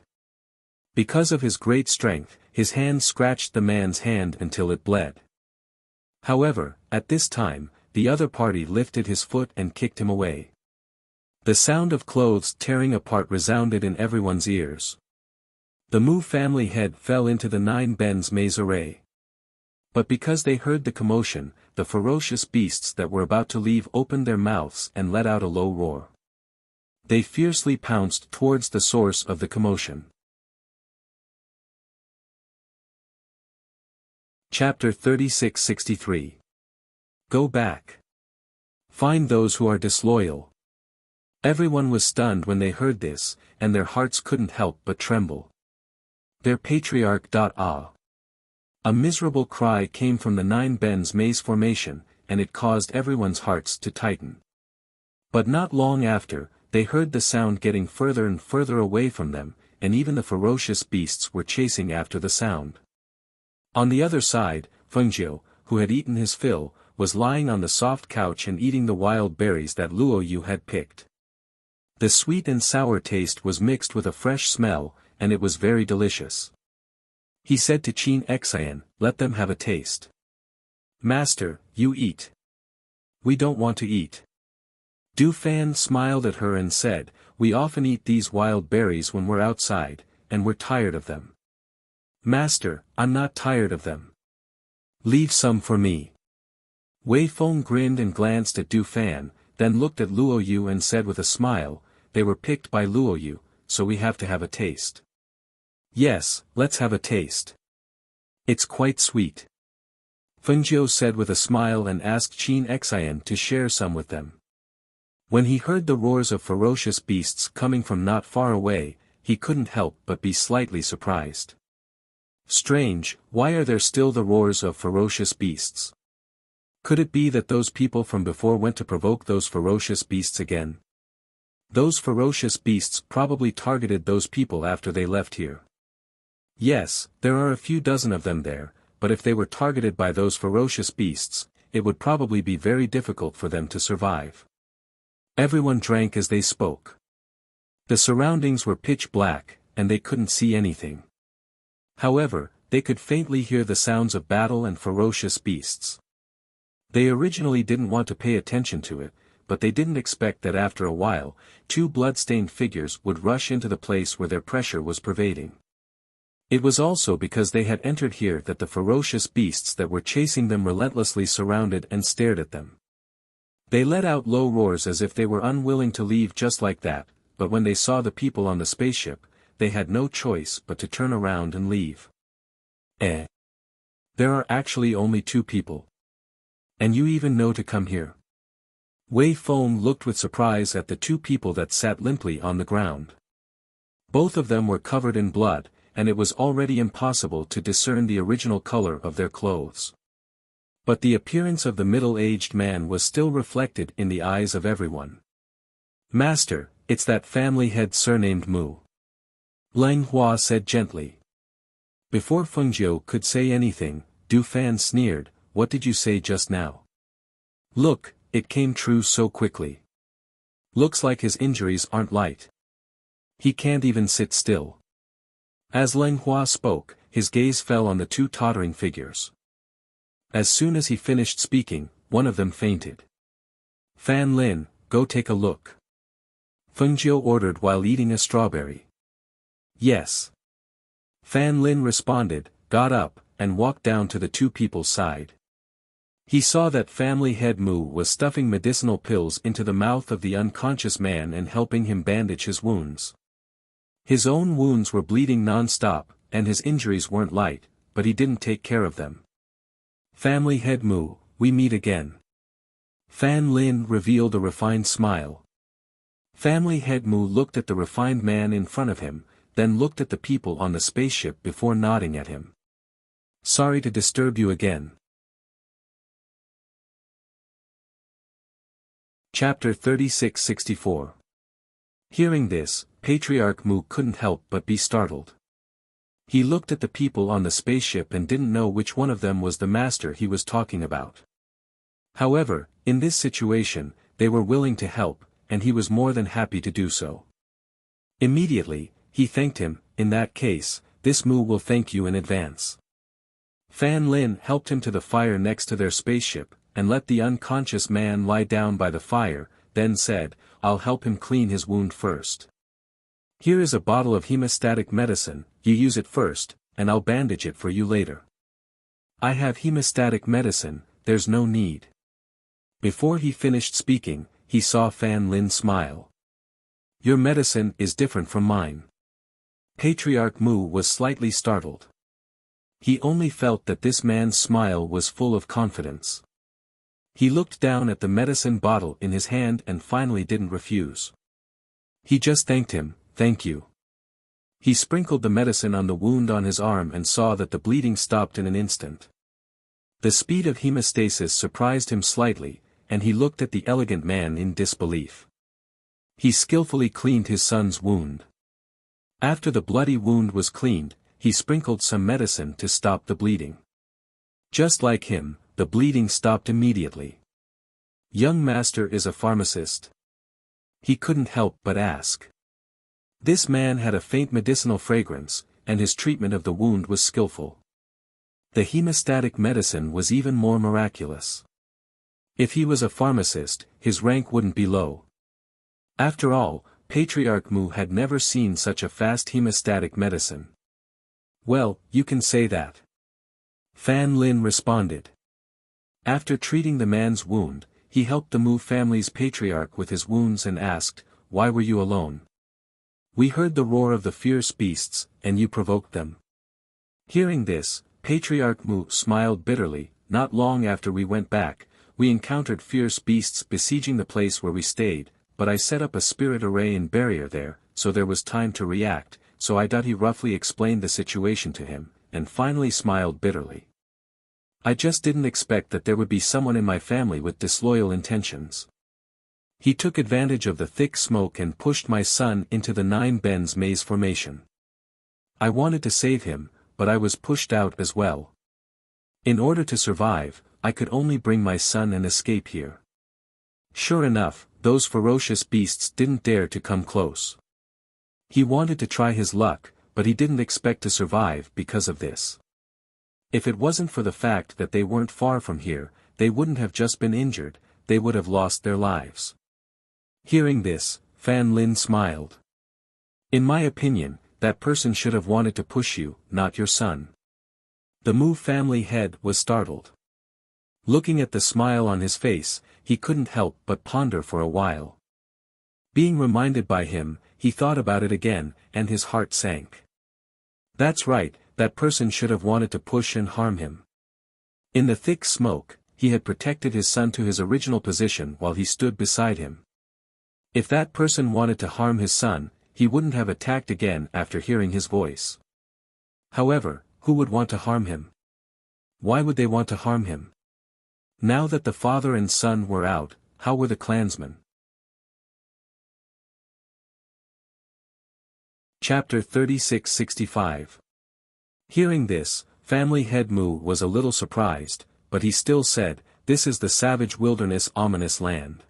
Because of his great strength, his hand scratched the man's hand until it bled. However, at this time, the other party lifted his foot and kicked him away. The sound of clothes tearing apart resounded in everyone's ears. The Mu family head fell into the 9 Ben's maze array. But because they heard the commotion, the ferocious beasts that were about to leave opened their mouths and let out a low roar. They fiercely pounced towards the source of the commotion. Chapter 36-63. Go back. Find those who are disloyal. Everyone was stunned when they heard this, and their hearts couldn't help but tremble. Their patriarch. A miserable cry came from the 9 Ben's maze formation, and it caused everyone's hearts to tighten. But not long after, they heard the sound getting further and further away from them, and even the ferocious beasts were chasing after the sound. On the other side, Fengjiu, who had eaten his fill, was lying on the soft couch and eating the wild berries that Luo Yu had picked. The sweet and sour taste was mixed with a fresh smell, and it was very delicious. He said to Qin Xian, "Let them have a taste." "Master, you eat. We don't want to eat." Du Fan smiled at her and said, "We often eat these wild berries when we're outside, and we're tired of them." "Master, I'm not tired of them. Leave some for me." Wei Feng grinned and glanced at Du Fan, then looked at Luo Yu and said with a smile, "They were picked by Luo Yu, so we have to have a taste." "Yes, let's have a taste. It's quite sweet." Fengjiu said with a smile and asked Qin Xian to share some with them. When he heard the roars of ferocious beasts coming from not far away, he couldn't help but be slightly surprised. Strange, why are there still the roars of ferocious beasts? Could it be that those people from before went to provoke those ferocious beasts again? Those ferocious beasts probably targeted those people after they left here. Yes, there are a few dozen of them there, but if they were targeted by those ferocious beasts, it would probably be very difficult for them to survive. Everyone drank as they spoke. The surroundings were pitch black, and they couldn't see anything. However, they could faintly hear the sounds of battle and ferocious beasts. They originally didn't want to pay attention to it, but they didn't expect that after a while, 2 blood-stained figures would rush into the place where their pressure was pervading. It was also because they had entered here that the ferocious beasts that were chasing them relentlessly surrounded and stared at them. They let out low roars as if they were unwilling to leave just like that, but when they saw the people on the spaceship, they had no choice but to turn around and leave. There are actually only 2 people. And you even know to come here. Wei Feng looked with surprise at the 2 people that sat limply on the ground. Both of them were covered in blood, and it was already impossible to discern the original color of their clothes. But the appearance of the middle-aged man was still reflected in the eyes of everyone. "Master, it's that family head surnamed Mu," Lang Hua said gently. Before Fengjiu could say anything, Du Fan sneered, "What did you say just now?" "Look, it came true so quickly. Looks like his injuries aren't light. He can't even sit still." As Lang Hua spoke, his gaze fell on the 2 tottering figures. As soon as he finished speaking, one of them fainted. "Fan Lin, go take a look," Fengjiu ordered while eating a strawberry. "Yes." Fan Lin responded, got up, and walked down to the 2 people's side. He saw that family head Mu was stuffing medicinal pills into the mouth of the unconscious man and helping him bandage his wounds. His own wounds were bleeding non-stop, and his injuries weren't light, but he didn't take care of them. "Family head Mu, we meet again." Fan Lin revealed a refined smile. Family head Mu looked at the refined man in front of him, then looked at the people on the spaceship before nodding at him. "Sorry to disturb you again." Chapter 36-64. Hearing this, Patriarch Mu couldn't help but be startled. He looked at the people on the spaceship and didn't know which one of them was the master he was talking about. However, in this situation, they were willing to help, and he was more than happy to do so. Immediately, he thanked him. In that case, this Mu will thank you in advance. Fan Lin helped him to the fire next to their spaceship, and let the unconscious man lie down by the fire, then said, I'll help him clean his wound first. Here is a bottle of hemostatic medicine, you use it first, and I'll bandage it for you later. I have hemostatic medicine, there's no need. Before he finished speaking, he saw Fan Lin smile. Your medicine is different from mine. Patriarch Mu was slightly startled. He only felt that this man's smile was full of confidence. He looked down at the medicine bottle in his hand and finally didn't refuse. He just thanked him, thank you. He sprinkled the medicine on the wound on his arm and saw that the bleeding stopped in an instant. The speed of hemostasis surprised him slightly, and he looked at the elegant man in disbelief. He skillfully cleaned his son's wound. After the bloody wound was cleaned, he sprinkled some medicine to stop the bleeding. Just like him, the bleeding stopped immediately. Young master is a pharmacist. He couldn't help but ask. This man had a faint medicinal fragrance, and his treatment of the wound was skillful. The hemostatic medicine was even more miraculous. If he was a pharmacist, his rank wouldn't be low. After all, Patriarch Mu had never seen such a fast hemostatic medicine. Well, you can say that. Fan Lin responded. After treating the man's wound, he helped the Mu family's patriarch with his wounds and asked, Why were you alone? We heard the roar of the fierce beasts, and you provoked them. Hearing this, Patriarch Mu smiled bitterly. Not long after we went back, we encountered fierce beasts besieging the place where we stayed, but I set up a spirit array and barrier there, so there was time to react, so he roughly explained the situation to him, and finally smiled bitterly. I just didn't expect that there would be someone in my family with disloyal intentions. He took advantage of the thick smoke and pushed my son into the 9 Bends maze formation. I wanted to save him, but I was pushed out as well. In order to survive, I could only bring my son and escape here. Sure enough, those ferocious beasts didn't dare to come close. He wanted to try his luck, but he didn't expect to survive because of this. If it wasn't for the fact that they weren't far from here, they wouldn't have just been injured, they would have lost their lives. Hearing this, Fan Lin smiled. In my opinion, that person should have wanted to push you, not your son. The Mu family head was startled. Looking at the smile on his face, he couldn't help but ponder for a while. Being reminded by him, he thought about it again, and his heart sank. That's right, that person should have wanted to push and harm him. In the thick smoke, he had protected his son to his original position while he stood beside him. If that person wanted to harm his son, he wouldn't have attacked again after hearing his voice. However, who would want to harm him? Why would they want to harm him? Now that the father and son were out, how were the clansmen? Chapter 36-65. Hearing this, family head Mu was a little surprised, but he still said, This is the savage wilderness ominous land.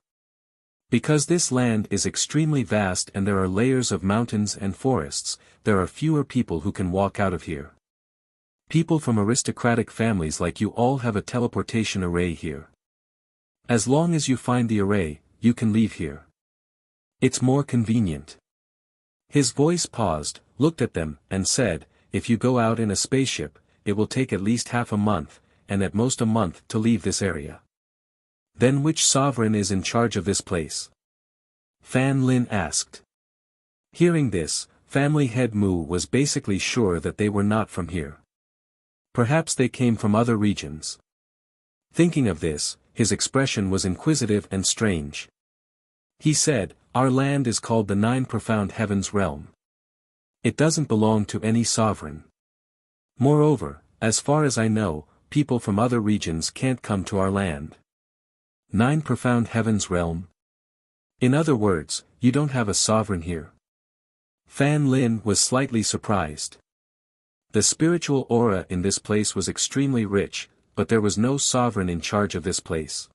Because this land is extremely vast and there are layers of mountains and forests, there are fewer people who can walk out of here. People from aristocratic families like you all have a teleportation array here. As long as you find the array, you can leave here. It's more convenient. His voice paused, looked at them, and said, If you go out in a spaceship, it will take at least half a month, and at most a month to leave this area. Then which sovereign is in charge of this place? Fan Lin asked. Hearing this, family head Mu was basically sure that they were not from here. Perhaps they came from other regions. Thinking of this, his expression was inquisitive and strange. He said, Our land is called the 9 Profound Heavens realm. It doesn't belong to any sovereign. Moreover, as far as I know, people from other regions can't come to our land. 9 Profound Heavens realm? In other words, you don't have a sovereign here. Fan Lin was slightly surprised. The spiritual aura in this place was extremely rich, but there was no sovereign in charge of this place.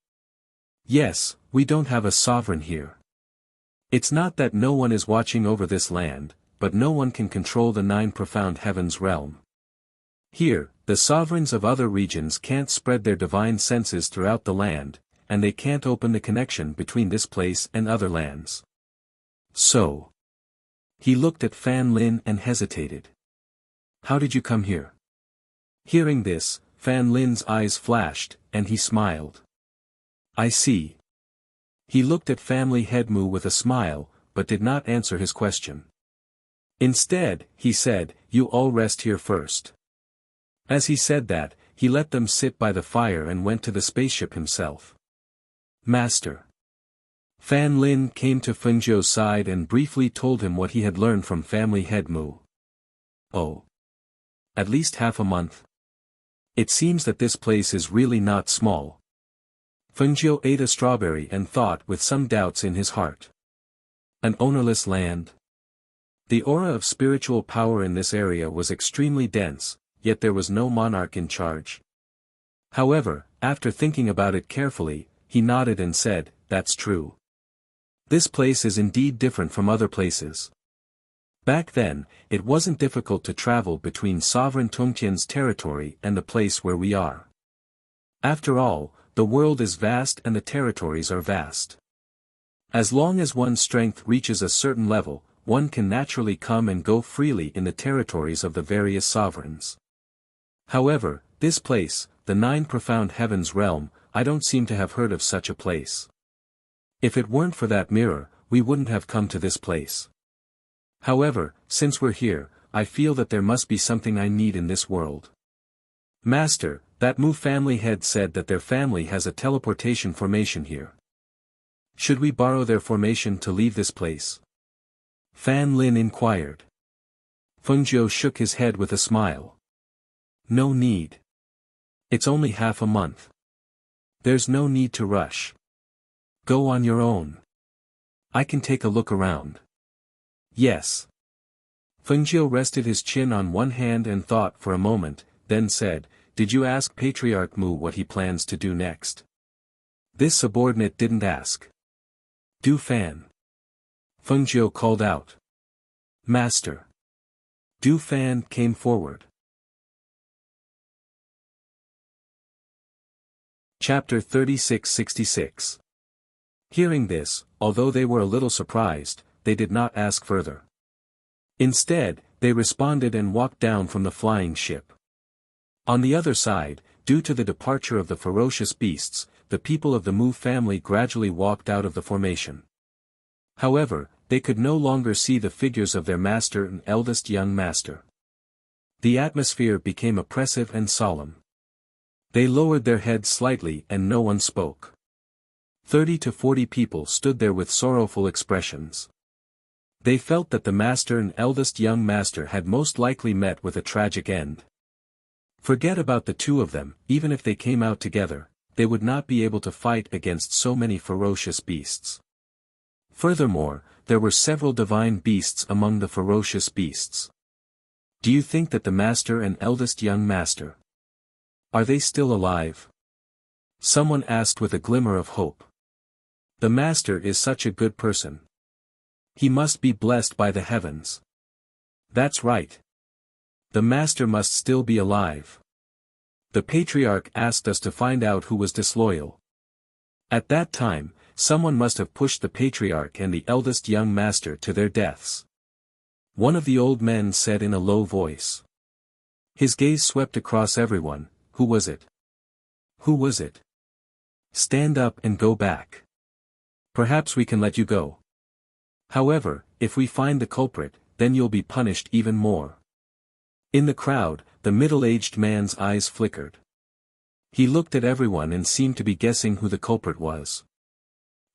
Yes, we don't have a sovereign here. It's not that no one is watching over this land, but no one can control the 9 profound heavens realm. Here, the sovereigns of other regions can't spread their divine senses throughout the land, and they can't open the connection between this place and other lands. So. He looked at Fan Lin and hesitated. How did you come here? Hearing this, Fan Lin's eyes flashed, and he smiled. I see. He looked at family head Mu with a smile, but did not answer his question. Instead, he said, you all rest here first. As he said that, he let them sit by the fire and went to the spaceship himself. Master. Fan Lin came to Fengzhou's side and briefly told him what he had learned from family head Mu. Oh. At least half a month. It seems that this place is really not small. Fengzhou ate a strawberry and thought with some doubts in his heart. An ownerless land. The aura of spiritual power in this area was extremely dense, yet there was no monarch in charge. However, after thinking about it carefully, he nodded and said, that's true. This place is indeed different from other places. Back then, it wasn't difficult to travel between sovereign Tongtian's territory and the place where we are. After all, the world is vast and the territories are vast. As long as one's strength reaches a certain level, one can naturally come and go freely in the territories of the various sovereigns. However, this place, the 9 profound heavens realm, I don't seem to have heard of such a place. If it weren't for that mirror, we wouldn't have come to this place. However, since we're here, I feel that there must be something I need in this world. Master, that Mu family head said that their family has a teleportation formation here. Should we borrow their formation to leave this place? Fan Lin inquired. Fengzhou shook his head with a smile. No need. It's only half a month. There's no need to rush. Go on your own. I can take a look around. Yes. Fengzhou rested his chin on one hand and thought for a moment, then said, did you ask Patriarch Mu what he plans to do next? This subordinate didn't ask. Du Fan. Fengzhou called out. Master. Du Fan came forward. Chapter 3666. Hearing this, although they were a little surprised, they did not ask further. Instead, they responded and walked down from the flying ship. On the other side, due to the departure of the ferocious beasts, the people of the Mu family gradually walked out of the formation. However, they could no longer see the figures of their master and eldest young master. The atmosphere became oppressive and solemn. They lowered their heads slightly and no one spoke. 30 to 40 people stood there with sorrowful expressions. They felt that the master and eldest young master had most likely met with a tragic end. Forget about the 2 of them, even if they came out together, they would not be able to fight against so many ferocious beasts. Furthermore, there were several divine beasts among the ferocious beasts. Do you think that the master and eldest young master, are they still alive? Someone asked with a glimmer of hope. The master is such a good person. He must be blessed by the heavens. That's right. The master must still be alive. The patriarch asked us to find out who was disloyal. At that time, someone must have pushed the patriarch and the eldest young master to their deaths. One of the old men said in a low voice. His gaze swept across everyone. Who was it? Who was it? Stand up and go back. Perhaps we can let you go. However, if we find the culprit, then you'll be punished even more. In the crowd, the middle-aged man's eyes flickered. He looked at everyone and seemed to be guessing who the culprit was.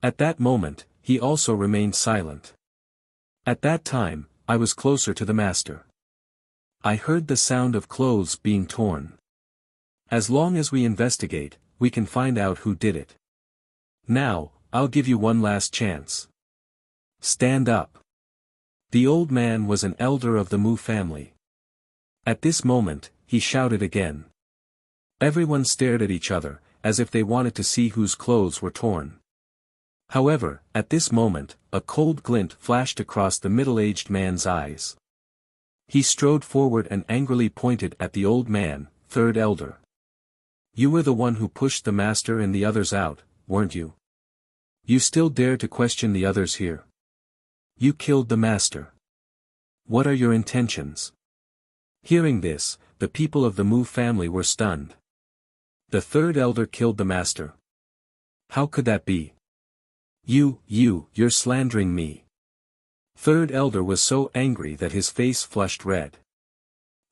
At that moment, he also remained silent. At that time, I was closer to the master. I heard the sound of clothes being torn. As long as we investigate, we can find out who did it. Now, I'll give you one last chance. Stand up. The old man was an elder of the Mu family. At this moment, he shouted again. Everyone stared at each other, as if they wanted to see whose clothes were torn. However, at this moment, a cold glint flashed across the middle-aged man's eyes. He strode forward and angrily pointed at the old man, third elder. You were the one who pushed the master and the others out, weren't you? You still dare to question the others here? You killed the master. What are your intentions? Hearing this, the people of the Mu family were stunned. The third elder killed the master. How could that be? You're slandering me. Third elder was so angry that his face flushed red.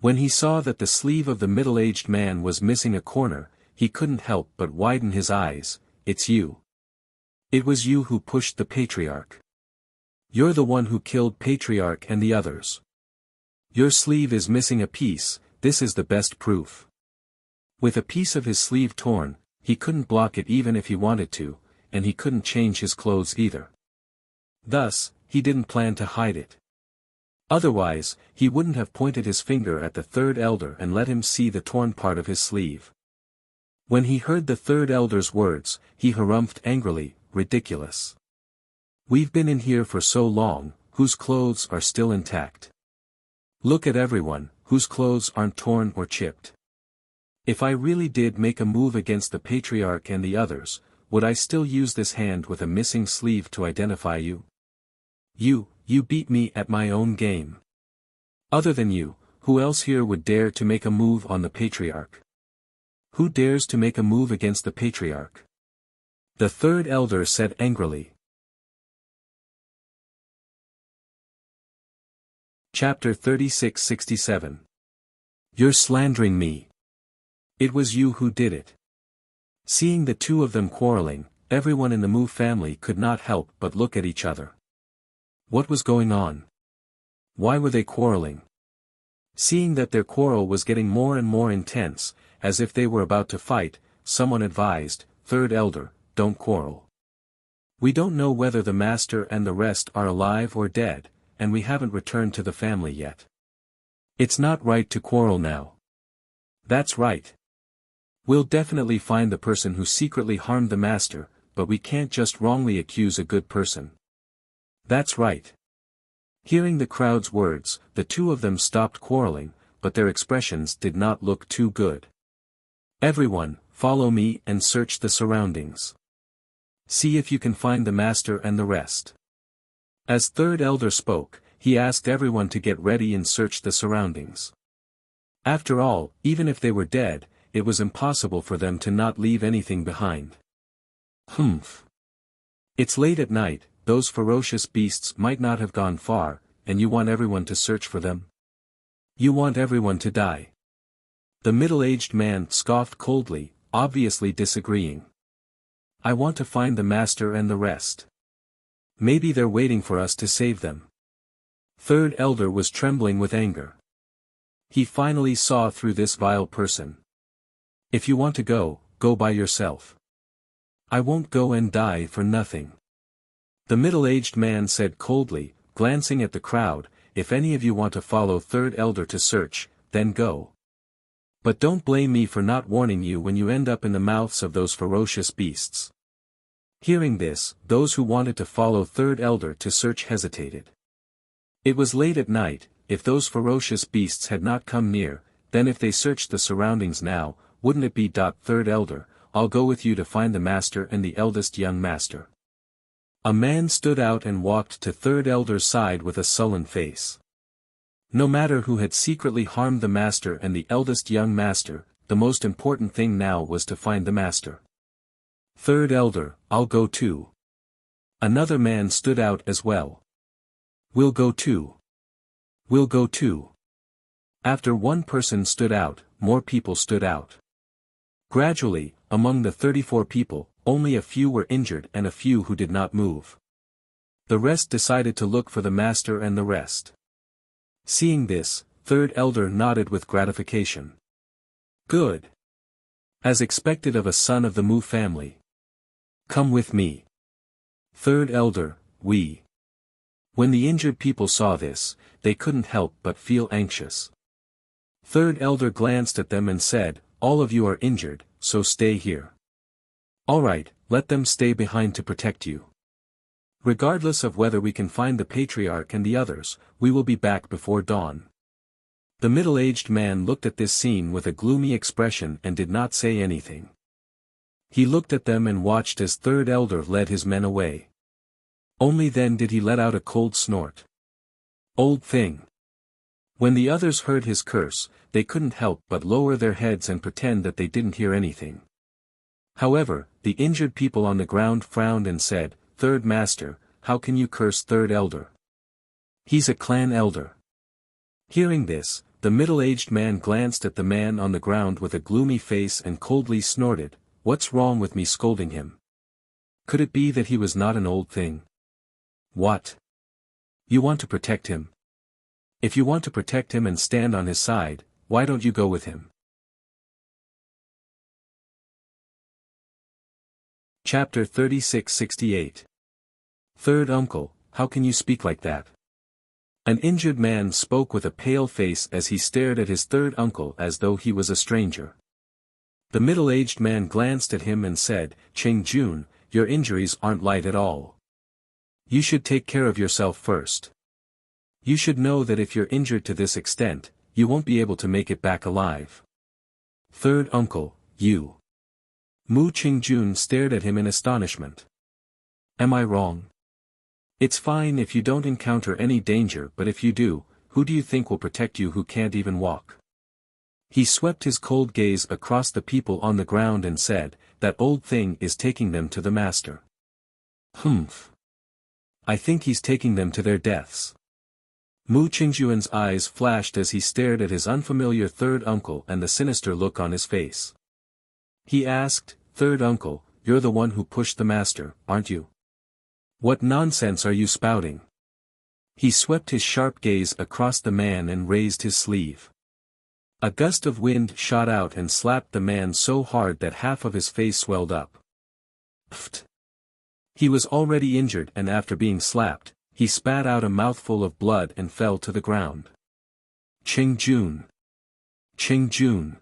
When he saw that the sleeve of the middle-aged man was missing a corner, he couldn't help but widen his eyes. It's you. It was you who pushed the patriarch. You're the one who killed patriarch and the others. Your sleeve is missing a piece, this is the best proof. With a piece of his sleeve torn, he couldn't block it even if he wanted to, and he couldn't change his clothes either. Thus, he didn't plan to hide it. Otherwise, he wouldn't have pointed his finger at the third elder and let him see the torn part of his sleeve. When he heard the third elder's words, he harumphed angrily, ridiculous. We've been in here for so long, whose clothes are still intact. Look at everyone, whose clothes aren't torn or chipped. If I really did make a move against the patriarch and the others, would I still use this hand with a missing sleeve to identify you? You beat me at my own game. Other than you, who else here would dare to make a move on the patriarch? Who dares to make a move against the patriarch? The third elder said angrily. Chapter 36-67. You're slandering me. It was you who did it. Seeing the two of them quarreling, everyone in the Mu family could not help but look at each other. What was going on? Why were they quarreling? Seeing that their quarrel was getting more and more intense, as if they were about to fight, someone advised, Third elder, don't quarrel. We don't know whether the master and the rest are alive or dead, and we haven't returned to the family yet. It's not right to quarrel now. That's right. We'll definitely find the person who secretly harmed the master, but we can't just wrongly accuse a good person. That's right. Hearing the crowd's words, the two of them stopped quarreling, but their expressions did not look too good. Everyone, follow me and search the surroundings. See if you can find the master and the rest. As third elder spoke, he asked everyone to get ready and search the surroundings. After all, even if they were dead, it was impossible for them to not leave anything behind. Humph. It's late at night, those ferocious beasts might not have gone far, and you want everyone to search for them? You want everyone to die. The middle-aged man scoffed coldly, obviously disagreeing. I want to find the master and the rest. Maybe they're waiting for us to save them. Third elder was trembling with anger. He finally saw through this vile person. If you want to go, go by yourself. I won't go and die for nothing. The middle-aged man said coldly, glancing at the crowd, if any of you want to follow third elder to search, then go. But don't blame me for not warning you when you end up in the mouths of those ferocious beasts. Hearing this, those who wanted to follow third elder to search hesitated. It was late at night, if those ferocious beasts had not come near, then if they searched the surroundings now, wouldn't it be third elder, I'll go with you to find the master and the eldest young master. A man stood out and walked to third elder's side with a sullen face. No matter who had secretly harmed the master and the eldest young master, the most important thing now was to find the master. Third elder, I'll go too. Another man stood out as well. We'll go too. We'll go too. After one person stood out, more people stood out. Gradually, among the 34 people, only a few were injured and a few who did not move. The rest decided to look for the master and the rest. Seeing this, third elder nodded with gratification. Good. As expected of a son of the Mu family. Come with me. Third elder, we. When the injured people saw this, they couldn't help but feel anxious. Third elder glanced at them and said, "All of you are injured, so stay here." "All right, let them stay behind to protect you. Regardless of whether we can find the patriarch and the others, we will be back before dawn." The middle-aged man looked at this scene with a gloomy expression and did not say anything. He looked at them and watched as third elder led his men away. Only then did he let out a cold snort. "Old thing." When the others heard his curse, they couldn't help but lower their heads and pretend that they didn't hear anything. However, the injured people on the ground frowned and said, "Third master, how can you curse third elder? He's a clan elder." Hearing this, the middle-aged man glanced at the man on the ground with a gloomy face and coldly snorted, "What's wrong with me scolding him? Could it be that he was not an old thing? What? You want to protect him? If you want to protect him and stand on his side, why don't you go with him?" Chapter 36-68. Third uncle, how can you speak like that? An injured man spoke with a pale face as he stared at his third uncle as though he was a stranger. The middle-aged man glanced at him and said, "Ching Jun, your injuries aren't light at all. You should take care of yourself first. You should know that if you're injured to this extent, you won't be able to make it back alive." "Third uncle, you." Mu Qingjun stared at him in astonishment. "Am I wrong? It's fine if you don't encounter any danger, but if you do, who do you think will protect you who can't even walk?" He swept his cold gaze across the people on the ground and said, "That old thing is taking them to the master." "Humph. I think he's taking them to their deaths." Mu Qingjuan's eyes flashed as he stared at his unfamiliar third uncle and the sinister look on his face. He asked, "Third uncle, you're the one who pushed the master, aren't you? What nonsense are you spouting?" He swept his sharp gaze across the man and raised his sleeve. A gust of wind shot out and slapped the man so hard that half of his face swelled up. Pfft. He was already injured, and after being slapped, he spat out a mouthful of blood and fell to the ground. "Ching Jun! Ching Jun!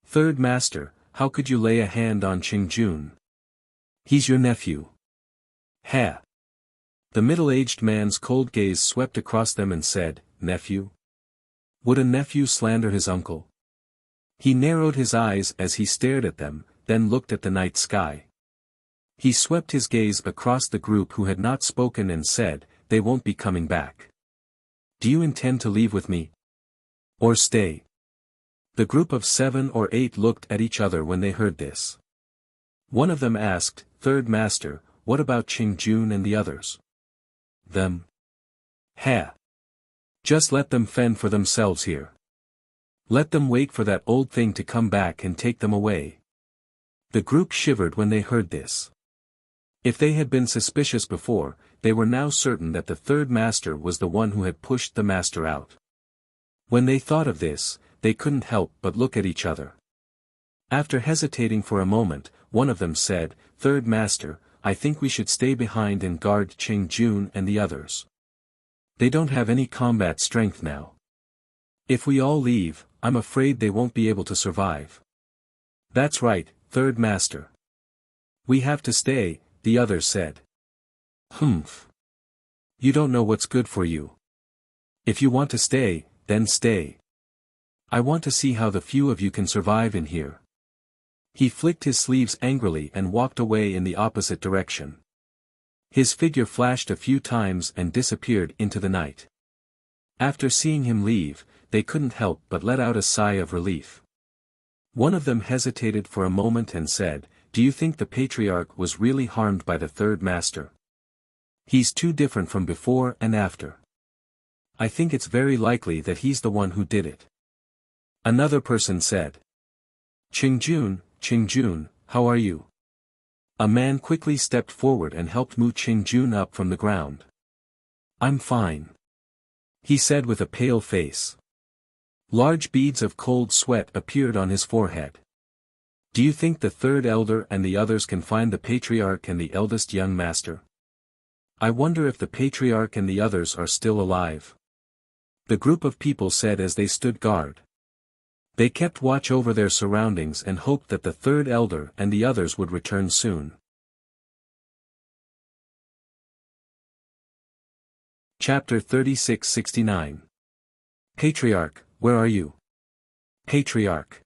Third master, how could you lay a hand on Ching Jun? He's your nephew." "Ha!" The middle-aged man's cold gaze swept across them and said, "Nephew? Would a nephew slander his uncle?" He narrowed his eyes as he stared at them, then looked at the night sky. He swept his gaze across the group who had not spoken and said, "They won't be coming back. Do you intend to leave with me? Or stay?" The group of 7 or 8 looked at each other when they heard this. One of them asked, "Third master, what about Ching Jun and the others?" "Them? Ha! Just let them fend for themselves here. Let them wait for that old thing to come back and take them away." The group shivered when they heard this. If they had been suspicious before, they were now certain that the third master was the one who had pushed the master out. When they thought of this, they couldn't help but look at each other. After hesitating for a moment, one of them said, "Third master, I think we should stay behind and guard Ching Jun and the others. They don't have any combat strength now. If we all leave, I'm afraid they won't be able to survive." "That's right, third master. We have to stay," the others said. "Humph. You don't know what's good for you. If you want to stay, then stay. I want to see how the few of you can survive in here." He flicked his sleeves angrily and walked away in the opposite direction. His figure flashed a few times and disappeared into the night. After seeing him leave, they couldn't help but let out a sigh of relief. One of them hesitated for a moment and said, "Do you think the patriarch was really harmed by the third master? He's too different from before and after. I think it's very likely that he's the one who did it." Another person said, Ching Jun, how are you?" A man quickly stepped forward and helped Mu Qingjun up from the ground. "I'm fine," he said with a pale face. Large beads of cold sweat appeared on his forehead. "Do you think the third elder and the others can find the patriarch and the eldest young master?" I wonder if the patriarch and the others are still alive. The group of people said as they stood guard. They kept watch over their surroundings and hoped that the third elder and the others would return soon. Chapter 36-69. Patriarch, where are you? Patriarch.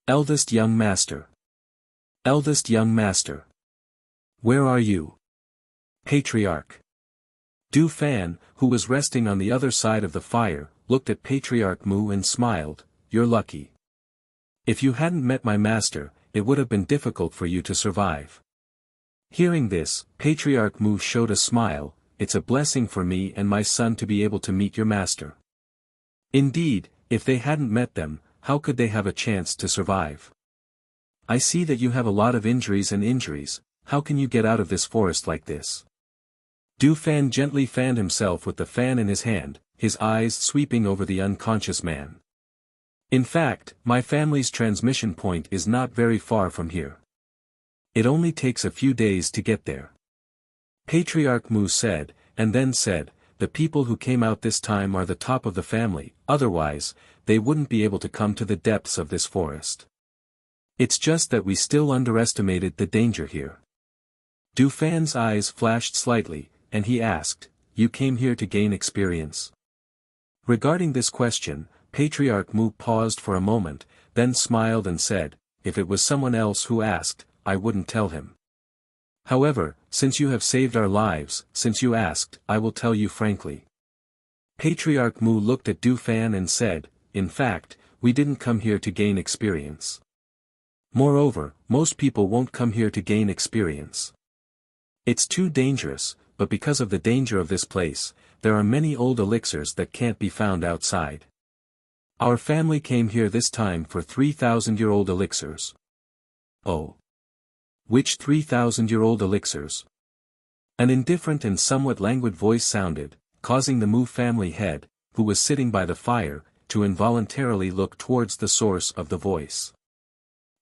Eldest young master. Eldest young master. Where are you? Patriarch. Du Fan, who was resting on the other side of the fire, looked at Patriarch Mu and smiled. You're lucky. If you hadn't met my master, it would have been difficult for you to survive. Hearing this, Patriarch Mu showed a smile. It's a blessing for me and my son to be able to meet your master. Indeed, if they hadn't met them, how could they have a chance to survive? I see that you have a lot of injuries. How can you get out of this forest like this? Du Fan gently fanned himself with the fan in his hand, his eyes sweeping over the unconscious man. In fact, my family's transmission point is not very far from here. It only takes a few days to get there. Patriarch Mu said, and then said, the people who came out this time are the top of the family, otherwise, they wouldn't be able to come to the depths of this forest. It's just that we still underestimated the danger here. Du Fan's eyes flashed slightly, and he asked, you came here to gain experience? Regarding this question, Patriarch Mu paused for a moment, then smiled and said, if it was someone else who asked, I wouldn't tell him. However, since you have saved our lives, since you asked, I will tell you frankly. Patriarch Mu looked at Du Fan and said, in fact, we didn't come here to gain experience. Moreover, most people won't come here to gain experience. It's too dangerous, but because of the danger of this place, there are many old elixirs that can't be found outside. Our family came here this time for 3,000-year-old elixirs. Oh. Which 3,000-year-old elixirs? An indifferent and somewhat languid voice sounded, causing the Mu family head, who was sitting by the fire, to involuntarily look towards the source of the voice.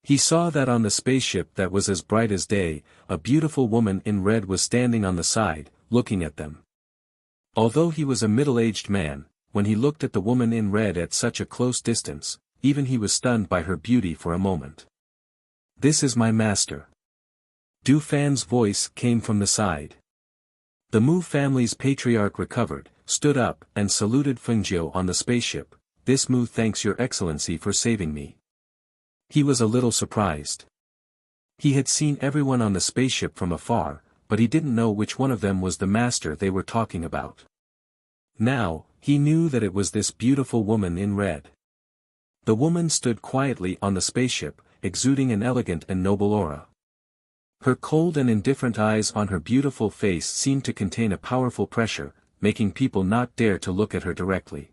He saw that on the spaceship that was as bright as day, a beautiful woman in red was standing on the side, looking at them. Although he was a middle-aged man, when he looked at the woman in red at such a close distance, even he was stunned by her beauty for a moment. This is my master. Du Fan's voice came from the side. The Mu family's patriarch recovered, stood up, and saluted Fengjiu on the spaceship. This Mu thanks your excellency for saving me. He was a little surprised. He had seen everyone on the spaceship from afar, but he didn't know which one of them was the master they were talking about. Now, he knew that it was this beautiful woman in red. The woman stood quietly on the spaceship, exuding an elegant and noble aura. Her cold and indifferent eyes on her beautiful face seemed to contain a powerful pressure, making people not dare to look at her directly.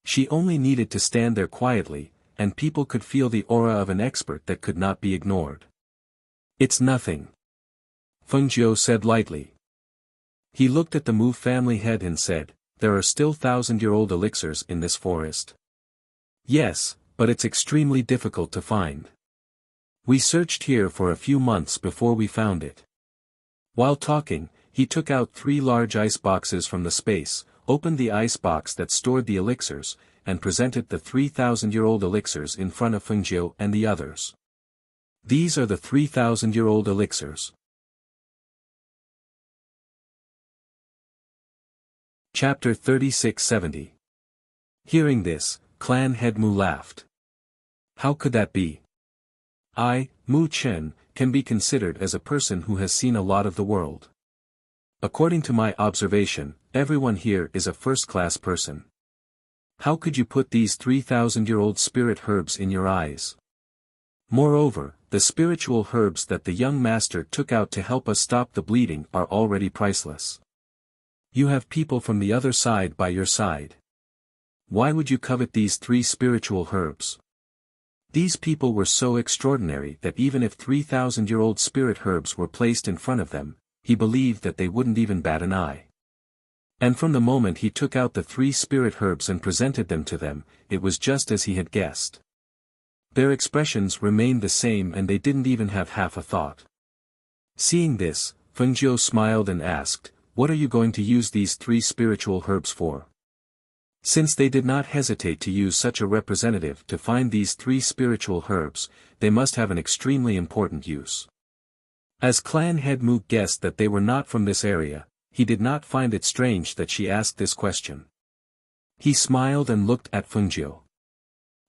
She only needed to stand there quietly, and people could feel the aura of an expert that could not be ignored. It's nothing. Fengjiu said lightly. He looked at the Mu family head and said, there are still 1,000-year-old elixirs in this forest. Yes, but it's extremely difficult to find. We searched here for a few months before we found it. While talking, he took out 3 large ice boxes from the space, opened the ice box that stored the elixirs, and presented the 3,000-year-old elixirs in front of Fengjiu and the others. These are the 3,000-year-old elixirs. Chapter 36-70. Hearing this, Clan Head Mu laughed. How could that be? I, Mu Chen, can be considered as a person who has seen a lot of the world. According to my observation, everyone here is a first-class person. How could you put these 3,000-year-old spirit herbs in your eyes? Moreover, the spiritual herbs that the young master took out to help us stop the bleeding are already priceless. You have people from the other side by your side. Why would you covet these 3 spiritual herbs? These people were so extraordinary that even if 3,000-year-old spirit herbs were placed in front of them, he believed that they wouldn't even bat an eye. And from the moment he took out the 3 spirit herbs and presented them to them, it was just as he had guessed. Their expressions remained the same and they didn't even have half a thought. Seeing this, Fengjiu smiled and asked, what are you going to use these 3 spiritual herbs for? Since they did not hesitate to use such a representative to find these 3 spiritual herbs, they must have an extremely important use. As clan head Mook guessed that they were not from this area, he did not find it strange that she asked this question. He smiled and looked at Fengjiu.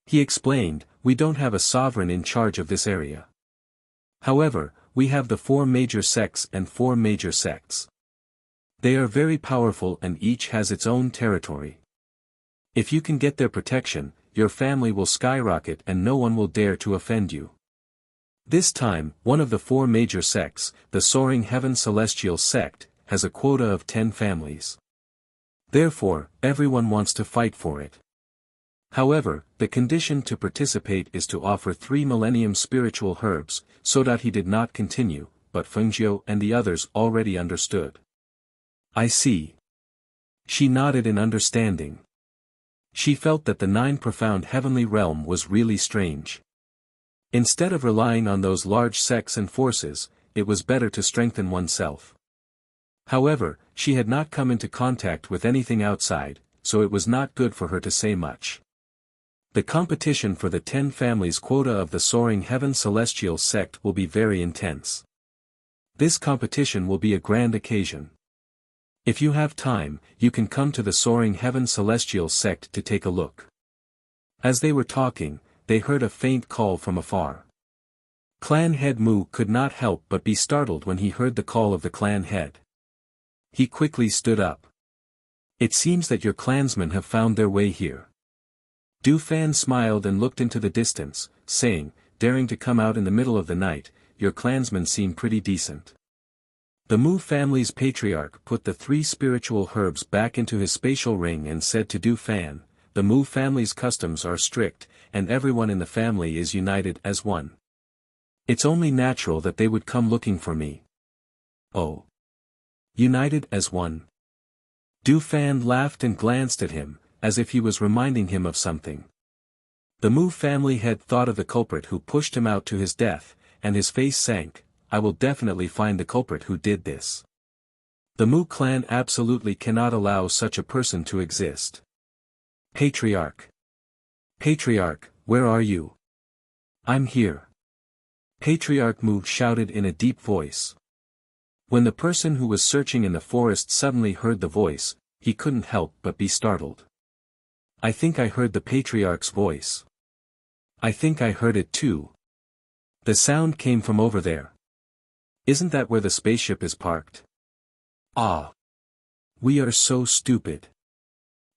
He explained, we don't have a sovereign in charge of this area. However, we have the 4 major sects and 4 major sects. They are very powerful and each has its own territory. If you can get their protection, your family will skyrocket and no one will dare to offend you. This time, one of the 4 major sects, the Soaring Heaven Celestial sect, has a quota of 10 families. Therefore, everyone wants to fight for it. However, the condition to participate is to offer 3 millennium spiritual herbs, so that he did not continue, but Fengjiu and the others already understood. I see. She nodded in understanding. She felt that the 9 profound heavenly realm was really strange. Instead of relying on those large sects and forces, it was better to strengthen oneself. However, she had not come into contact with anything outside, so it was not good for her to say much. The competition for the 10 families quota of the Soaring Heaven Celestial sect will be very intense. This competition will be a grand occasion. If you have time, you can come to the Soaring Heaven Celestial sect to take a look. As they were talking, they heard a faint call from afar. Clan head Mu could not help but be startled when he heard the call of the clan head. He quickly stood up. It seems that your clansmen have found their way here. Du Fan smiled and looked into the distance, saying, daring to come out in the middle of the night, your clansmen seem pretty decent. The Mu family's patriarch put the 3 spiritual herbs back into his spatial ring and said to Du Fan, the Mu family's customs are strict, and everyone in the family is united as one. It's only natural that they would come looking for me. Oh. United as one. Du Fan laughed and glanced at him, as if he was reminding him of something. The Mu family had thought of the culprit who pushed him out to his death, and his face sank. I will definitely find the culprit who did this. The Mu clan absolutely cannot allow such a person to exist. Patriarch. Patriarch, where are you? I'm here. Patriarch Mu shouted in a deep voice. When the person who was searching in the forest suddenly heard the voice, he couldn't help but be startled. I think I heard the Patriarch's voice. I think I heard it too. The sound came from over there. Isn't that where the spaceship is parked? Ah. We are so stupid.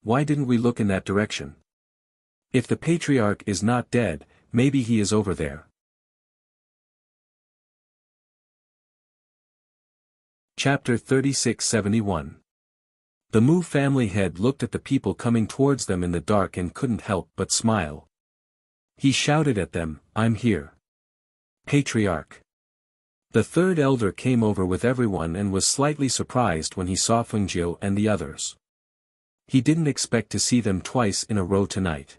Why didn't we look in that direction? If the Patriarch is not dead, maybe he is over there. Chapter 3671. The Mu family head looked at the people coming towards them in the dark and couldn't help but smile. He shouted at them, I'm here. Patriarch. The 3rd elder came over with everyone and was slightly surprised when he saw Fengjiu and the others. He didn't expect to see them twice in a row tonight.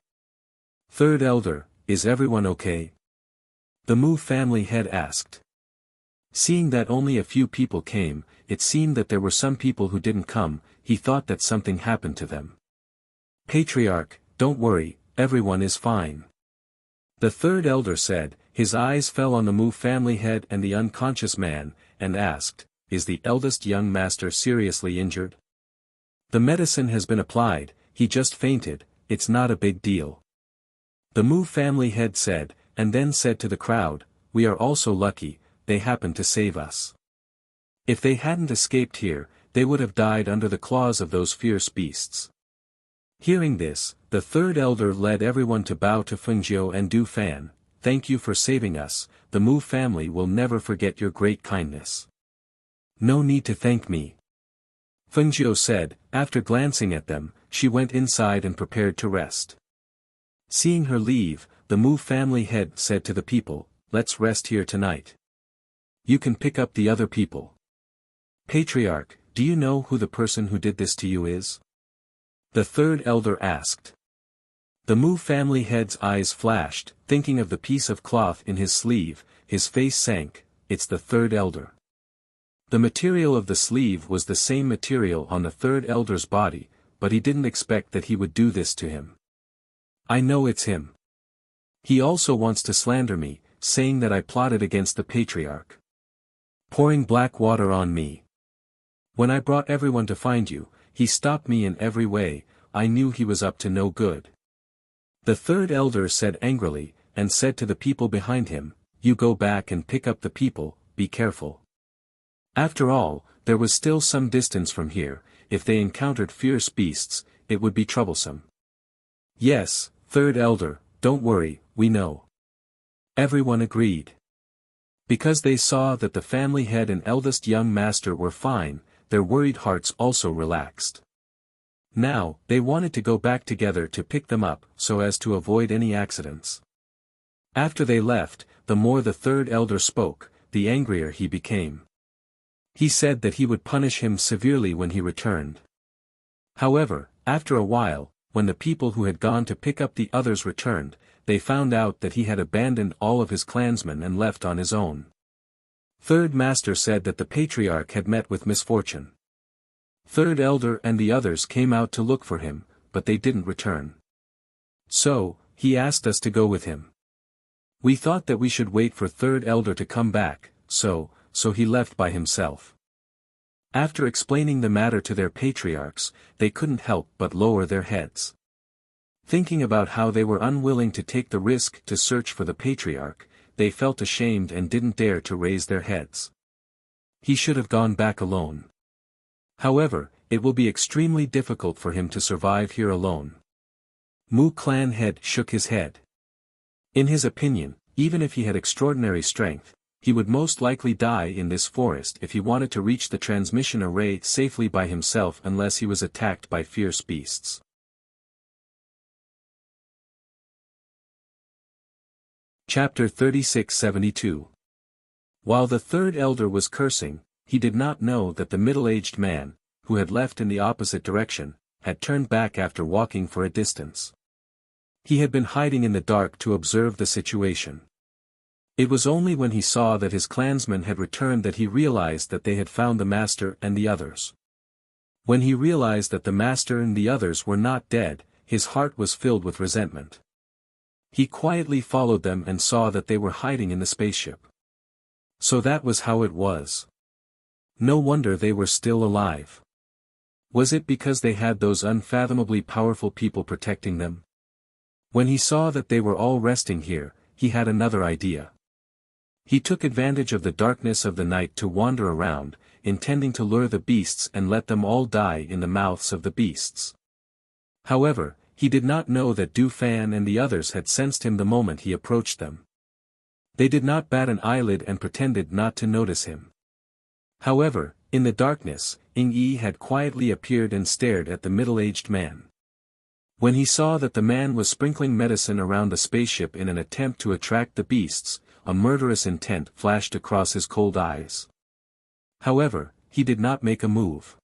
3rd elder, is everyone okay? The Mu family head asked. Seeing that only a few people came, it seemed that there were some people who didn't come. He thought that something happened to them. Patriarch, don't worry, everyone is fine. The 3rd elder said. His eyes fell on the Mu family head and the unconscious man, and asked, is the eldest young master seriously injured? The medicine has been applied, he just fainted, it's not a big deal. The Mu family head said, and then said to the crowd, we are also lucky, they happened to save us. If they hadn't escaped here, they would have died under the claws of those fierce beasts. Hearing this, the 3rd elder led everyone to bow to Fengjiu and Du Fan. Thank you for saving us, the Mu family will never forget your great kindness. No need to thank me. Fengjiu said, after glancing at them, she went inside and prepared to rest. Seeing her leave, the Mu family head said to the people, let's rest here tonight. You can pick up the other people. Patriarch, do you know who the person who did this to you is? The 3rd elder asked. The Mu family head's eyes flashed, thinking of the piece of cloth in his sleeve, his face sank, it's the 3rd elder. The material of the sleeve was the same material on the third elder's body, but he didn't expect that he would do this to him. I know it's him. He also wants to slander me, saying that I plotted against the patriarch. Pouring black water on me. When I brought everyone to find you, he stopped me in every way. I knew he was up to no good. The third elder said angrily, and said to the people behind him, "You go back and pick up the people, be careful." After all, there was still some distance from here. If they encountered fierce beasts, it would be troublesome. "Yes, third elder, don't worry, we know." Everyone agreed. Because they saw that the family head and eldest young master were fine, their worried hearts also relaxed. Now, they wanted to go back together to pick them up, so as to avoid any accidents. After they left, the more the third elder spoke, the angrier he became. He said that he would punish him severely when he returned. However, after a while, when the people who had gone to pick up the others returned, they found out that he had abandoned all of his clansmen and left on his own. Third master said that the patriarch had met with misfortune. Third elder and the others came out to look for him, but they didn't return. So, he asked us to go with him. We thought that we should wait for third elder to come back, so he left by himself. After explaining the matter to their patriarchs, they couldn't help but lower their heads. Thinking about how they were unwilling to take the risk to search for the patriarch, they felt ashamed and didn't dare to raise their heads. He should have gone back alone. However, it will be extremely difficult for him to survive here alone. Mu clan head shook his head. In his opinion, even if he had extraordinary strength, he would most likely die in this forest if he wanted to reach the transmission array safely by himself unless he was attacked by fierce beasts. Chapter 36-72. While the third elder was cursing, he did not know that the middle-aged man, who had left in the opposite direction, had turned back after walking for a distance. He had been hiding in the dark to observe the situation. It was only when he saw that his clansmen had returned that he realized that they had found the master and the others. When he realized that the master and the others were not dead, his heart was filled with resentment. He quietly followed them and saw that they were hiding in the spaceship. So that was how it was. No wonder they were still alive. Was it because they had those unfathomably powerful people protecting them? When he saw that they were all resting here, he had another idea. He took advantage of the darkness of the night to wander around, intending to lure the beasts and let them all die in the mouths of the beasts. However, he did not know that Du Fan and the others had sensed him the moment he approached them. They did not bat an eyelid and pretended not to notice him. However, in the darkness, Ying Yi had quietly appeared and stared at the middle-aged man. When he saw that the man was sprinkling medicine around the spaceship in an attempt to attract the beasts, a murderous intent flashed across his cold eyes. However, he did not make a move.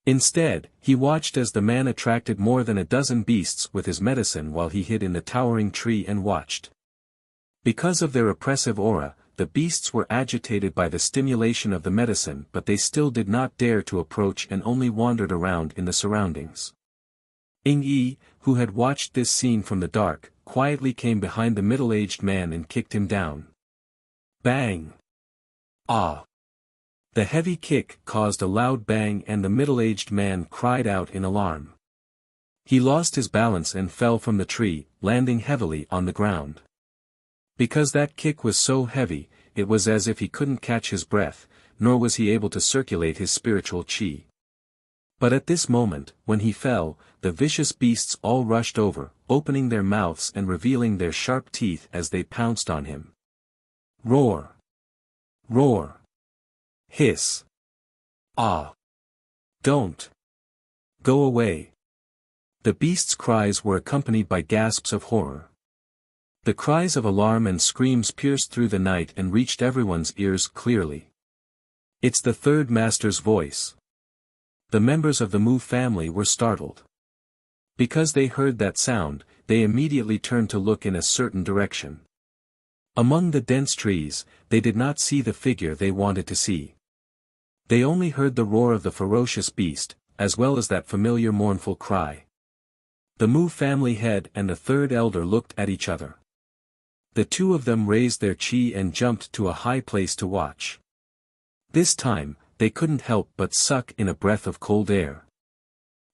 Instead, he watched as the man attracted more than a dozen beasts with his medicine while he hid in the towering tree and watched. Because of their oppressive aura, the beasts were agitated by the stimulation of the medicine, but they still did not dare to approach and only wandered around in the surroundings. Ying Yi, who had watched this scene from the dark, quietly came behind the middle-aged man and kicked him down. Bang! Ah! The heavy kick caused a loud bang and the middle-aged man cried out in alarm. He lost his balance and fell from the tree, landing heavily on the ground. Because that kick was so heavy, it was as if he couldn't catch his breath, nor was he able to circulate his spiritual qi. But at this moment, when he fell, the vicious beasts all rushed over, opening their mouths and revealing their sharp teeth as they pounced on him. Roar! Roar! Hiss! Ah! Don't! Go away! The beasts' cries were accompanied by gasps of horror. The cries of alarm and screams pierced through the night and reached everyone's ears clearly. It's the third master's voice. The members of the Mu family were startled. Because they heard that sound, they immediately turned to look in a certain direction. Among the dense trees, they did not see the figure they wanted to see. They only heard the roar of the ferocious beast, as well as that familiar mournful cry. The Mu family head and the third elder looked at each other. The two of them raised their chi and jumped to a high place to watch. This time, they couldn't help but suck in a breath of cold air.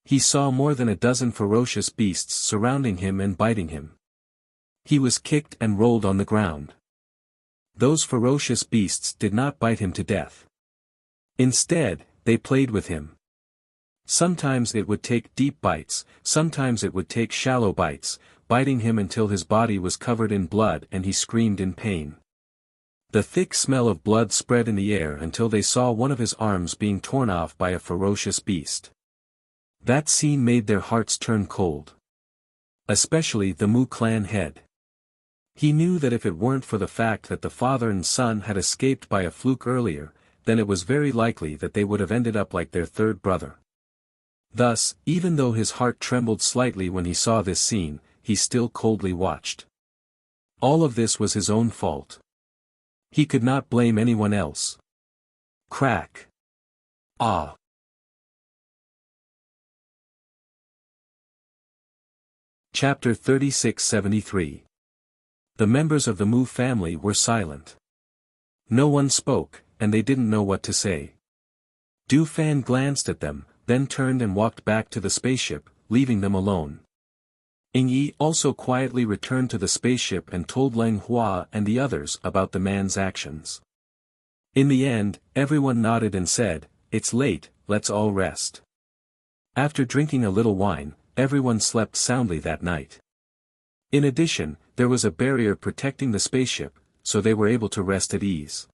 He saw more than a dozen ferocious beasts surrounding him and biting him. He was kicked and rolled on the ground. Those ferocious beasts did not bite him to death. Instead, they played with him. Sometimes it would take deep bites, sometimes it would take shallow bites, biting him until his body was covered in blood and he screamed in pain. The thick smell of blood spread in the air until they saw one of his arms being torn off by a ferocious beast. That scene made their hearts turn cold. Especially the Mu clan head. He knew that if it weren't for the fact that the father and son had escaped by a fluke earlier, then it was very likely that they would have ended up like their third brother. Thus, even though his heart trembled slightly when he saw this scene, he still coldly watched. All of this was his own fault. He could not blame anyone else. Crack. Ah. Chapter 3673. The members of the Mu family were silent. No one spoke, and they didn't know what to say. Du Fan glanced at them, then turned and walked back to the spaceship, leaving them alone. Ying Yi also quietly returned to the spaceship and told Leng Hua and the others about the man's actions. In the end, everyone nodded and said, "It's late, let's all rest." After drinking a little wine, everyone slept soundly that night. In addition, there was a barrier protecting the spaceship, so they were able to rest at ease.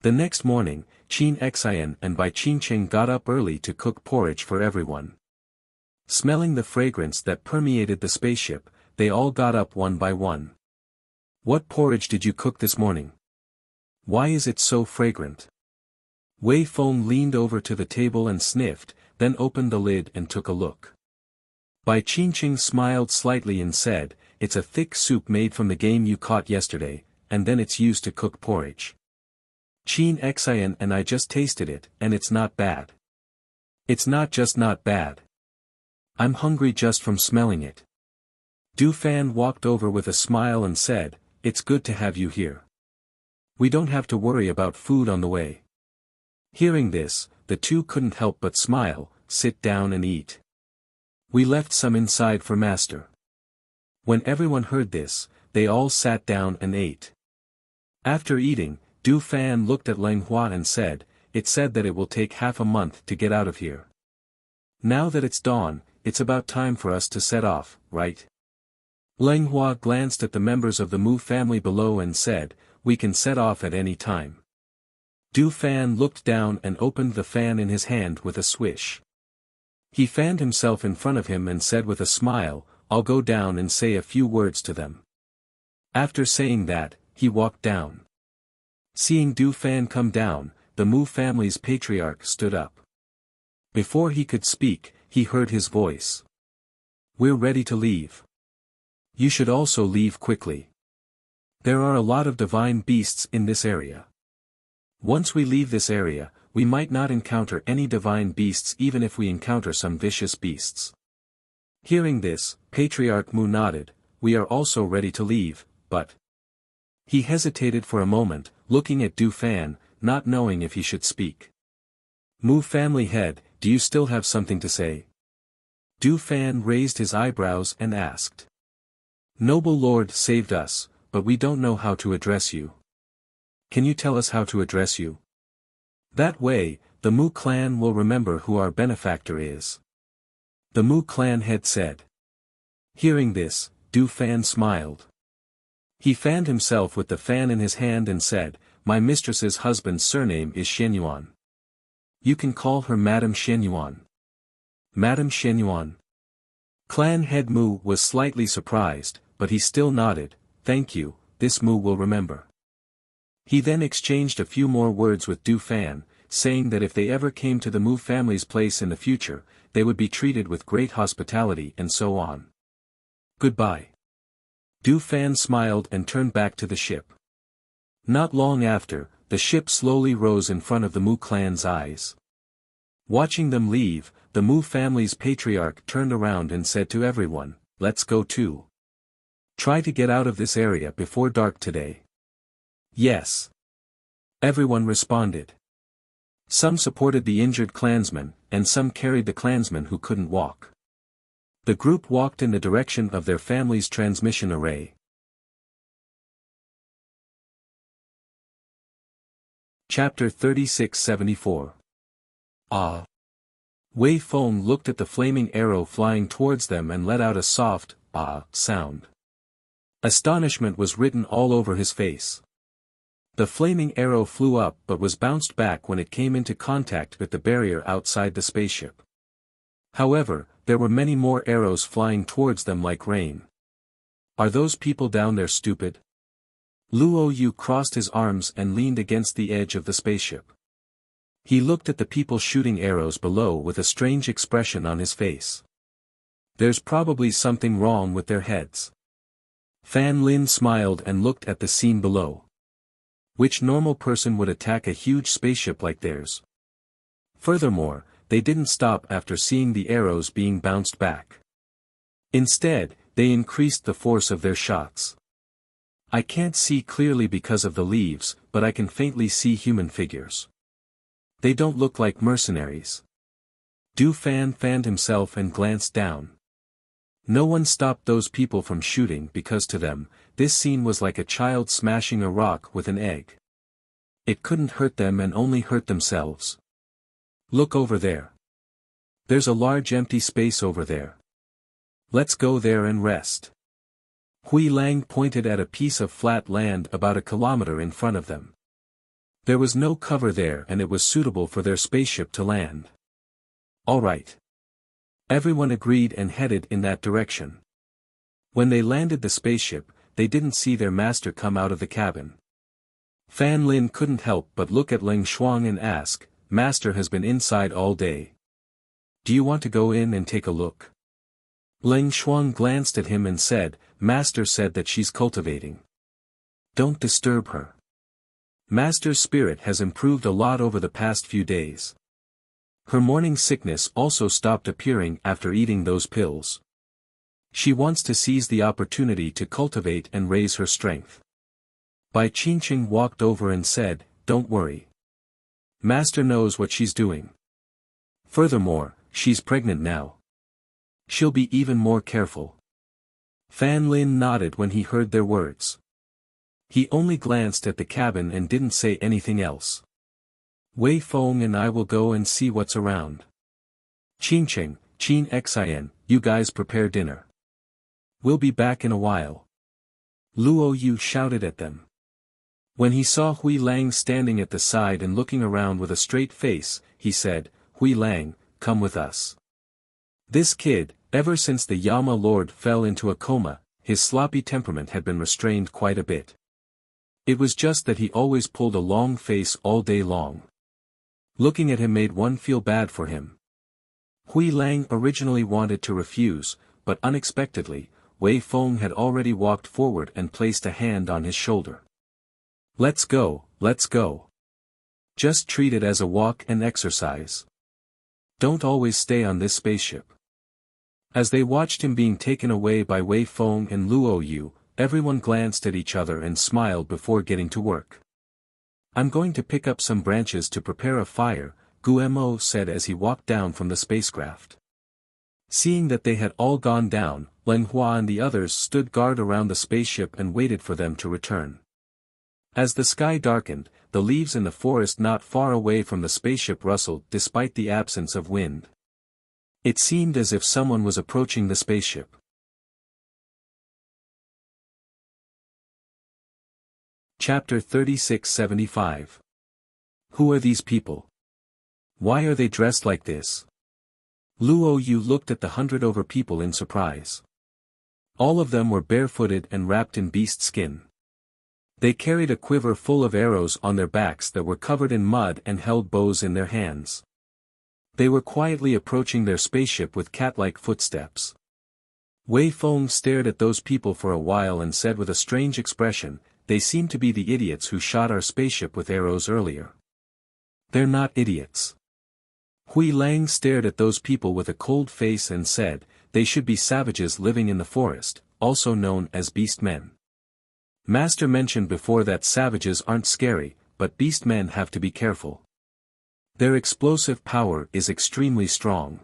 The next morning, Qin Xian and Bai Qingqing got up early to cook porridge for everyone. Smelling the fragrance that permeated the spaceship, they all got up one by one. "What porridge did you cook this morning? Why is it so fragrant?" Wei Feng leaned over to the table and sniffed, then opened the lid and took a look. Bai Qingqing smiled slightly and said, "It's a thick soup made from the game you caught yesterday, and then it's used to cook porridge. Qin Xian and I just tasted it, and it's not bad. It's not just not bad. I'm hungry just from smelling it." Du Fan walked over with a smile and said, "It's good to have you here. We don't have to worry about food on the way." Hearing this, the two couldn't help but smile, "Sit down and eat. We left some inside for master." When everyone heard this, they all sat down and ate. After eating, Du Fan looked at Leng Hua and said, "It said that it will take half a month to get out of here. Now that it's dawn, it's about time for us to set off, right?" Leng Hua glanced at the members of the Mu family below and said, "We can set off at any time." Du Fan looked down and opened the fan in his hand with a swish. He fanned himself in front of him and said with a smile, "I'll go down and say a few words to them." After saying that, he walked down. Seeing Du Fan come down, the Mu family's patriarch stood up. Before he could speak, he heard his voice. "We're ready to leave. You should also leave quickly. There are a lot of divine beasts in this area. Once we leave this area, we might not encounter any divine beasts even if we encounter some vicious beasts." Hearing this, Patriarch Mu nodded, "We are also ready to leave, but..." He hesitated for a moment, looking at Du Fan, not knowing if he should speak. "Mu family head, do you still have something to say?" Du Fan raised his eyebrows and asked. "Noble Lord saved us, but we don't know how to address you. Can you tell us how to address you? That way, the Mu clan will remember who our benefactor is." The Mu clan head said. Hearing this, Du Fan smiled. He fanned himself with the fan in his hand and said, "My mistress's husband's surname is Shenyuan. You can call her Madame Shenyuan." "Madame Shenyuan?" Clan head Mu was slightly surprised, but he still nodded, "Thank you, this Mu will remember." He then exchanged a few more words with Du Fan, saying that if they ever came to the Mu family's place in the future, they would be treated with great hospitality and so on. "Goodbye." Du Fan smiled and turned back to the ship. Not long after, the ship slowly rose in front of the Mu clan's eyes. Watching them leave, the Mu family's patriarch turned around and said to everyone, "Let's go too. Try to get out of this area before dark today." "Yes." Everyone responded. Some supported the injured clansmen, and some carried the clansmen who couldn't walk. The group walked in the direction of their family's transmission array. Chapter 3674. Ah! Wei Feng looked at the flaming arrow flying towards them and let out a soft, ah, sound. Astonishment was written all over his face. The flaming arrow flew up but was bounced back when it came into contact with the barrier outside the spaceship. However, there were many more arrows flying towards them like rain. Are those people down there stupid? Luo Yu crossed his arms and leaned against the edge of the spaceship. He looked at the people shooting arrows below with a strange expression on his face. There's probably something wrong with their heads. Fan Lin smiled and looked at the scene below. Which normal person would attack a huge spaceship like theirs? Furthermore, they didn't stop after seeing the arrows being bounced back. Instead, they increased the force of their shots. I can't see clearly because of the leaves, but I can faintly see human figures. They don't look like mercenaries. Du Fan fanned himself and glanced down. No one stopped those people from shooting because to them, this scene was like a child smashing a rock with an egg. It couldn't hurt them and only hurt themselves. Look over there. There's a large empty space over there. Let's go there and rest. Hui Lang pointed at a piece of flat land about a kilometer in front of them. There was no cover there and it was suitable for their spaceship to land. All right. Everyone agreed and headed in that direction. When they landed the spaceship, they didn't see their master come out of the cabin. Fan Lin couldn't help but look at Ling Shuang and ask, "Master has been inside all day. Do you want to go in and take a look?" Ling Shuang glanced at him and said, "Master said that she's cultivating. Don't disturb her. Master's spirit has improved a lot over the past few days. Her morning sickness also stopped appearing after eating those pills. She wants to seize the opportunity to cultivate and raise her strength." Bai Qingqing walked over and said, "Don't worry. Master knows what she's doing. Furthermore, she's pregnant now. She'll be even more careful." Fan Lin nodded when he heard their words. He only glanced at the cabin and didn't say anything else. "Wei Feng and I will go and see what's around. Qingqing, Qin Xin, you guys prepare dinner. We'll be back in a while." Luo Yu shouted at them. When he saw Hui Lang standing at the side and looking around with a straight face, he said, "Hui Lang, come with us." This kid, ever since the Yama Lord fell into a coma, his sloppy temperament had been restrained quite a bit. It was just that he always pulled a long face all day long. Looking at him made one feel bad for him. Hui Lang originally wanted to refuse, but unexpectedly, Wei Feng had already walked forward and placed a hand on his shoulder. Let's go. Just treat it as a walk and exercise. Don't always stay on this spaceship." As they watched him being taken away by Wei Feng and Luo Yu, everyone glanced at each other and smiled before getting to work. "I'm going to pick up some branches to prepare a fire," Guemo said as he walked down from the spacecraft. Seeing that they had all gone down, Leng Hua and the others stood guard around the spaceship and waited for them to return. As the sky darkened, the leaves in the forest not far away from the spaceship rustled despite the absence of wind. It seemed as if someone was approaching the spaceship. Chapter 3675. Who are these people? Why are they dressed like this? Luo Yu looked at the 100 people in surprise. All of them were barefooted and wrapped in beast skin. They carried a quiver full of arrows on their backs that were covered in mud and held bows in their hands. They were quietly approaching their spaceship with cat-like footsteps. Wei Feng stared at those people for a while and said with a strange expression, they seem to be the idiots who shot our spaceship with arrows earlier. They're not idiots. Hui Lang stared at those people with a cold face and said, they should be savages living in the forest, also known as beastmen. Master mentioned before that savages aren't scary, but beastmen have to be careful. Their explosive power is extremely strong.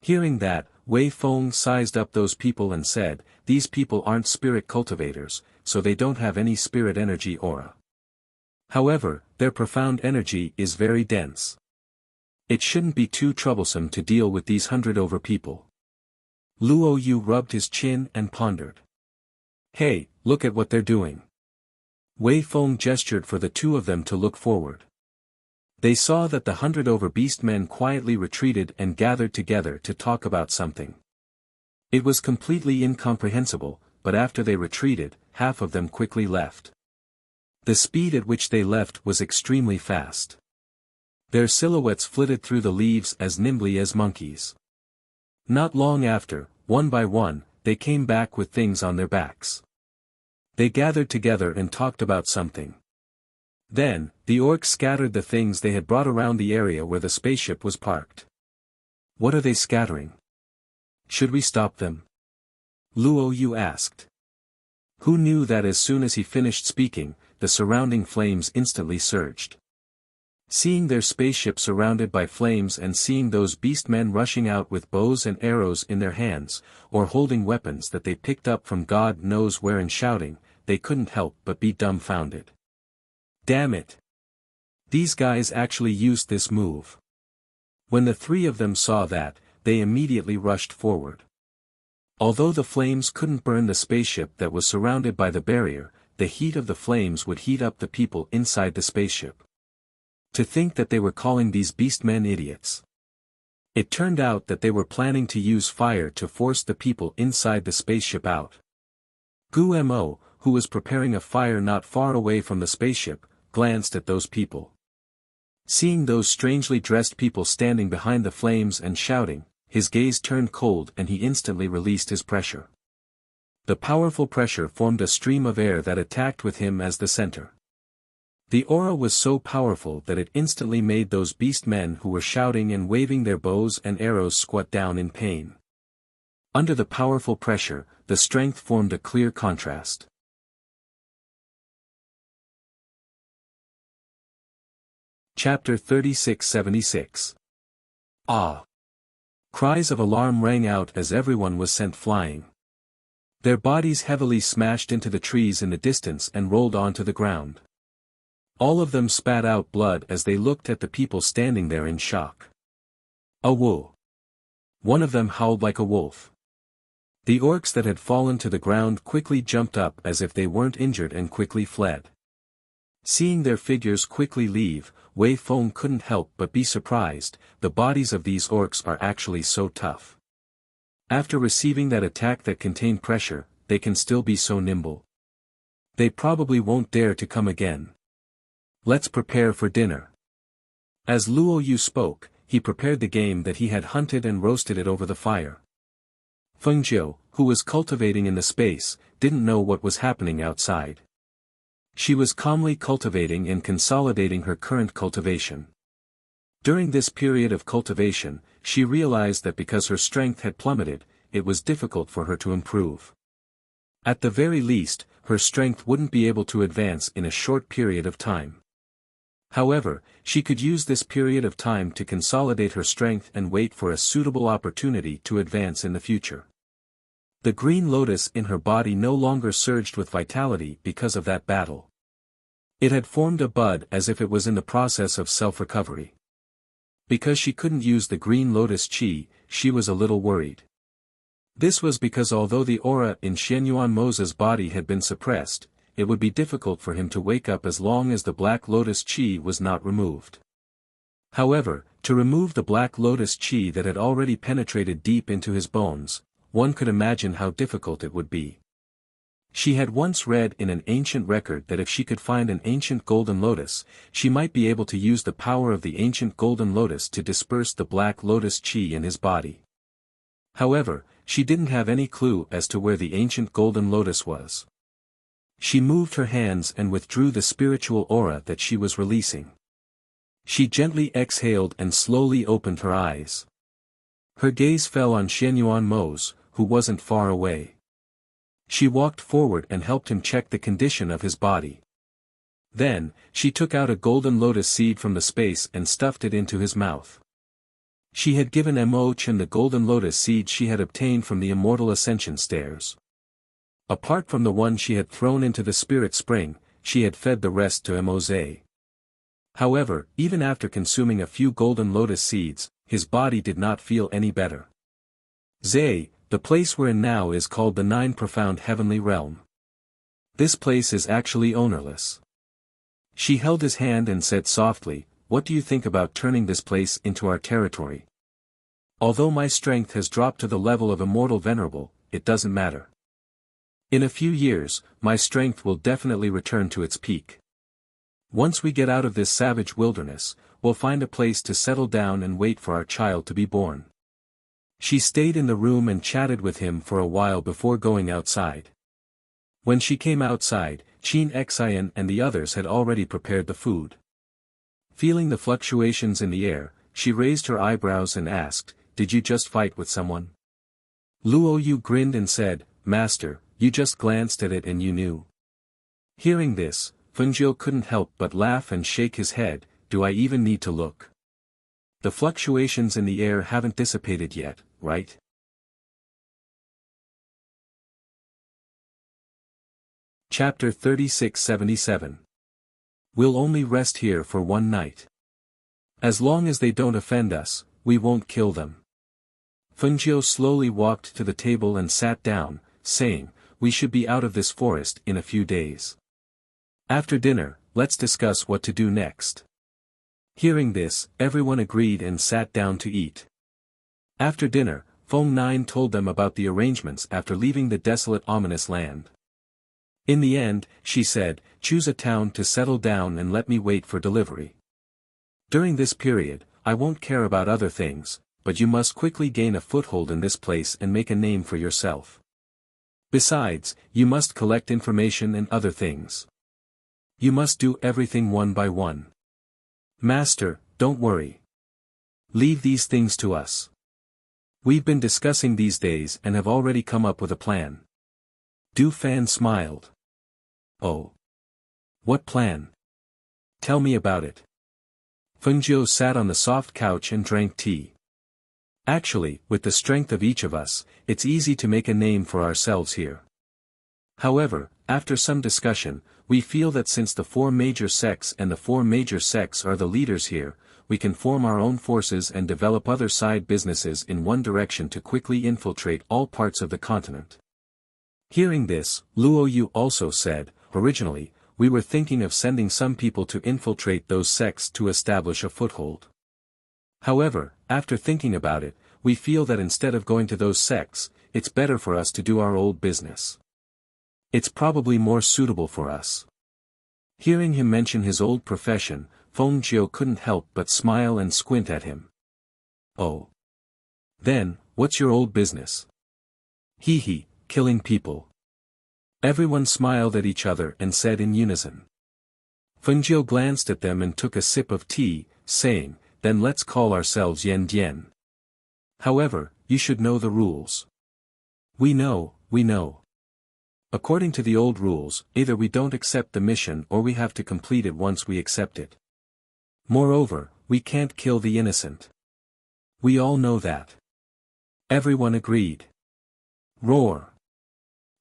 Hearing that, Wei Feng sized up those people and said, these people aren't spirit cultivators, so they don't have any spirit energy aura. However, their profound energy is very dense. It shouldn't be too troublesome to deal with these 100 people. Luo Yu rubbed his chin and pondered. Hey, look at what they're doing. Wei Feng gestured for the two of them to look forward. They saw that the 100 beastmen quietly retreated and gathered together to talk about something. It was completely incomprehensible, but after they retreated, half of them quickly left. The speed at which they left was extremely fast. Their silhouettes flitted through the leaves as nimbly as monkeys. Not long after, one by one, they came back with things on their backs. They gathered together and talked about something. Then, the orcs scattered the things they had brought around the area where the spaceship was parked. What are they scattering? Should we stop them? Luo Yu asked. Who knew that as soon as he finished speaking, the surrounding flames instantly surged. Seeing their spaceship surrounded by flames and seeing those beastmen rushing out with bows and arrows in their hands, or holding weapons that they picked up from God knows where and shouting, they couldn't help but be dumbfounded. Damn it! These guys actually used this move. When the three of them saw that, they immediately rushed forward. Although the flames couldn't burn the spaceship that was surrounded by the barrier, the heat of the flames would heat up the people inside the spaceship. To think that they were calling these beastmen idiots. It turned out that they were planning to use fire to force the people inside the spaceship out. Gu Mo, who was preparing a fire not far away from the spaceship, glanced at those people. Seeing those strangely dressed people standing behind the flames and shouting, his gaze turned cold and he instantly released his pressure. The powerful pressure formed a stream of air that attacked with him as the center. The aura was so powerful that it instantly made those beastmen who were shouting and waving their bows and arrows squat down in pain. Under the powerful pressure, the strength formed a clear contrast. Chapter 3676. Ah! Cries of alarm rang out as everyone was sent flying. Their bodies heavily smashed into the trees in the distance and rolled onto the ground. All of them spat out blood as they looked at the people standing there in shock. A wolf. One of them howled like a wolf. The orcs that had fallen to the ground quickly jumped up as if they weren't injured and quickly fled. Seeing their figures quickly leave, Wei Feng couldn't help but be surprised, the bodies of these orcs are actually so tough. After receiving that attack that contained pressure, they can still be so nimble. They probably won't dare to come again. Let's prepare for dinner. As Luo Yu spoke, he prepared the game that he had hunted and roasted it over the fire. Feng Jiu, who was cultivating in the space, didn't know what was happening outside. She was calmly cultivating and consolidating her current cultivation. During this period of cultivation, she realized that because her strength had plummeted, it was difficult for her to improve. At the very least, her strength wouldn't be able to advance in a short period of time. However, she could use this period of time to consolidate her strength and wait for a suitable opportunity to advance in the future. The green lotus in her body no longer surged with vitality because of that battle. It had formed a bud as if it was in the process of self-recovery. Because she couldn't use the green lotus chi, she was a little worried. This was because although the aura in Xianyuan Moza's body had been suppressed, it would be difficult for him to wake up as long as the black lotus chi was not removed. However, to remove the black lotus chi that had already penetrated deep into his bones, one could imagine how difficult it would be. She had once read in an ancient record that if she could find an ancient golden lotus, she might be able to use the power of the ancient golden lotus to disperse the black lotus chi in his body. However, she didn't have any clue as to where the ancient golden lotus was. She moved her hands and withdrew the spiritual aura that she was releasing. She gently exhaled and slowly opened her eyes. Her gaze fell on Xianyuan Mo's, who wasn't far away. She walked forward and helped him check the condition of his body. Then, she took out a golden lotus seed from the space and stuffed it into his mouth. She had given Mo Chen the golden lotus seed she had obtained from the immortal ascension stairs. Apart from the one she had thrown into the spirit spring, she had fed the rest to Mose. However, even after consuming a few golden lotus seeds, his body did not feel any better. Zay, the place we're in now is called the Nine Profound Heavenly Realm. This place is actually ownerless. She held his hand and said softly, "What do you think about turning this place into our territory? Although my strength has dropped to the level of immortal venerable, it doesn't matter. In a few years, my strength will definitely return to its peak. Once we get out of this savage wilderness, we'll find a place to settle down and wait for our child to be born." She stayed in the room and chatted with him for a while before going outside. When she came outside, Qin Xian and the others had already prepared the food. Feeling the fluctuations in the air, she raised her eyebrows and asked, "Did you just fight with someone?" Luo Yu grinned and said, "Master, you just glanced at it and you knew." Hearing this, Fengjiu couldn't help but laugh and shake his head. "Do I even need to look? The fluctuations in the air haven't dissipated yet, right?" Chapter 3677. We'll only rest here for one night. As long as they don't offend us, we won't kill them. Fengjiu slowly walked to the table and sat down, saying, "We should be out of this forest in a few days. After dinner, let's discuss what to do next." Hearing this, everyone agreed and sat down to eat. After dinner, Feng Nine told them about the arrangements after leaving the desolate ominous land. In the end, she said, "Choose a town to settle down and let me wait for delivery. During this period, I won't care about other things, but you must quickly gain a foothold in this place and make a name for yourself. Besides, you must collect information and other things. You must do everything one by one. Master, don't worry. Leave these things to us. We've been discussing these days and have already come up with a plan." Du Fan smiled. "Oh. What plan? Tell me about it." Fengjiu sat on the soft couch and drank tea. "Actually, with the strength of each of us, it's easy to make a name for ourselves here. However, after some discussion, we feel that since the four major sects and the four major sects are the leaders here, we can form our own forces and develop other side businesses in one direction to quickly infiltrate all parts of the continent." Hearing this, Luo Yu also said, "Originally, we were thinking of sending some people to infiltrate those sects to establish a foothold. However, after thinking about it, we feel that instead of going to those sects, it's better for us to do our old business. It's probably more suitable for us." Hearing him mention his old profession, Fengjiu couldn't help but smile and squint at him. "Oh. Then, what's your old business?" "Hee hee, killing people." Everyone smiled at each other and said in unison. Fengjiu glanced at them and took a sip of tea, saying, "Then let's call ourselves Yan Dian. However, you should know the rules." We know. According to the old rules, either we don't accept the mission or we have to complete it once we accept it. Moreover, we can't kill the innocent. We all know that." Everyone agreed. Roar.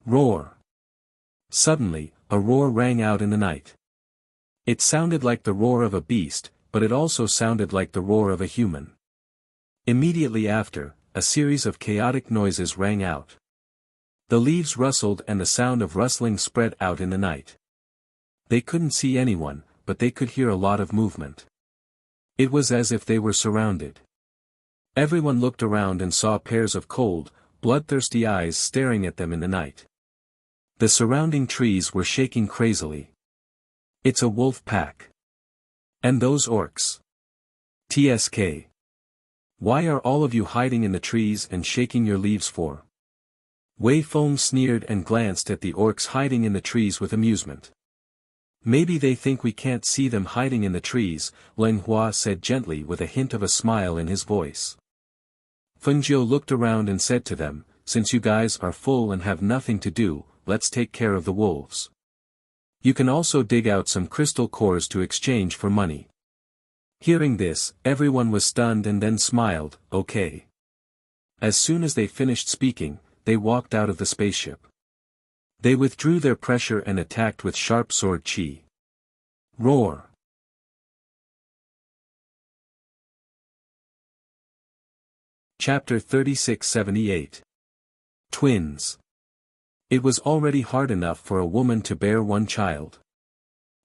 Roar. Suddenly, a roar rang out in the night. It sounded like the roar of a beast, but it also sounded like the roar of a human. Immediately after, a series of chaotic noises rang out. The leaves rustled and the sound of rustling spread out in the night. They couldn't see anyone, but they could hear a lot of movement. It was as if they were surrounded. Everyone looked around and saw pairs of cold, bloodthirsty eyes staring at them in the night. The surrounding trees were shaking crazily. "It's a wolf pack. And those orcs. TSK. Why are all of you hiding in the trees and shaking your leaves for? Wei Feng sneered and glanced at the orcs hiding in the trees with amusement. Maybe they think we can't see them hiding in the trees, Leng Hua said gently with a hint of a smile in his voice. Feng Jiu looked around and said to them, since you guys are full and have nothing to do, let's take care of the wolves. You can also dig out some crystal cores to exchange for money. Hearing this, everyone was stunned and then smiled, okay. As soon as they finished speaking, they walked out of the spaceship. They withdrew their pressure and attacked with sharp sword chi. Roar! Chapter 3678. Twins. It was already hard enough for a woman to bear one child.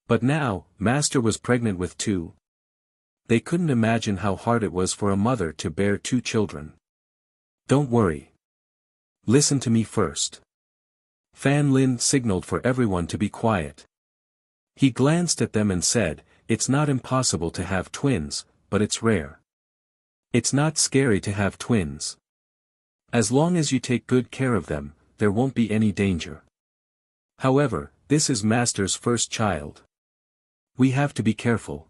But now, Master was pregnant with two. They couldn't imagine how hard it was for a mother to bear two children. Don't worry. Listen to me first. Fan Lin signaled for everyone to be quiet. He glanced at them and said, it's not impossible to have twins, but it's rare. It's not scary to have twins. As long as you take good care of them, there won't be any danger. However, this is Master's first child. We have to be careful.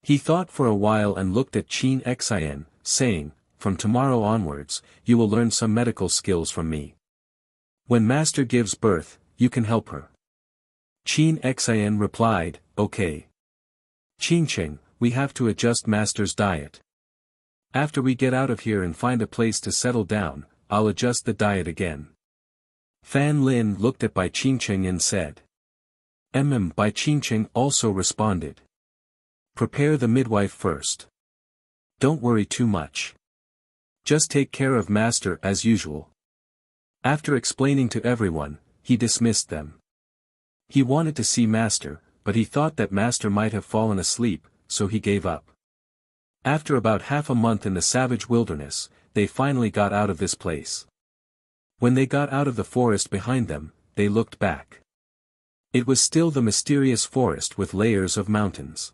He thought for a while and looked at Qin Xian, saying, from tomorrow onwards, you will learn some medical skills from me. When Master gives birth, you can help her. Qin Xian replied, okay. Qingqing, we have to adjust Master's diet. After we get out of here and find a place to settle down, I'll adjust the diet again. Fan Lin looked at Bai Qingqing and said. Bai Qingqing also responded. Prepare the midwife first. Don't worry too much. Just take care of Master as usual. After explaining to everyone, he dismissed them. He wanted to see Master, but he thought that Master might have fallen asleep, so he gave up. After about half a month in the savage wilderness, they finally got out of this place. When they got out of the forest behind them, they looked back. It was still the mysterious forest with layers of mountains.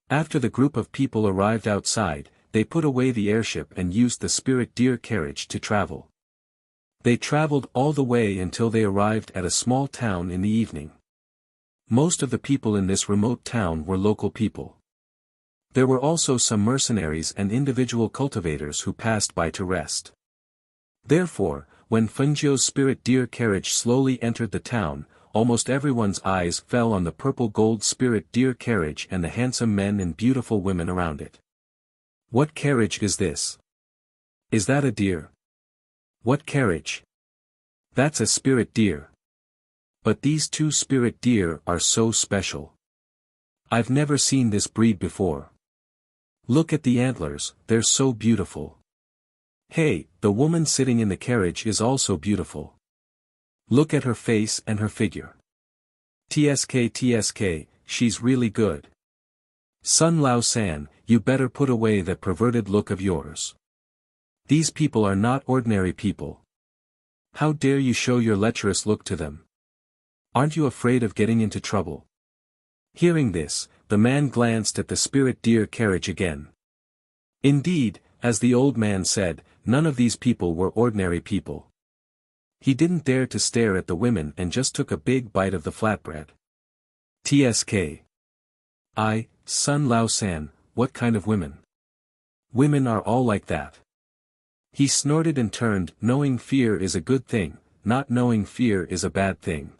After the group of people arrived outside, they put away the airship and used the spirit deer carriage to travel. They traveled all the way until they arrived at a small town in the evening. Most of the people in this remote town were local people. There were also some mercenaries and individual cultivators who passed by to rest. Therefore, when Fengjiu's spirit deer carriage slowly entered the town, almost everyone's eyes fell on the purple gold spirit deer carriage and the handsome men and beautiful women around it. What carriage is this? Is that a deer? What carriage? That's a spirit deer. But these two spirit deer are so special. I've never seen this breed before. Look at the antlers, they're so beautiful. Hey, the woman sitting in the carriage is also beautiful. Look at her face and her figure. TSK, she's really good. Sun Lao San, you better put away that perverted look of yours. These people are not ordinary people. How dare you show your lecherous look to them? Aren't you afraid of getting into trouble? Hearing this, the man glanced at the spirit deer carriage again. Indeed, as the old man said, none of these people were ordinary people. He didn't dare to stare at the women and just took a big bite of the flatbread. TSK. Sun Lao San, what kind of women? Women are all like that. He snorted and turned, knowing fear is a good thing, not knowing fear is a bad thing.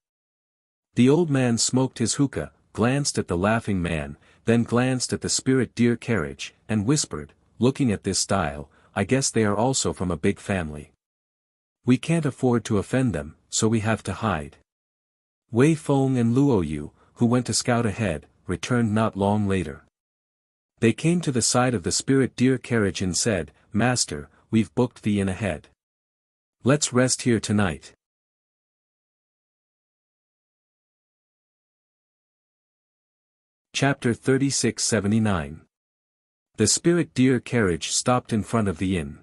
The old man smoked his hookah, glanced at the laughing man, then glanced at the spirit deer carriage, and whispered, looking at this style, I guess they are also from a big family. We can't afford to offend them, so we have to hide. Wei Feng and Luo Yu, who went to scout ahead, returned not long later. They came to the side of the spirit deer carriage and said, Master, we've booked the inn ahead. Let's rest here tonight. Chapter 3679. The spirit deer carriage stopped in front of the inn.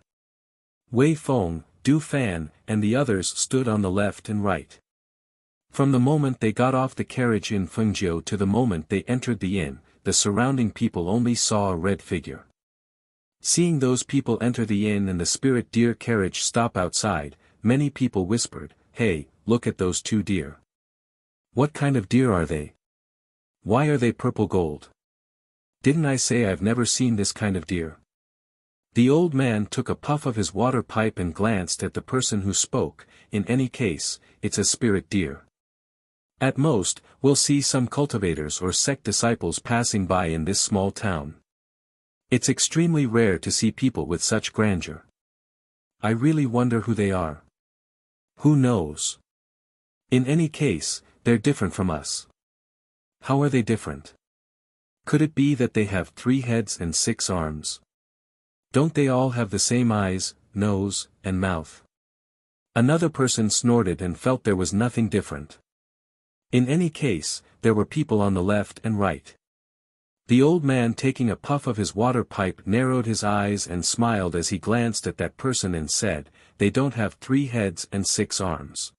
Wei Feng, Du Fan, and the others stood on the left and right. From the moment they got off the carriage in Fengjiu to the moment they entered the inn, the surrounding people only saw a red figure. Seeing those people enter the inn and the spirit deer carriage stop outside, many people whispered, "Hey, look at those two deer. What kind of deer are they? Why are they purple gold? Didn't I say I've never seen this kind of deer?" The old man took a puff of his water pipe and glanced at the person who spoke. "In any case, it's a spirit deer. At most, we'll see some cultivators or sect disciples passing by in this small town. It's extremely rare to see people with such grandeur. I really wonder who they are. Who knows? In any case, they're different from us." "How are they different? Could it be that they have 3 heads and 6 arms? Don't they all have the same eyes, nose, and mouth?" Another person snorted and felt there was nothing different. In any case, there were people on the left and right. The old man, taking a puff of his water pipe, narrowed his eyes and smiled as he glanced at that person and said, "They don't have 3 heads and 6 arms.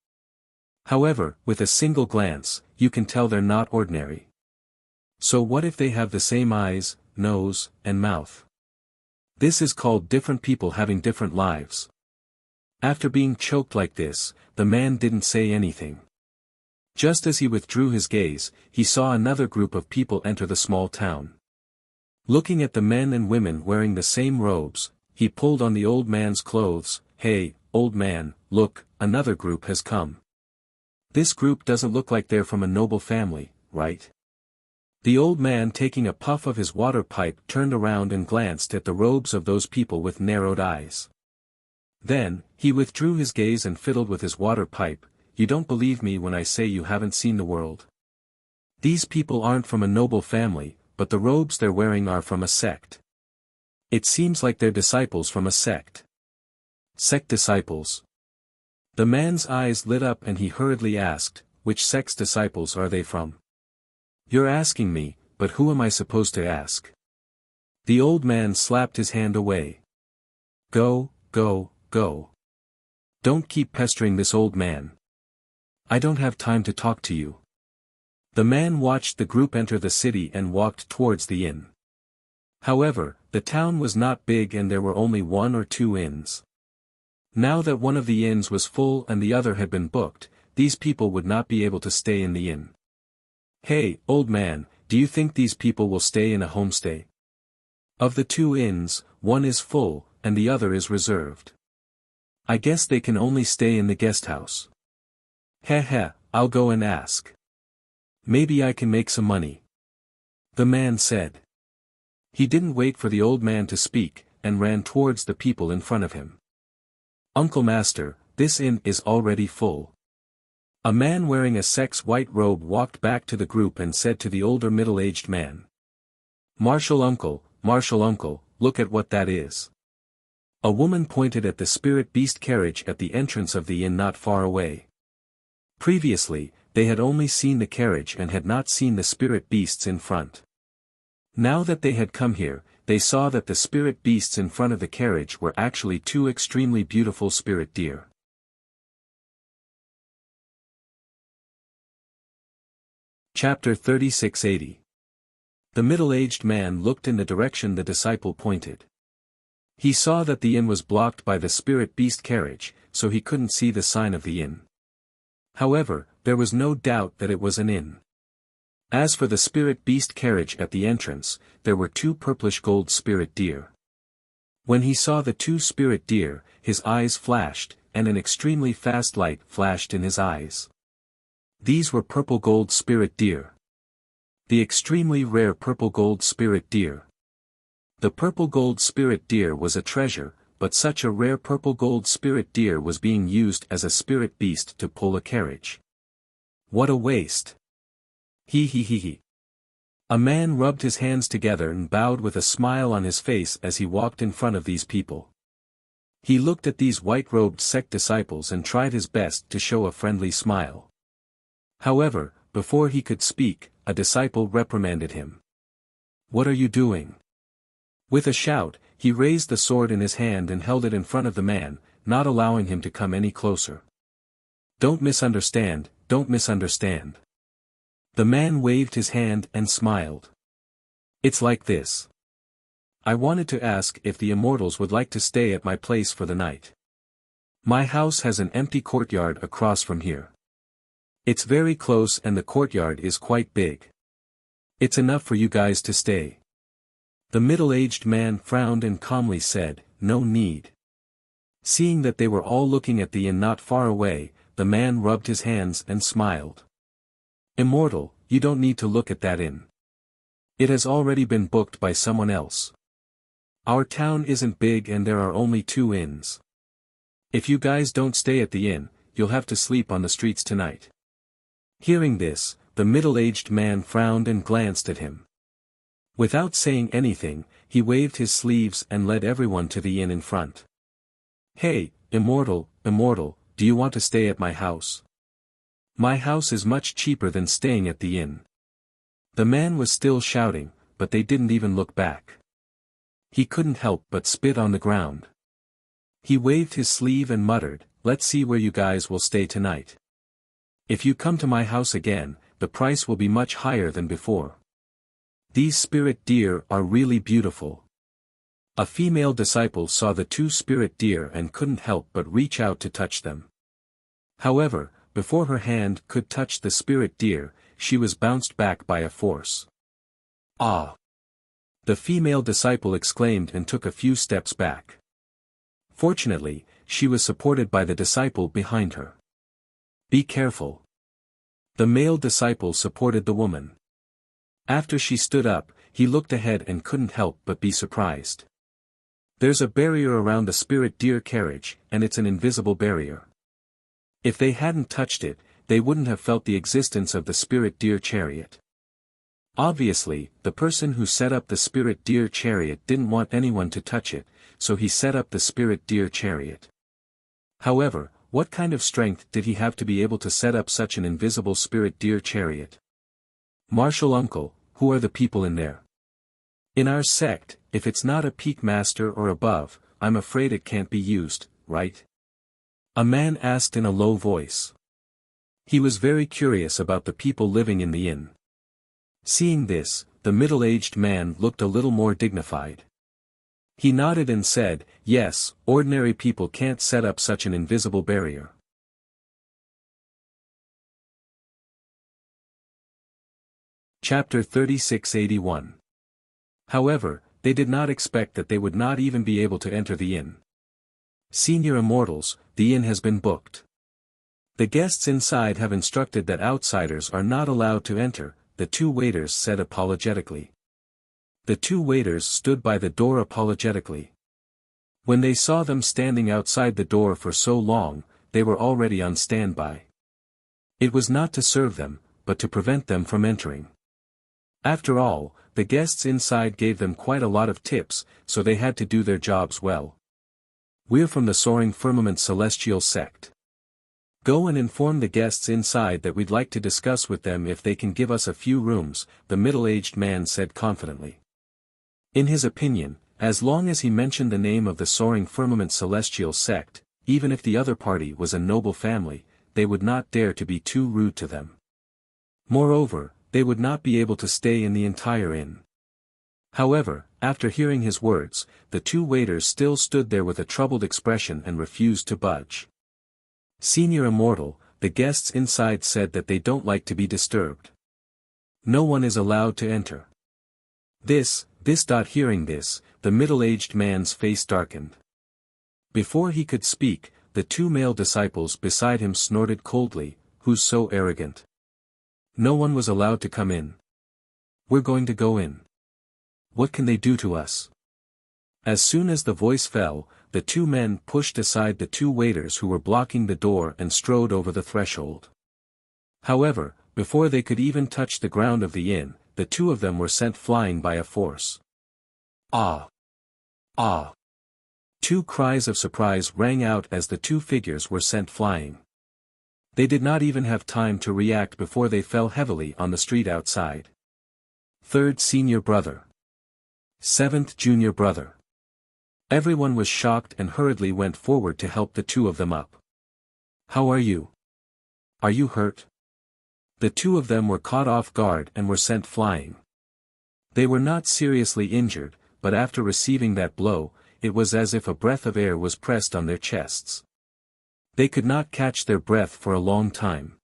However, with a single glance, you can tell they're not ordinary. So what if they have the same eyes, nose, and mouth? This is called different people having different lives." After being choked like this, the man didn't say anything. Just as he withdrew his gaze, he saw another group of people enter the small town. Looking at the men and women wearing the same robes, he pulled on the old man's clothes. "Hey, old man, look, another group has come. This group doesn't look like they're from a noble family, right?" The old man, taking a puff of his water pipe, turned around and glanced at the robes of those people with narrowed eyes. Then, he withdrew his gaze and fiddled with his water pipe. "You don't believe me when I say you haven't seen the world. These people aren't from a noble family, but the robes they're wearing are from a sect. It seems like they're disciples from a sect." "Sect disciples?" The man's eyes lit up and he hurriedly asked, "Which sect's disciples are they from?" "You're asking me, but who am I supposed to ask?" The old man slapped his hand away. Go, go, go. Don't keep pestering this old man. I don't have time to talk to you." The man watched the group enter the city and walked towards the inn. However, the town was not big and there were only 1 or 2 inns. Now that one of the inns was full and the other had been booked, these people would not be able to stay in the inn. "Hey, old man, do you think these people will stay in a homestay? Of the 2 inns, one is full, and the other is reserved. I guess they can only stay in the guest house." "Heh, I'll go and ask. Maybe I can make some money," the man said. He didn't wait for the old man to speak, and ran towards the people in front of him. "Uncle Master, this inn is already full." A man wearing a sect's white robe walked back to the group and said to the older middle-aged man, Marshal uncle, look at what that is." A woman pointed at the spirit beast carriage at the entrance of the inn not far away. Previously, they had only seen the carriage and had not seen the spirit beasts in front. Now that they had come here, they saw that the spirit beasts in front of the carriage were actually 2 extremely beautiful spirit deer. Chapter 3680. The middle-aged man looked in the direction the disciple pointed. He saw that the inn was blocked by the spirit beast carriage, so he couldn't see the sign of the inn. However, there was no doubt that it was an inn. As for the spirit beast carriage at the entrance, there were 2 purplish gold spirit deer. When he saw the 2 spirit deer, his eyes flashed, and an extremely fast light flashed in his eyes. These were purple gold spirit deer. The extremely rare purple gold spirit deer. The purple gold spirit deer was a treasure, but such a rare purple gold spirit deer was being used as a spirit beast to pull a carriage. What a waste! He. A man rubbed his hands together and bowed with a smile on his face as he walked in front of these people. He looked at these white-robed sect disciples and tried his best to show a friendly smile. However, before he could speak, a disciple reprimanded him. "What are you doing?" With a shout, he raised the sword in his hand and held it in front of the man, not allowing him to come any closer. Don't misunderstand. The man waved his hand and smiled. "It's like this. I wanted to ask if the immortals would like to stay at my place for the night." My house has an empty courtyard across from here. It's very close and the courtyard is quite big. It's enough for you guys to stay. The middle-aged man frowned and calmly said, "No need." Seeing that they were all looking at the inn not far away, the man rubbed his hands and smiled. "Immortal, you don't need to look at that inn. It has already been booked by someone else. Our town isn't big and there are only 2 inns. If you guys don't stay at the inn, you'll have to sleep on the streets tonight." Hearing this, the middle-aged man frowned and glanced at him. Without saying anything, he waved his sleeves and led everyone to the inn in front. "Hey, Immortal, do you want to stay at my house? My house is much cheaper than staying at the inn." The man was still shouting, but they didn't even look back. He couldn't help but spit on the ground. He waved his sleeve and muttered, "Let's see where you guys will stay tonight. If you come to my house again, the price will be much higher than before. These spirit deer are really beautiful." A female disciple saw the 2 spirit deer and couldn't help but reach out to touch them. However, before her hand could touch the spirit deer, she was bounced back by a force. "Ah!" the female disciple exclaimed and took a few steps back. Fortunately, she was supported by the disciple behind her. "Be careful." The male disciple supported the woman. After she stood up, he looked ahead and couldn't help but be surprised. There's a barrier around the spirit deer carriage, and it's an invisible barrier. If they hadn't touched it, they wouldn't have felt the existence of the spirit deer chariot. Obviously, the person who set up the spirit deer chariot didn't want anyone to touch it, so he set up the spirit deer chariot. However, what kind of strength did he have to be able to set up such an invisible spirit deer chariot? "Martial uncle, who are the people in there?" "In our sect, if it's not a peak master or above, I'm afraid it can't be used, right?" a man asked in a low voice. He was very curious about the people living in the inn. Seeing this, the middle-aged man looked a little more dignified. He nodded and said, "Yes, ordinary people can't set up such an invisible barrier." Chapter 3681. However, they did not expect that they would not even be able to enter the inn. "Senior Immortals, the inn has been booked. The guests inside have instructed that outsiders are not allowed to enter," the 2 waiters said apologetically. The 2 waiters stood by the door apologetically. When they saw them standing outside the door for so long, they were already on standby. It was not to serve them, but to prevent them from entering. After all, the guests inside gave them quite a lot of tips, so they had to do their jobs well. "We're from the Soaring Firmament Celestial Sect. Go and inform the guests inside that we'd like to discuss with them if they can give us a few rooms," the middle-aged man said confidently. In his opinion, as long as he mentioned the name of the Soaring Firmament Celestial Sect, even if the other party was a noble family, they would not dare to be too rude to them. Moreover, they would not be able to stay in the entire inn. However, after hearing his words, the 2 waiters still stood there with a troubled expression and refused to budge. "Senior Immortal, the guests inside said that they don't like to be disturbed. No one is allowed to enter." Hearing this, the middle-aged man's face darkened. Before he could speak, the 2 male disciples beside him snorted coldly, "Who's so arrogant? No one was allowed to come in. We're going to go in. What can they do to us?" As soon as the voice fell, the 2 men pushed aside the 2 waiters who were blocking the door and strode over the threshold. However, before they could even touch the ground of the inn, the 2 of them were sent flying by a force. "Ah! Ah!" 2 cries of surprise rang out as the 2 figures were sent flying. They did not even have time to react before they fell heavily on the street outside. 3rd Senior Brother. 7th Junior Brother. Everyone was shocked and hurriedly went forward to help the 2 of them up. "How are you? Are you hurt?" The 2 of them were caught off guard and were sent flying. They were not seriously injured, but after receiving that blow, it was as if a breath of air was pressed on their chests. They could not catch their breath for a long time.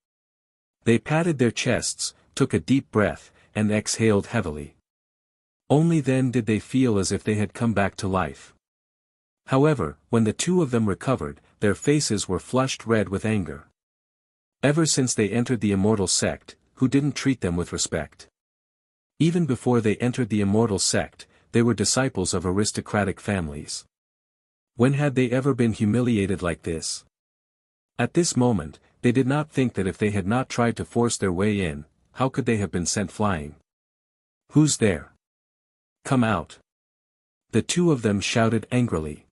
They patted their chests, took a deep breath, and exhaled heavily. Only then did they feel as if they had come back to life. However, when the two of them recovered, their faces were flushed red with anger. Ever since they entered the immortal sect, who didn't treat them with respect? Even before they entered the immortal sect, they were disciples of aristocratic families. When had they ever been humiliated like this? At this moment, they did not think that if they had not tried to force their way in, how could they have been sent flying? "Who's there? Come out!" The two of them shouted angrily.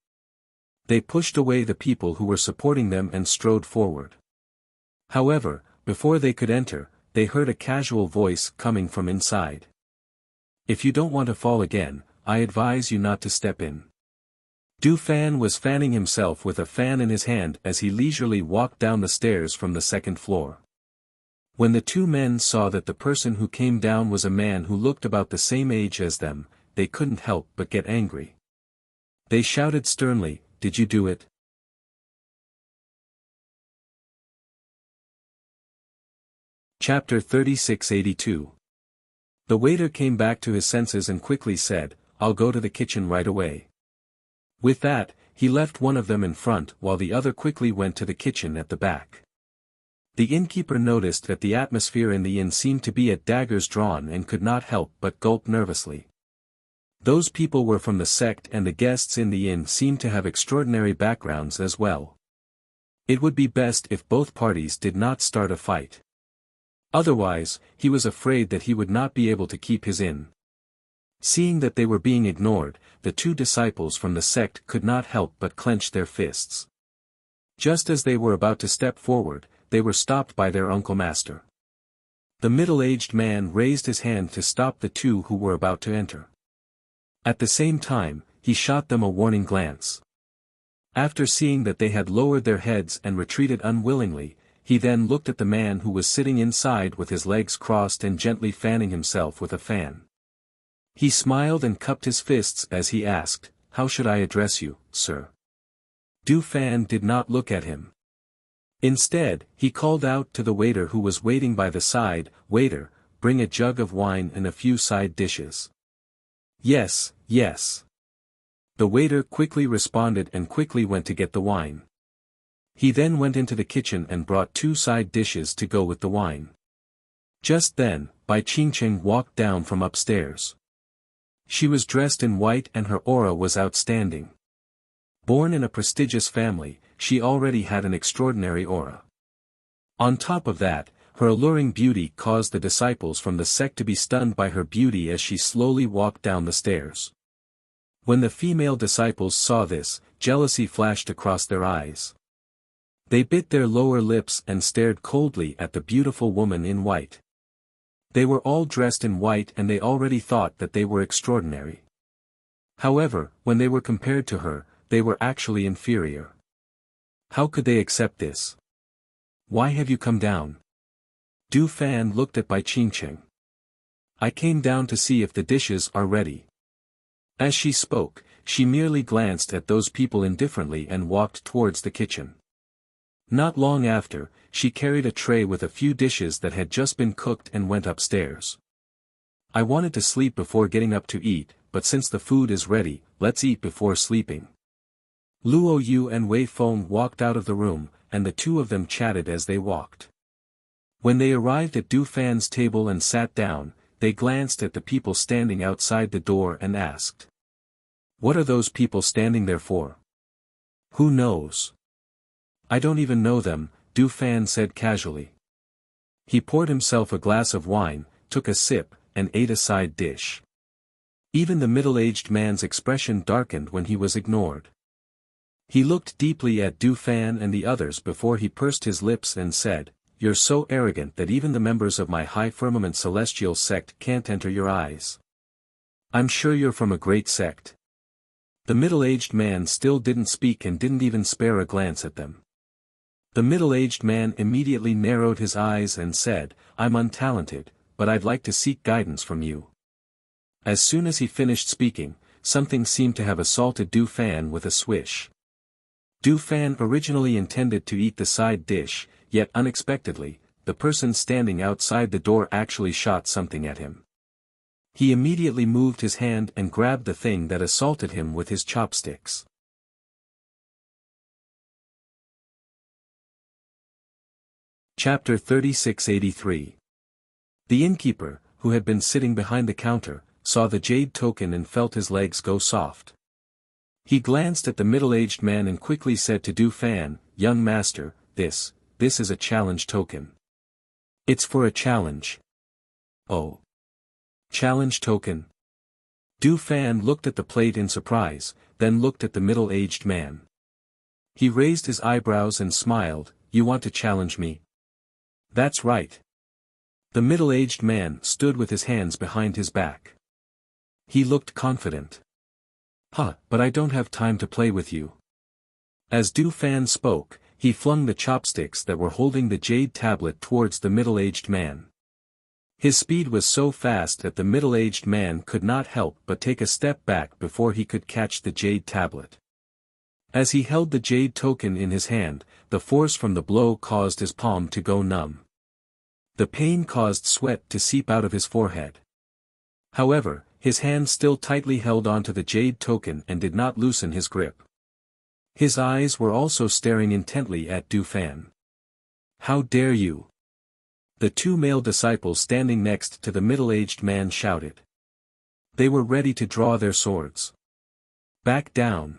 They pushed away the people who were supporting them and strode forward. However, before they could enter, they heard a casual voice coming from inside. "If you don't want to fall again, I advise you not to step in." Du Fan was fanning himself with a fan in his hand as he leisurely walked down the stairs from the second floor. When the two men saw that the person who came down was a man who looked about the same age as them, they couldn't help but get angry. They shouted sternly, "Did you do it?" Chapter 3682. The waiter came back to his senses and quickly said, "I'll go to the kitchen right away." With that, he left one of them in front while the other quickly went to the kitchen at the back. The innkeeper noticed that the atmosphere in the inn seemed to be at daggers drawn and could not help but gulp nervously. Those people were from the sect and the guests in the inn seemed to have extraordinary backgrounds as well. It would be best if both parties did not start a fight. Otherwise, he was afraid that he would not be able to keep his inn. Seeing that they were being ignored, the two disciples from the sect could not help but clench their fists. Just as they were about to step forward, they were stopped by their uncle master. The middle-aged man raised his hand to stop the two who were about to enter. At the same time, he shot them a warning glance. After seeing that they had lowered their heads and retreated unwillingly, he then looked at the man who was sitting inside with his legs crossed and gently fanning himself with a fan. He smiled and cupped his fists as he asked, "How should I address you, sir?" Du Fan did not look at him. Instead, he called out to the waiter who was waiting by the side, "Waiter, bring a jug of wine and a few side dishes." "Yes, yes." The waiter quickly responded and quickly went to get the wine. He then went into the kitchen and brought 2 side dishes to go with the wine. Just then, Bai Qingcheng walked down from upstairs. She was dressed in white and her aura was outstanding. Born in a prestigious family, she already had an extraordinary aura. On top of that, her alluring beauty caused the disciples from the sect to be stunned by her beauty as she slowly walked down the stairs. When the female disciples saw this, jealousy flashed across their eyes. They bit their lower lips and stared coldly at the beautiful woman in white. They were all dressed in white and they already thought that they were extraordinary. However, when they were compared to her, they were actually inferior. How could they accept this? "Why have you come down?" Du Fan looked at Bai Qingcheng. "I came down to see if the dishes are ready." As she spoke, she merely glanced at those people indifferently and walked towards the kitchen. Not long after, she carried a tray with a few dishes that had just been cooked and went upstairs. "I wanted to sleep before getting up to eat, but since the food is ready, let's eat before sleeping." Luo Yu and Wei Feng walked out of the room, and the two of them chatted as they walked. When they arrived at Du Fan's table and sat down, they glanced at the people standing outside the door and asked, "What are those people standing there for?" "Who knows?" "I don't even know them," Du Fan said casually. He poured himself a glass of wine, took a sip, and ate a side dish. Even the middle-aged man's expression darkened when he was ignored. He looked deeply at Du Fan and the others before he pursed his lips and said, "You're so arrogant that even the members of my high firmament celestial sect can't enter your eyes. I'm sure you're from a great sect." The middle-aged man still didn't speak and didn't even spare a glance at them. The middle-aged man immediately narrowed his eyes and said, "I'm untalented, but I'd like to seek guidance from you." As soon as he finished speaking, something seemed to have assaulted Du Fan with a swish. Du Fan originally intended to eat the side dish, yet unexpectedly, the person standing outside the door actually shot something at him. He immediately moved his hand and grabbed the thing that assaulted him with his chopsticks. Chapter 3683. The innkeeper, who had been sitting behind the counter, saw the jade token and felt his legs go soft. He glanced at the middle-aged man and quickly said to Du Fan, "Young master, this is a challenge token. It's for a challenge." "Oh. Challenge token?" Du Fan looked at the plate in surprise, then looked at the middle-aged man. He raised his eyebrows and smiled. "You want to challenge me?" "That's right." The middle-aged man stood with his hands behind his back. He looked confident. But I don't have time to play with you." As Du Fan spoke, he flung the chopsticks that were holding the jade tablet towards the middle-aged man. His speed was so fast that the middle-aged man could not help but take a step back before he could catch the jade tablet. As he held the jade token in his hand, the force from the blow caused his palm to go numb. The pain caused sweat to seep out of his forehead. However, his hand still tightly held onto the jade token and did not loosen his grip. His eyes were also staring intently at Du Fan. "How dare you!" The two male disciples standing next to the middle-aged man shouted. They were ready to draw their swords. "Back down!"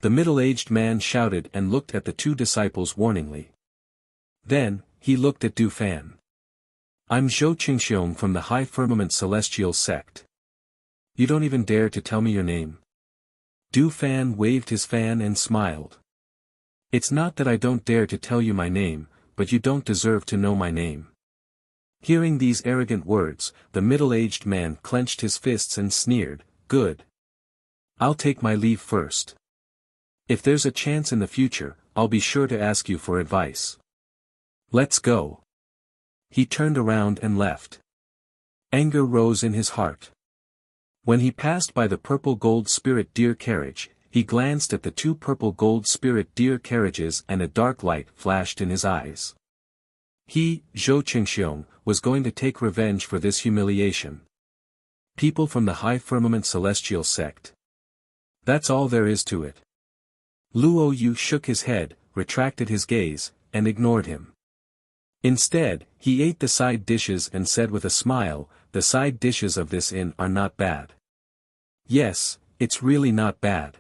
The middle-aged man shouted and looked at the two disciples warningly. Then, he looked at Du Fan. "I'm Zhou Qingxiong from the High Firmament Celestial Sect. You don't even dare to tell me your name." Du Fan waved his fan and smiled. "It's not that I don't dare to tell you my name, but you don't deserve to know my name." Hearing these arrogant words, the middle-aged man clenched his fists and sneered, "Good. I'll take my leave first. If there's a chance in the future, I'll be sure to ask you for advice. Let's go." He turned around and left. Anger rose in his heart. When he passed by the purple gold spirit deer carriage, he glanced at the two purple gold spirit deer carriages and a dark light flashed in his eyes. He, Zhou Qingxiong, was going to take revenge for this humiliation. People from the High Firmament Celestial Sect. That's all there is to it. Luo Yu shook his head, retracted his gaze, and ignored him. Instead, he ate the side dishes and said with a smile, "The side dishes of this inn are not bad." "Yes, it's really not bad."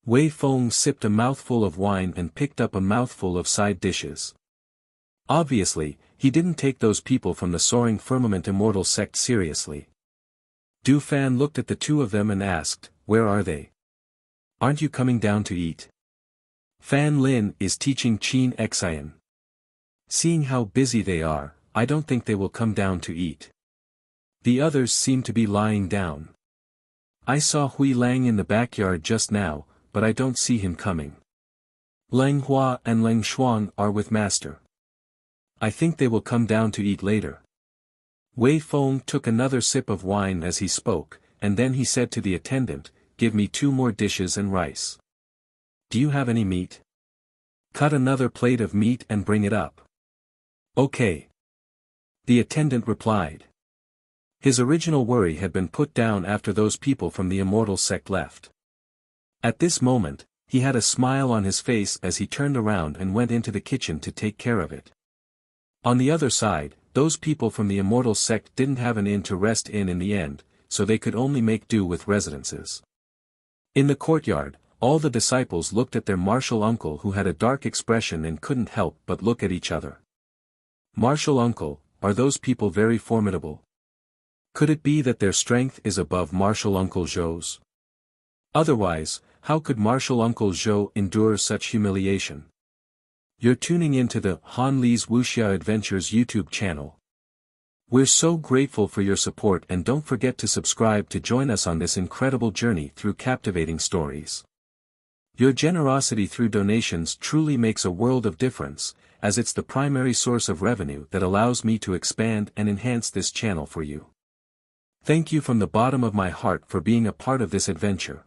Wei Feng sipped a mouthful of wine and picked up a mouthful of side dishes. Obviously, he didn't take those people from the Soaring Firmament Immortal Sect seriously. Du Fan looked at the two of them and asked, "Where are they? Aren't you coming down to eat?" "Fan Lin is teaching Qin Xian. Seeing how busy they are, I don't think they will come down to eat. The others seem to be lying down. I saw Hui Lang in the backyard just now, but I don't see him coming. Lang Hua and Lang Xuan are with Master. I think they will come down to eat later." Wei Feng took another sip of wine as he spoke, and then he said to the attendant, "Give me 2 more dishes and rice. Do you have any meat? Cut another plate of meat and bring it up." "Okay." The attendant replied. His original worry had been put down after those people from the Immortal Sect left. At this moment, he had a smile on his face as he turned around and went into the kitchen to take care of it. On the other side, those people from the Immortal Sect didn't have an inn to rest in the end, so they could only make do with residences. In the courtyard, all the disciples looked at their martial uncle who had a dark expression and couldn't help but look at each other. "Martial uncle, are those people very formidable? Could it be that their strength is above Martial Uncle Zhou's? Otherwise, how could Martial Uncle Zhou endure such humiliation?" You're tuning into the Han Li's Wuxia Adventures YouTube channel. We're so grateful for your support, and don't forget to subscribe to join us on this incredible journey through captivating stories. Your generosity through donations truly makes a world of difference, as it's the primary source of revenue that allows me to expand and enhance this channel for you. Thank you from the bottom of my heart for being a part of this adventure.